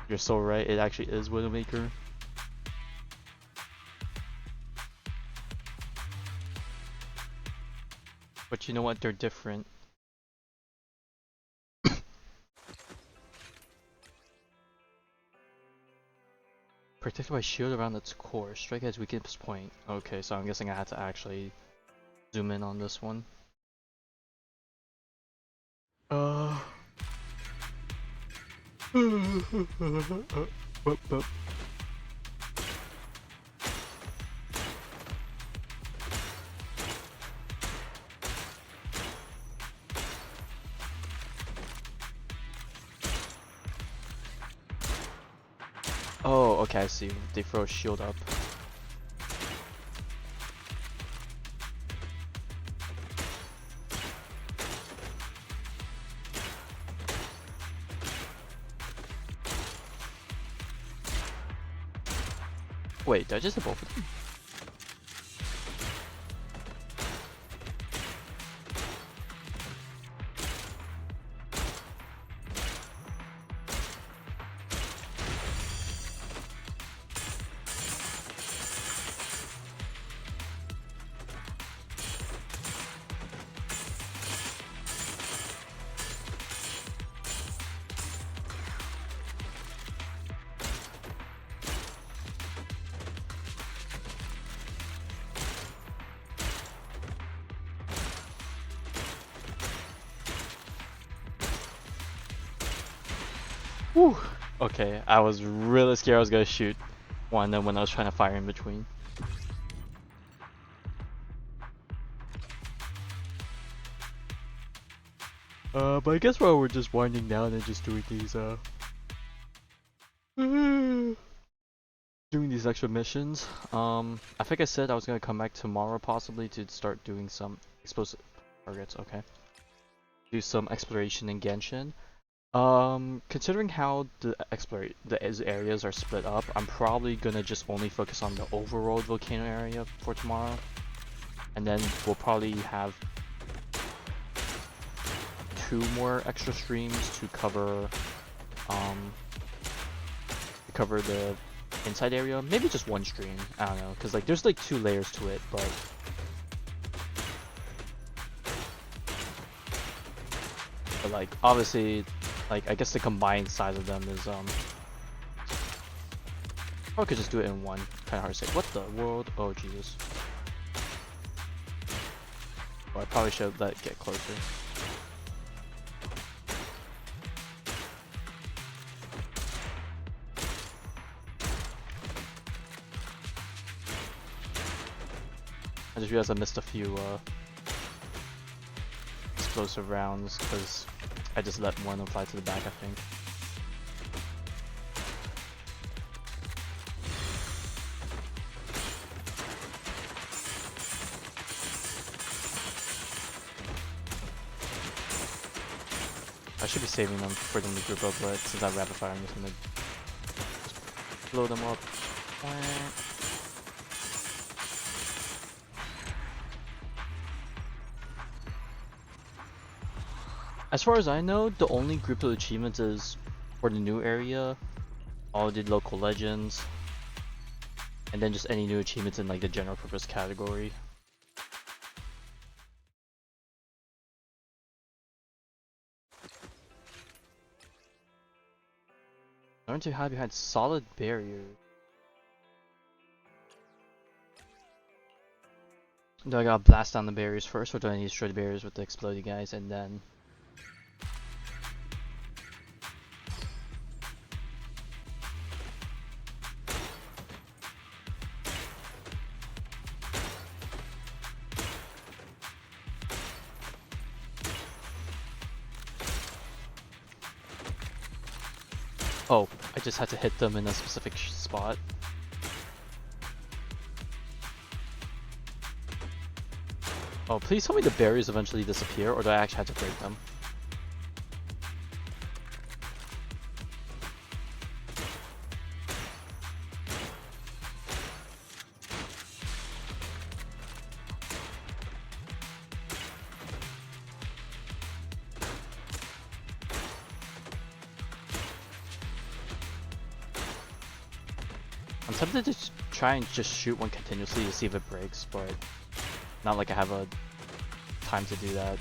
S1: You're so right, it actually is Widowmaker. But you know what? They're different. Protected by shield around its core. Strike at its weakest point. Okay, so I'm guessing I had to actually zoom in on this one. Oh, okay, I see. They throw a shield up. Wait, did I just hit both of them? Whew. Okay, I was really scared I was gonna shoot one then when I was trying to fire in between. But I guess while we're just winding down and just doing these doing these extra missions, I think I said I was gonna come back tomorrow possibly to start doing some explosive targets, okay. Do some exploration in Genshin. Considering how the areas are split up, I'm probably gonna just only focus on the overworld volcano area for tomorrow. And then we'll probably have 2 more extra streams to cover the inside area. Maybe just 1 stream, I don't know, cause like there's like 2 layers to it, but like obviously, like I guess the combined size of them is or I could just do it in one. Kinda hard to say. What the world? Oh Jesus. Well, I probably should let it get closer. I just realized I missed a few explosive rounds because I just let one of them fly to the back, I think. I should be saving them for them to group up, but since I rapid fire, I'm just gonna blow them up. As far as I know, the only group of achievements is for the new area, all the local legends, and then just any new achievements in like the general purpose category. Learn to hide behind solid barriers. Do I gotta blast down the barriers first, or do I need to destroy the barriers with the exploding guys and then... Oh, I just had to hit them in a specific spot. Oh, please tell me the barriers eventually disappear, or do I actually have to break them? I'm tempted to try and just shoot one continuously to see if it breaks, but not like I have a time to do that.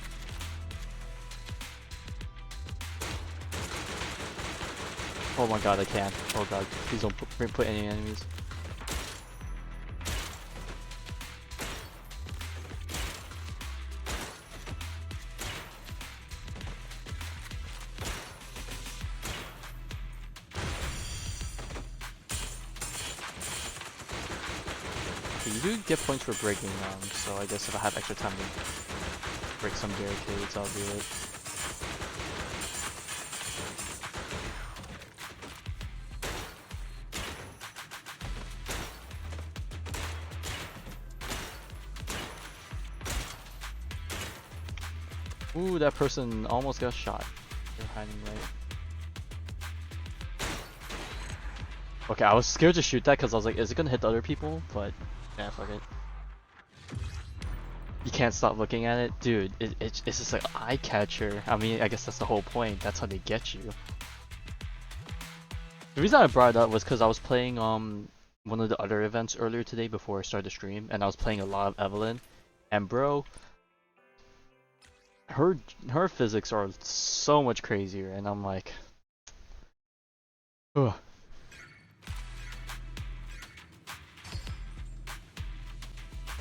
S1: Oh my god, I can't. Oh god, please don't put any enemies. You do get points for breaking them, so I guess if I have extra time to break some barricades, I'll do it. Ooh, that person almost got shot. They're hiding right. Okay, I was scared to shoot that because I was like, is it gonna hit the other people? But, yeah, fuck it. You can't stop looking at it? Dude, it's just like eye catcher. I mean, I guess that's the whole point. That's how they get you. The reason I brought it up was because I was playing one of the other events earlier today before I started the stream, and I was playing a lot of Evelyn. And bro, her physics are so much crazier, and I'm like, ugh.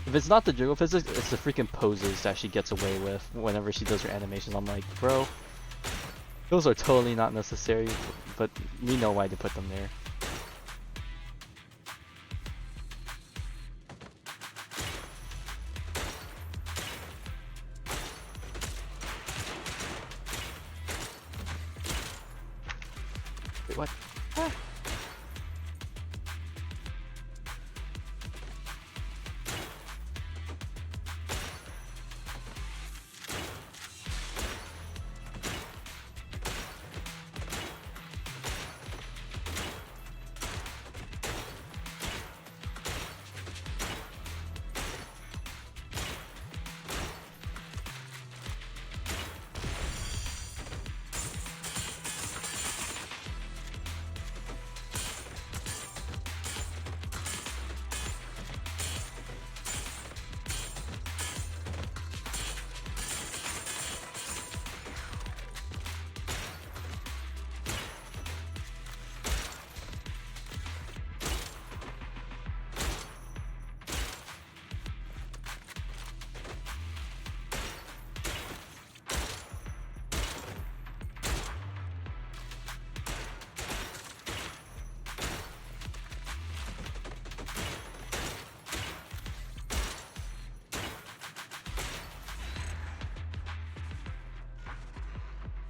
S1: If it's not the jiggle physics, it's the freaking poses that she gets away with whenever she does her animations. I'm like, bro, those are totally not necessary, but we know why they put them there. Wait, what? Ah.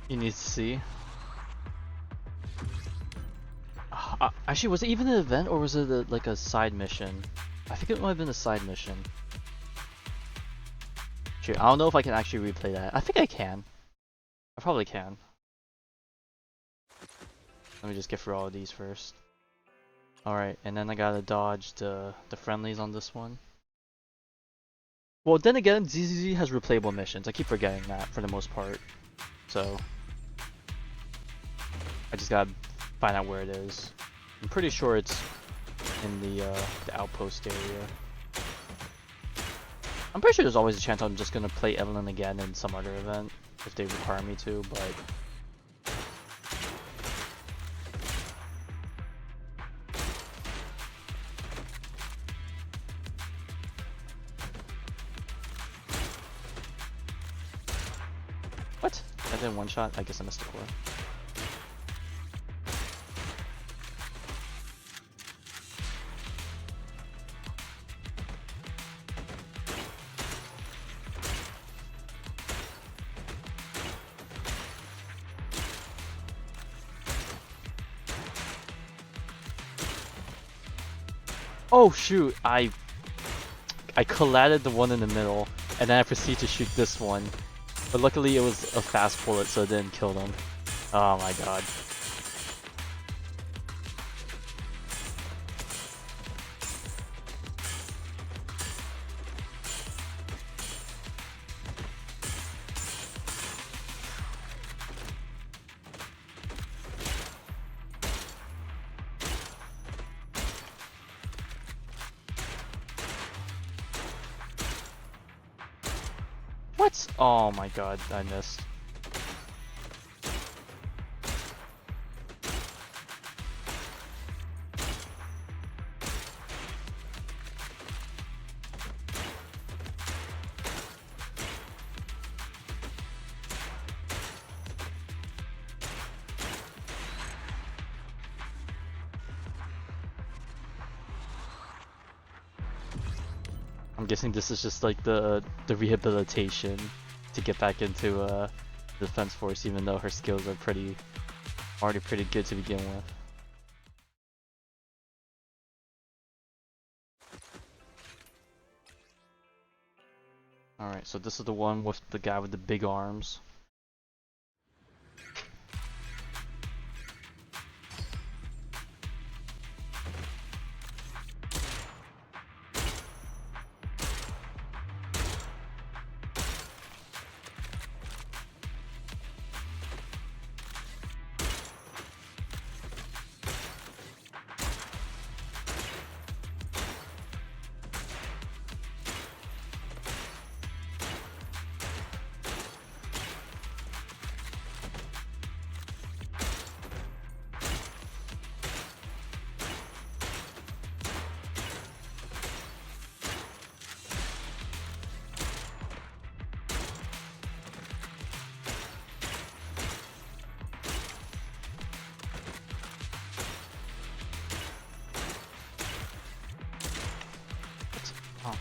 S1: You need to see. Actually, was it even an event or was it like a side mission? I think it might have been a side mission. Shoot, I don't know if I can actually replay that. I think I can. I probably can. Let me just get through all of these first. Alright, and then I gotta dodge the friendlies on this one. Well, then again, ZZZ has replayable missions. I keep forgetting that for the most part. So, I just gotta find out where it is. I'm pretty sure it's in the outpost area. I'm pretty sure there's always a chance I'm just gonna play Evelyn again in some other event if they require me to, but what? I did one shot? I guess I missed a core. Oh shoot, I collided the one in the middle, and then I proceeded to shoot this one. But luckily it was a fast bullet, so it didn't kill them. Oh my god. What? Oh my god, I missed. I'm guessing this is just like the rehabilitation to get back into the defense force, even though her skills are already pretty good to begin with. Alright, so this is the one with the guy with the big arms. Oh.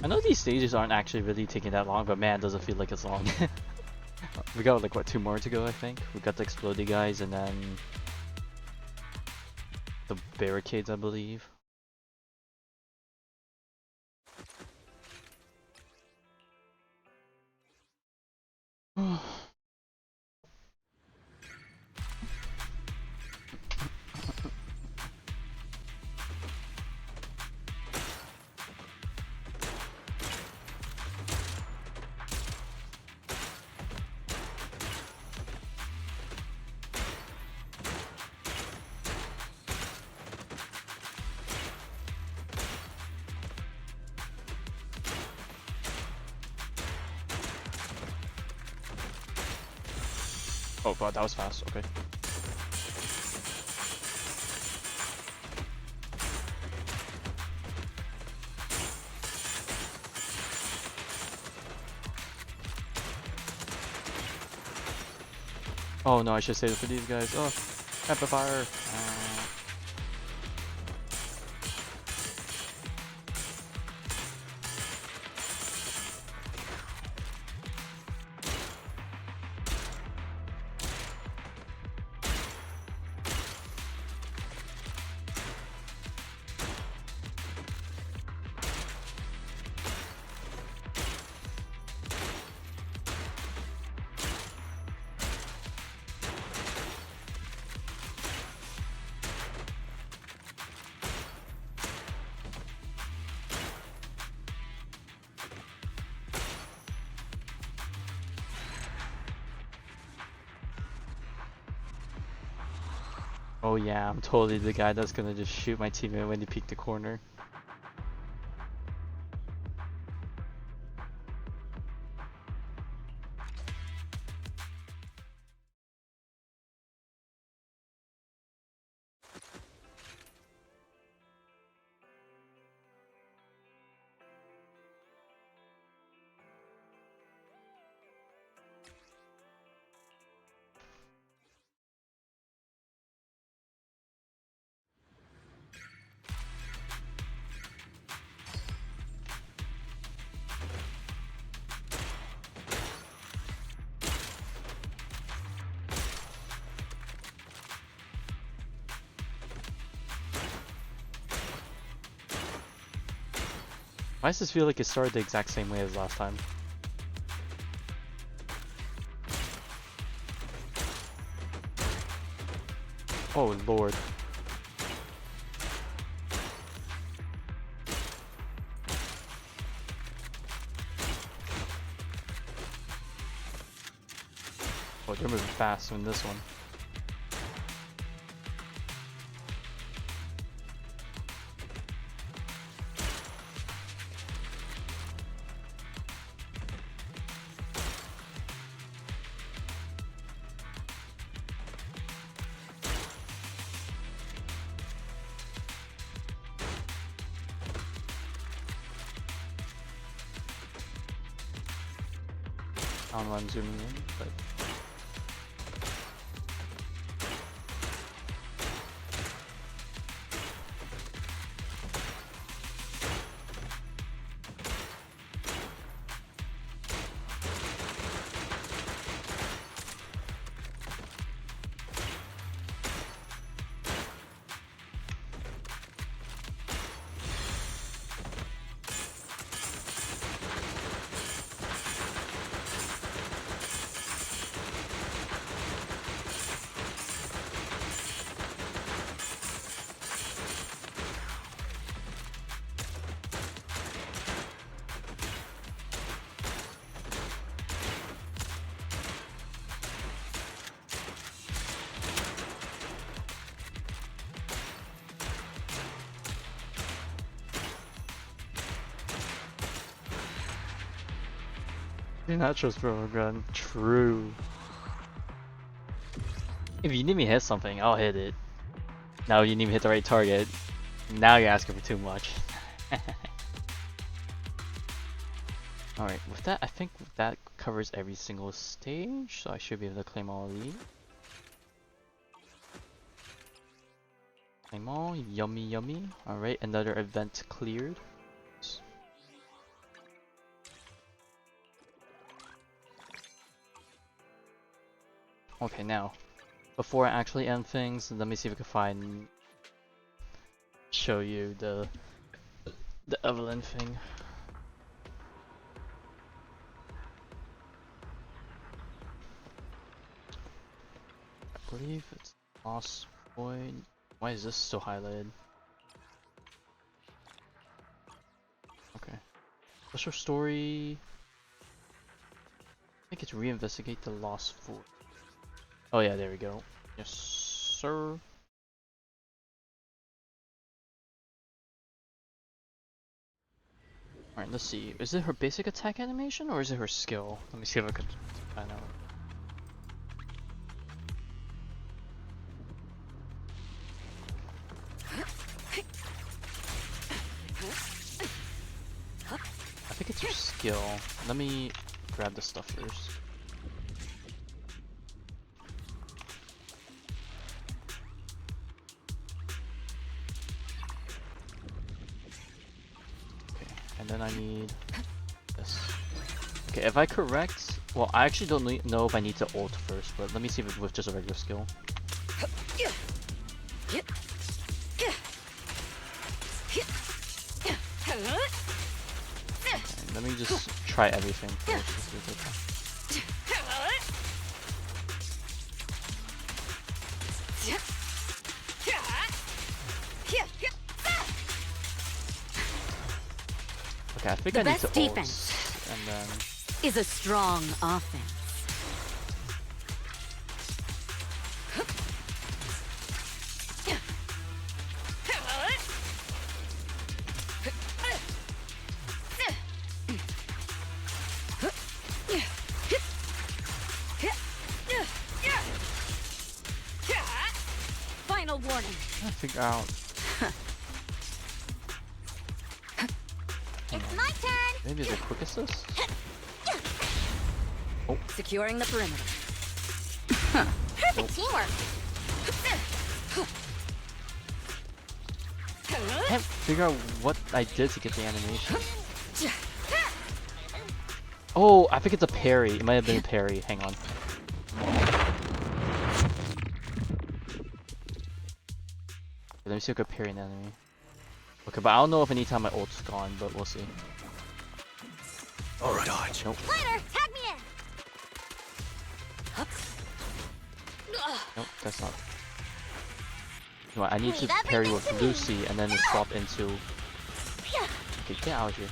S1: I know these stages aren't actually really taking that long, but man, does it feel like it's long. We got like what, 2 more to go, I think? We got the exploding guys and then the barricades, I believe. Oh god, that was fast, okay. Oh no, I should save it for these guys. Oh, amplifier. Oh yeah, I'm totally the guy that's gonna just shoot my teammate when they peek the corner. Why does this feel like it started the exact same way as last time? Oh lord. Oh, they're moving fast in this one. I don't know why I'm zooming in, but... You're not just throw a gun. True. If you need me to hit something, I'll hit it. Now you need me to hit the right target. Now you're asking for too much. Alright, with that, I think that covers every single stage, so I should be able to claim all of these. Claim all, yummy yummy. Alright, another event cleared. Okay, now, before I actually end things, let me see if I can find, show you the Evelyn thing. I believe it's Lost Point. Why is this still highlighted? Okay. What's your story? I think it's reinvestigate the Lost Fort. Oh yeah, there we go. Yes, sir. Alright, let's see. Is it her basic attack animation or is it her skill? Let me see if I could find out. I think it's her skill. Let me grab the stuff first. And then I need this. Okay, if I correct, well, I actually don't know if I need to ult first, but let me see if it's with just a regular skill. Okay, let me just try everything first. Okay, I think I need to ult, and then
S9: is a strong offense. Final warning.
S1: I figure out.
S9: It's my turn.
S1: Maybe the quick assist? Oh.
S9: Securing the perimeter.
S4: Perfect teamwork.
S1: I can't figure out what I did to get the animation. Oh, I think it's a parry. It might have been a parry. Hang on. Let me see if I can parry an enemy. Okay, but I don't know if anytime my ult's gone, but we'll see.
S20: Alright, dodge.
S1: Nope.
S4: Glider, tag me in.
S1: Nope, that's not. No, I need to
S4: Leave
S1: parry
S4: everything
S1: with
S4: to me.
S1: Lucy and then swap into. Okay, get out of here.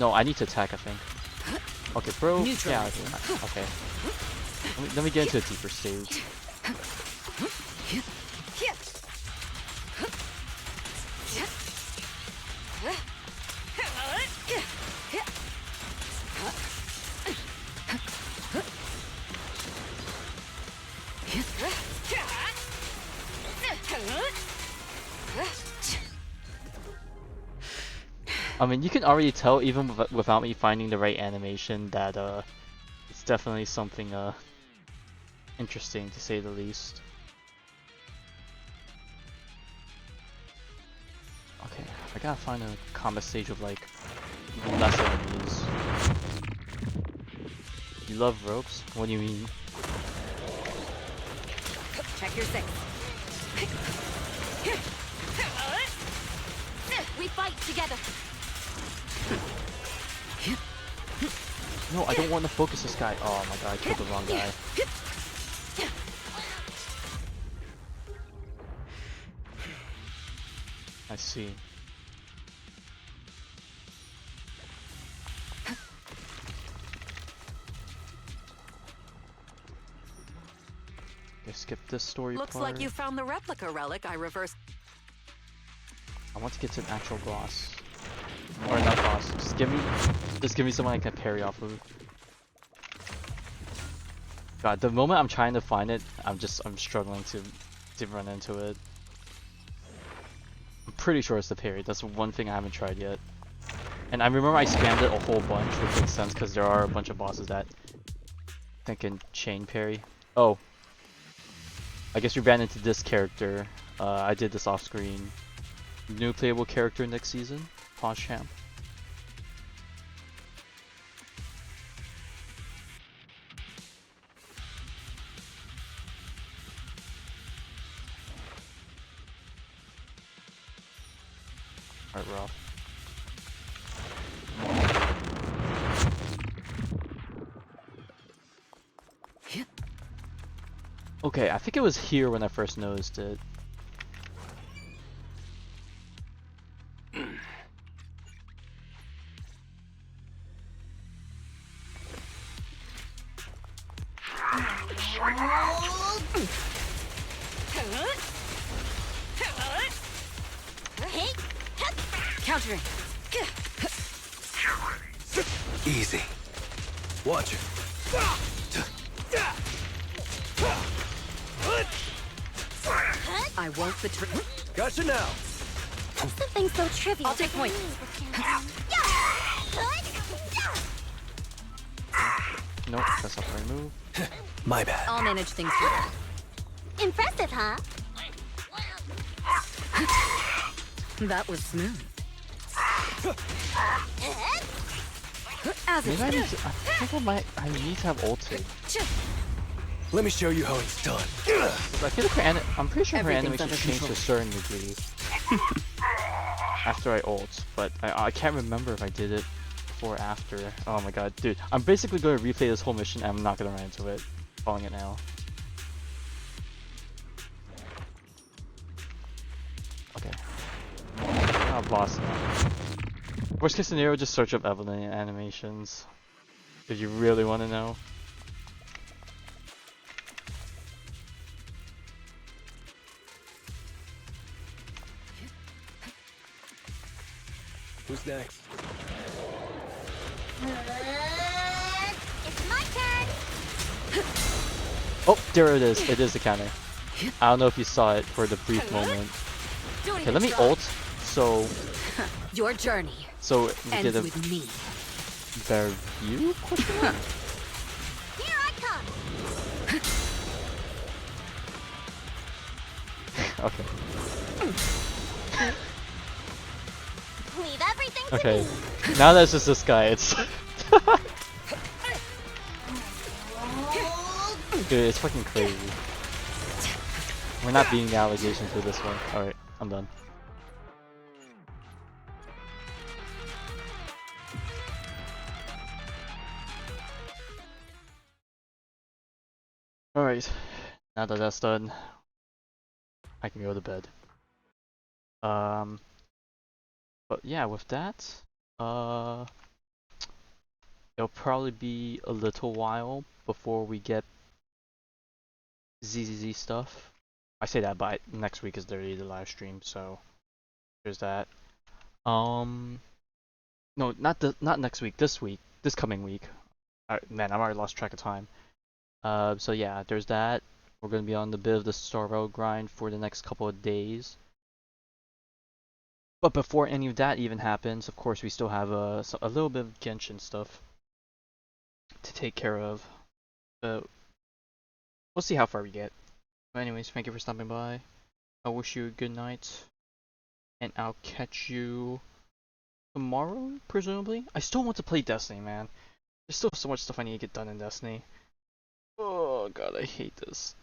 S1: No, I need to attack, I think. Okay, bro, get out of here. Okay. Let me get into a deeper stage. I mean, you can already tell even without me finding the right animation that it's definitely something interesting to say the least. Okay, I gotta find a combat stage with like less enemies. You love ropes? What do you mean?
S6: Check your six.
S4: We fight together.
S1: No, I don't want to focus this guy. Oh my god, I killed the wrong guy. I see. Okay, skip this story
S6: Looks
S1: part.
S6: like you found the replica relic I reversed.
S1: I want to get to an actual boss. Or not boss. Just give me someone I can parry off of. God, the moment I'm trying to find it, I'm struggling to run into it. I'm pretty sure it's the parry. That's one thing I haven't tried yet. And I remember I spammed it a whole bunch, which makes sense because there are a bunch of bosses that I think can chain parry. Oh. I guess we ran into this character. I did this off screen. New playable character next season. Pause champ. Alright, we're off. Okay, I think it was here when I first noticed it.
S6: Countering.
S20: Easy. Watch it.
S6: I won't betray.
S20: Gotcha now.
S4: Something so trivial.
S6: I'll take point.
S1: Nope, that's not the right move.
S20: My bad.
S6: I'll manage things for you.
S4: Impressive, huh?
S6: That was smooth.
S1: Maybe I need to, I think I need to have ulti.
S20: Let me show you how it's done.
S1: I feel like I'm pretty sure her
S6: Everything's
S1: animation
S6: under
S1: changed to a certain degree after I ult, but I can't remember if I did it before or after. Oh my god, dude. I'm basically going to replay this whole mission and I'm not going to run into it. Calling it now. Okay. Boss now. Worst case scenario, just search up Evelyn animations. If you really want to know.
S20: Who's next?
S4: It's my turn.
S1: Oh, there it is. It is the counter. I don't know if you saw it for the brief moment. Okay, let me ult. So
S6: Your journey
S1: we get
S6: ends
S1: a
S6: with me.
S1: better view?
S4: Here I come.
S1: Okay.
S4: Leave everything to
S1: Okay.
S4: me.
S1: Now that's just this guy. It's dude, it's fucking crazy. We're not beating the allegations for this one. Alright. I'm done. Alright, now that that's done, I can go to bed. But yeah, with that, it'll probably be a little while before we get ZZZ stuff. I say that, but next week is literally the live stream, so there's that. No, not next week. This week, this coming week. Man, I've already lost track of time. So yeah, there's that. We're gonna be on the bit of the Star Rail grind for the next couple of days. But before any of that even happens, of course, we still have a little bit of Genshin stuff to take care of. So we'll see how far we get. But anyways, thank you for stopping by. I wish you a good night, and I'll catch you tomorrow, presumably. I still want to play Destiny, man. There's still so much stuff I need to get done in Destiny. Oh god, I hate this.